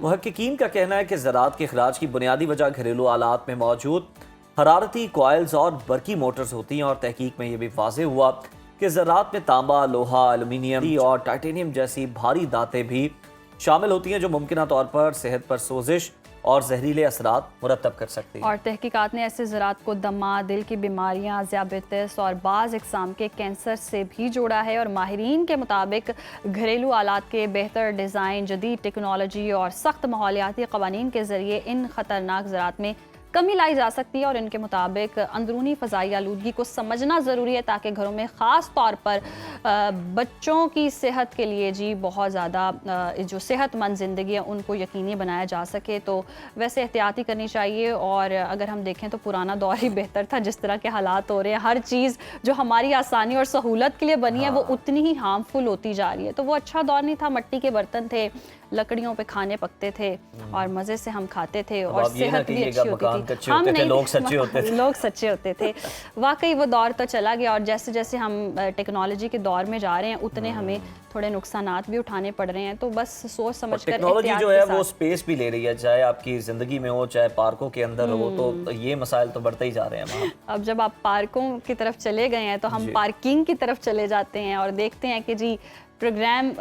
मुहक्किकीन का कहना है कि ज़रात के अखराज की बुनियादी वजह घरेलू आलात में मौजूद हरारती कॉइल्स और बरकी मोटर्स होती हैं और तहकीक में ये भी वाज़ेह हुआ कि ज़रात में तांबा, लोहा, एल्यूमिनियम और टाइटेनियम जैसी भारी धातें भी शामिल होती हैं जो मुमकिन तौर पर सेहत पर सोजिश और जहरीले असरात मुरतब कर सकती हैं। और तहकीकात ने ऐसे ज़रात को दमा, दिल की बीमारियां, ज़ियाबतीस और बाज़ इक़साम के कैंसर से भी जोड़ा है। और माहिरीन के मुताबिक घरेलू आलात के बेहतर डिज़ाइन, जदीद टेक्नोलॉजी और सख्त माहौलियाती क़वानीन के ज़रिए इन ख़तरनाक ज़रात में कमी लाई जा सकती है। और इनके मुताबिक अंदरूनी फ़ज़ाई आलूदगी को समझना ज़रूरी है ताकि घरों में ख़ास तौर पर बच्चों की सेहत के लिए जी बहुत ज़्यादा जो सेहतमंद ज़िंदगी है उनको यकीनी बनाया जा सके। तो वैसे एहतियाती करनी चाहिए। और अगर हम देखें तो पुराना दौर ही बेहतर था। जिस तरह के हालात हो रहे हैं, हर चीज़ जो हमारी आसानी और सहूलत के लिए बनी है वो उतनी ही हार्मफुल होती जा रही है। तो वो अच्छा दौर नहीं था। मिट्टी के बर्तन थे, लकड़ियों पे खाने पकते थे और मज़े से हम खाते थे और सेहत भी अच्छी होती थी। हम नहीं, लोग सच्चे होते थे। लोग सच्चे होते थे। वाकई वो दौर तो चला गया और जैसे जैसे हम टेक्नोलॉजी के दौर में जा रहे हैं उतने हमें थोड़े नुकसानात भी उठाने पड़ रहे हैं। तो बस सोच समझ कर टेक्नोलॉजी जो है वो स्पेस भी ले रही है, चाहे आपकी ज़िंदगी में हो चाहे पार्कों के अंदर हो, तो ये मसाइल तो बढ़ते ही जा रहे हैं। अब जब आप पार्कों की तरफ चले गए हैं तो हम पार्किंग की तरफ चले जाते हैं और देखते हैं कि जी प्रोग्राम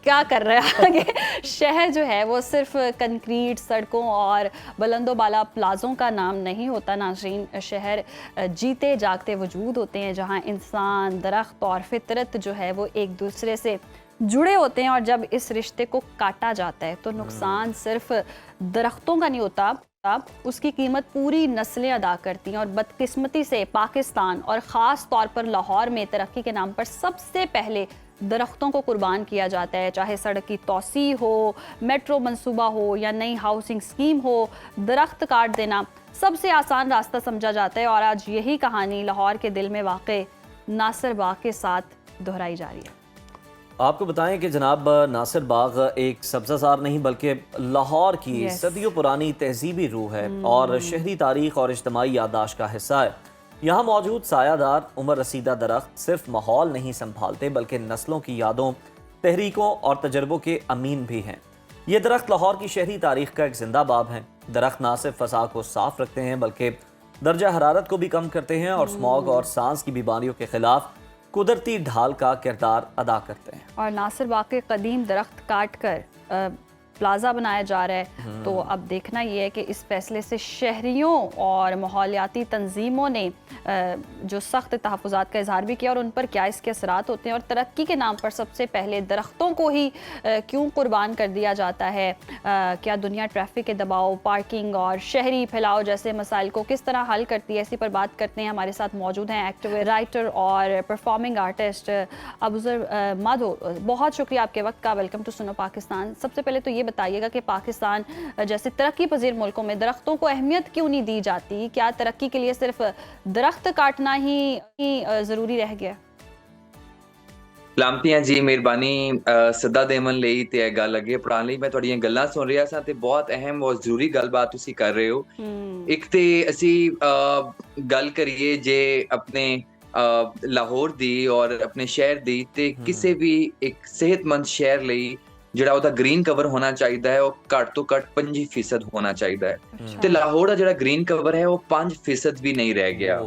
क्या कर रहा है आगे। शहर जो है वो सिर्फ कंक्रीट सड़कों और बुलंदो बाला प्लाज़ों का नाम नहीं होता नाज़रीन। शहर जीते जागते वजूद होते हैं जहाँ इंसान, दरख्त और फितरत जो है वो एक दूसरे से जुड़े होते हैं। और जब इस रिश्ते को काटा जाता है तो नुकसान सिर्फ दरख्तों का नहीं होता, उसकी कीमत पूरी नस्लें अदा करती हैं। और बदकिस्मती से पाकिस्तान और ख़ास तौर पर लाहौर में तरक्की के नाम पर सबसे पहले दरख्तों को कुर्बान किया जाता है। चाहे सड़क की तोसी हो, मेट्रो मंसूबा हो या नई हाउसिंग स्कीम हो, दरख्त काट देना सबसे आसान रास्ता समझा जाता है। और आज यही कहानी लाहौर के दिल में वाक़े नासिर बाग के साथ दोहराई जा रही है। आपको बताएं कि जनाब नासिर बाग एक सब्ज़ाज़ार नहीं बल्कि लाहौर की सदियों पुरानी तहजीबी रूह है और शहरी तारीख़ और इज्तिमाई याददाश्त का हिस्सा है। यहाँ मौजूद सायादार उम्र रसीदा दरख्त सिर्फ माहौल नहीं संभालते बल्कि नस्लों की यादों, तहरीकों और तजर्बों के अमीन भी हैं। ये दरख्त लाहौर की शहरी तारीख का एक जिंदा बाब है। दरख्त ना सिर्फ फ़ज़ा को साफ रखते हैं बल्कि दर्जा हरारत को भी कम करते हैं और स्मॉग और सांस की बीमारियों के खिलाफ कुदरती ढाल का किरदार अदा करते हैं। और नासिर बाग के कदीम दरख्त काट कर प्लाजा बनाया जा रहा है, तो अब देखना ये है कि इस फैसले से शहरियों और माहौलियाती तंजीमों ने जो सख्त तहफ़्फ़ुज़ात का इजहार भी किया और उन पर क्या इसके असरात होते हैं और तरक्की के नाम पर सबसे पहले दरख्तों को ही क्यों कुर्बान कर दिया जाता है। क्या दुनिया ट्रैफिक के दबाव, पार्किंग और शहरी फैलाव जैसे मसाइल को किस तरह हल करती है, इसी पर बात करते हैं। हमारे साथ मौजूद हैं एक्टिविस्ट, राइटर और परफॉर्मिंग आर्टिस्ट अबूज़र माधो। बहुत शुक्रिया आपके वक्त का। Welcome to Suno Pakistan. सबसे पहले तो ये बताइएगा कि पाकिस्तान जैसे तरक्की पजीर मुल्कों में दरख्तों को अहमियत क्यों नहीं दी जाती? क्या तरक्की के लिए सिर्फ दरख्त काटना ही ज़रूरी रह गया? ਲਾਮਤੀਆਂ ਜੀ ਮਿਹਰਬਾਨੀ ਸੱਦਾ ਦੇਵਨ ਲਈ ਤੇ ਇਹ ਗੱਲ ਅੱਗੇ ਪੜਾਉਣ ਲਈ। ਮੈਂ ਤੁਹਾਡੀਆਂ ਗੱਲਾਂ ਸੁਣ ਰਿਹਾ ਸਾਂ ਤੇ ਬਹੁਤ ਅਹਿਮ ਔਰ ਜ਼ਰੂਰੀ ਗੱਲਬਾਤ ਤੁਸੀਂ ਕਰ ਰਹੇ ਹੋ। ਇੱਕ ਤੇ ਅਸੀਂ ਗੱਲ ਕਰੀਏ ਜੇ ਆਪਣੇ ਲਾਹੌਰ ਦੀ ਔਰ ਆਪਣੇ ਸ਼ਹਿਰ ਦੀ ਤੇ ਕਿਸੇ ਵੀ ਇੱਕ ਸਿਹਤਮੰਦ ਸ਼ਹਿਰ ਲਈ ਜਿਹੜਾ ਉਹਦਾ ਗ੍ਰੀਨ ਕਵਰ ਹੋਣਾ ਚਾਹੀਦਾ ਹੈ ਉਹ ਘੱਟ ਤੋਂ ਘੱਟ 25% ਹੋਣਾ ਚਾਹੀਦਾ ਹੈ। ਤੇ ਲਾਹੌਰ ਦਾ ਜਿਹੜਾ ਗ੍ਰੀਨ ਕਵਰ ਹੈ ਉਹ 5% ਵੀ ਨਹੀਂ ਰਹਿ ਗਿਆ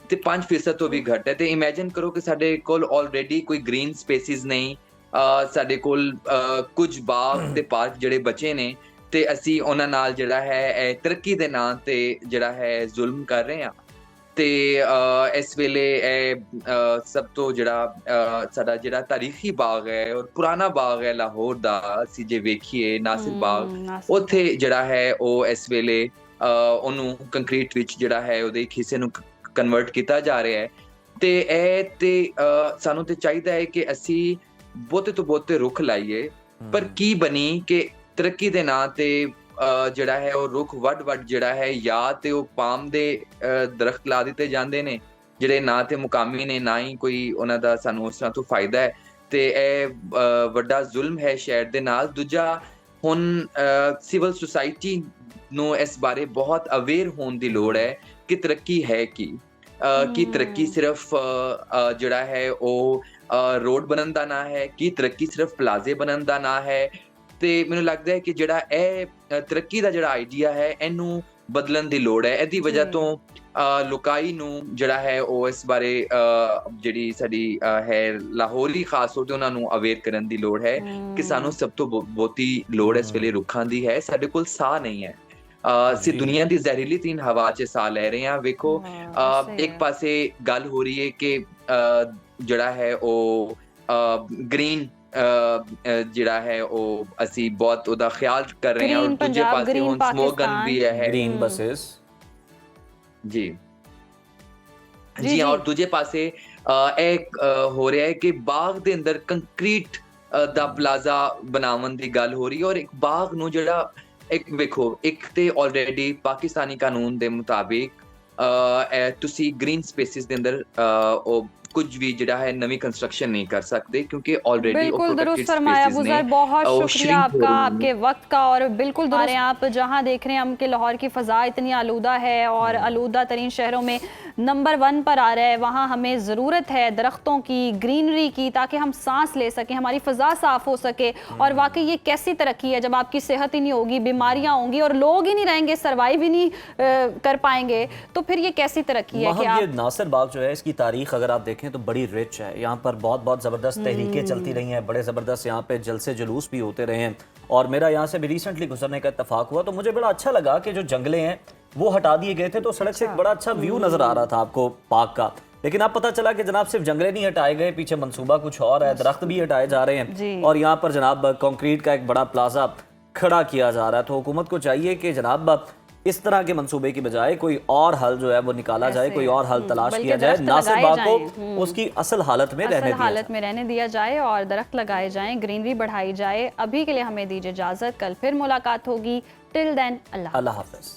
ਤੇ 5% ਤੋਂ ਵੀ ਘੱਟ ਹੈ। ਤੇ ਇਮੇਜਿਨ ਕਰੋ ਕਿ ਸਾਡੇ ਕੋਲ ਆਲਰੇਡੀ ਕੋਈ ਗ੍ਰੀਨ ਸਪੇਸਿਸ ਨਹੀਂ, ਸਾਡੇ ਕੋਲ ਕੁਝ ਬਾਗ ਤੇ ਪਾਰਕ ਜਿਹੜੇ ਬਚੇ ਨੇ ਤੇ ਅਸੀਂ ਉਹਨਾਂ ਨਾਲ ਜਿਹੜਾ ਹੈ ਤਰੱਕੀ ਦੇ ਨਾਂ ਤੇ ਜਿਹੜਾ ਹੈ ਜ਼ੁਲਮ ਕਰ ਰਹੇ ਹਾਂ। ਤੇ ਇਸ ਵੇਲੇ ਇਹ ਸਭ ਤੋਂ ਜਿਹੜਾ ਸਾਡਾ ਜਿਹੜਾ ਤਾਰੀਖੀ ਬਾਗ ਹੈ ਔਰ ਪੁਰਾਣਾ ਬਾਗ ਹੈ ਲਾਹੌਰ ਦਾ, ਅਸੀਂ ਜੇ ਵੇਖੀਏ ਨਾਸਿਰ ਬਾਗ, ਉੱਥੇ ਜਿਹੜਾ ਹੈ ਉਹ ਇਸ ਵੇਲੇ ਉਹਨੂੰ ਕੰਕਰੀਟ ਵਿੱਚ ਜਿਹੜਾ ਹੈ ਉਹਦੇ ਇੱਕ ਹਿੱਸੇ ਨੂੰ ਕਨਵਰਟ ਕੀਤਾ ਜਾ ਰਿਹਾ ਹੈ। ਤੇ ਇਹ ਤੇ ਸਾਨੂੰ ਤੇ ਚਾਹੀਦਾ ਹੈ ਕਿ ਅਸੀਂ ਬਹੁਤੇ ਤੋਂ ਬਹੁਤੇ ਰੁੱਖ ਲਾਈਏ, ਪਰ ਕੀ ਬਣੀ ਕਿ ਤਰੱਕੀ ਦੇ ਨਾਂ ਤੇ ਜਿਹੜਾ ਹੈ ਉਹ ਰੁੱਖ ਵੱਡ ਜਿਹੜਾ ਹੈ ਜਾਂ ਤੇ ਉਹ ਪਾਮ ਦੇ ਦਰਖਤ ਲਾ ਦਿੱਤੇ ਜਾਂਦੇ ਨੇ ਜਿਹੜੇ ਨਾ ਤੇ ਮੁਕਾਮੀ ਨੇ ਨਾ ਹੀ ਕੋਈ ਉਹਨਾਂ ਦਾ ਸਾਨੂੰ ਉਸ ਤਰ੍ਹਾਂ ਤੋਂ ਫਾਇਦਾ ਹੈ। ਤੇ ਇਹ ਵੱਡਾ ਜ਼ੁਲਮ ਹੈ ਸ਼ਹਿਰ ਦੇ ਨਾਲ। ਦੂਜਾ, ਹੁਣ ਸਿਵਲ ਸੁਸਾਇਟੀ ਨੂੰ ਇਸ ਬਾਰੇ ਬਹੁਤ ਅਵੇਅਰ ਹੋਣ ਦੀ ਲੋੜ ਹੈ ਕਿ ਤਰੱਕੀ ਹੈ ਕੀ ਤਰੱਕੀ ਸਿਰਫ ਜਿਹੜਾ ਹੈ ਉਹ ਰੋਡ ਬਣਨ ਦਾ ਨਾ ਹੈ, ਕੀ ਤਰੱਕੀ ਸਿਰਫ ਪਲਾਜ਼ੇ ਬਣਨ ਦਾ ਨਾ ਹੈ। ਤੇ ਮੈਨੂੰ ਲੱਗਦਾ ਹੈ ਕਿ ਜਿਹੜਾ ਇਹ ਤਰੱਕੀ ਦਾ ਜਿਹੜਾ ਆਈਡੀਆ ਹੈ ਇਹਨੂੰ ਬਦਲਣ ਦੀ ਲੋੜ ਹੈ। ਇਹਦੀ ਵਜ੍ਹਾ ਤੋਂ ਲੋਕਾਈ ਨੂੰ ਜਿਹੜਾ ਹੈ ਉਹ ਇਸ ਬਾਰੇ ਜਿਹੜੀ ਸਾਡੀ ਹੈ ਲਾਹੌਰੀ ਖਾਸ ਤੌਰ ਤੇ ਉਹਨਾਂ ਨੂੰ ਅਵੇਅਰ ਕਰਨ ਦੀ ਲੋੜ ਹੈ ਕਿ ਸਾਨੂੰ ਸਭ ਤੋਂ ਬਹੁਤੀ ਲੋੜ ਇਸ ਵੇਲੇ ਰੁੱਖਾਂ ਦੀ ਹੈ। ਸਾਡੇ ਕੋਲ ਸਾਹ ਨਹੀਂ ਹੈ, ਅਸੀਂ ਦੁਨੀਆ ਦੀ ਜ਼ਹਿਰੀਲੀ ਤਰੀਨ ਹਵਾ 'ਚ ਸਾਹ ਲੈ ਰਹੇ ਹਾਂ। ਵੇਖੋ ਇੱਕ ਪਾਸੇ ਗੱਲ ਹੋ ਰਹੀ ਹੈ ਕਿ ਜਿਹੜਾ ਹੈ ਉਹ ਗ੍ਰੀਨ ਜਿਹੜਾ ਹੈ ਉਹ ਅਸੀਂ ਬਹੁਤ ਉਹਦਾ ਖਿਆਲ ਕਰ ਰਹੇ ਹਾਂ ਔਰ ਦੂਜੇ ਪਾਸੇ ਹੁਣ ਸਮੋਗਨ ਵੀ ਹੈ ਗ੍ਰੀਨ ਬੱਸਸ ਜੀ ਔਰ ਦੂਜੇ ਪਾਸੇ ਇਹ ਹੋ ਰਿਹਾ ਹੈ ਕਿ ਬਾਗ ਦੇ ਅੰਦਰ ਕੰਕਰੀਟ ਦਾ ਪਲਾਜ਼ਾ ਬਣਾਉਣ ਦੀ ਗੱਲ ਹੋ ਰਹੀ ਹੈ। ਔਰ ਇੱਕ ਬਾਗ ਨੂੰ ਜਿਹੜਾ ਇੱਕ ਵੇਖੋ, ਇੱਕ ਤੇ ਆਲਰੇਡੀ ਪਾਕਿਸਤਾਨੀ ਕਾਨੂੰਨ ਦੇ ਮੁਤਾਬਿਕ ਤੁਸੀਂ ਗ੍ਰੀਨ ਸਪੇਸਿਸ ਦੇ ਅੰਦਰ ਉਹ कुछ भी जड़ा है नवी कंस्ट्रक्शन नहीं कर सकते क्योंकि ऑलरेडी बिल्कुल दुरुस्त फरमाया अबूज़र, बहुत शुक्रिया आपका आपके वक्त का। और बिल्कुल दुरुस्त, आप जहां देख रहे हैं हम कि लाहौर की फ़ज़ा इतनी आलूदा है और आलूदा तरीन शहरों में नंबर 1 पर आ रहा है। वहाँ हमें ज़रूरत है दरख्तों की, ग्रीनरी की, ताकि हम सांस ले सकें, हमारी फ़ज़ा साफ़ हो सके। और वाकई ये कैसी तरक्की है जब आपकी सेहत ही नहीं होगी, बीमारियाँ होंगी और लोग ही नहीं रहेंगे, सर्वाइव ही नहीं कर पाएंगे, तो फिर ये कैसी तरक्की है? कि ये नासिर बाग जो है इसकी तारीख अगर आप देखें तो बड़ी रिच है। यहाँ पर बहुत ज़बरदस्त तहरीकें चलती रही हैं, बड़े ज़बरदस्त यहाँ पे जलसे जुलूस भी होते रहे हैं। और मेरा यहाँ से भी रिसेंटली गुजरने का इत्तेफाक हुआ तो मुझे बड़ा अच्छा लगा कि जो जंगले हैं वो हटा दिए गए थे तो सड़क से एक बड़ा अच्छा व्यू नज़र आ रहा था आपको पार्क का। लेकिन अब पता चला कि जनाब सिर्फ जंगले नहीं हटाए गए, पीछे मंसूबा कुछ और है, दरख्त भी हटाए जा रहे हैं और यहाँ पर जनाब कंक्रीट का एक बड़ा प्लाजा खड़ा किया जा रहा है। तो हुकूमत को चाहिए कि जनाब इस तरह के मंसूबे की बजाय कोई और हल जो है वो निकाला जाए, कोई और हल तलाश किया जाए, नासिर बाग को उसकी असल हालत में रहने दिया जाए और दरख्त लगाए जाएं, ग्रीनरी बढ़ाई जाए। अभी के लिए हमें दीजिए इजाज़त, कल फिर मुलाकात होगी। टिल देन अल्लाह हाफ़िज़।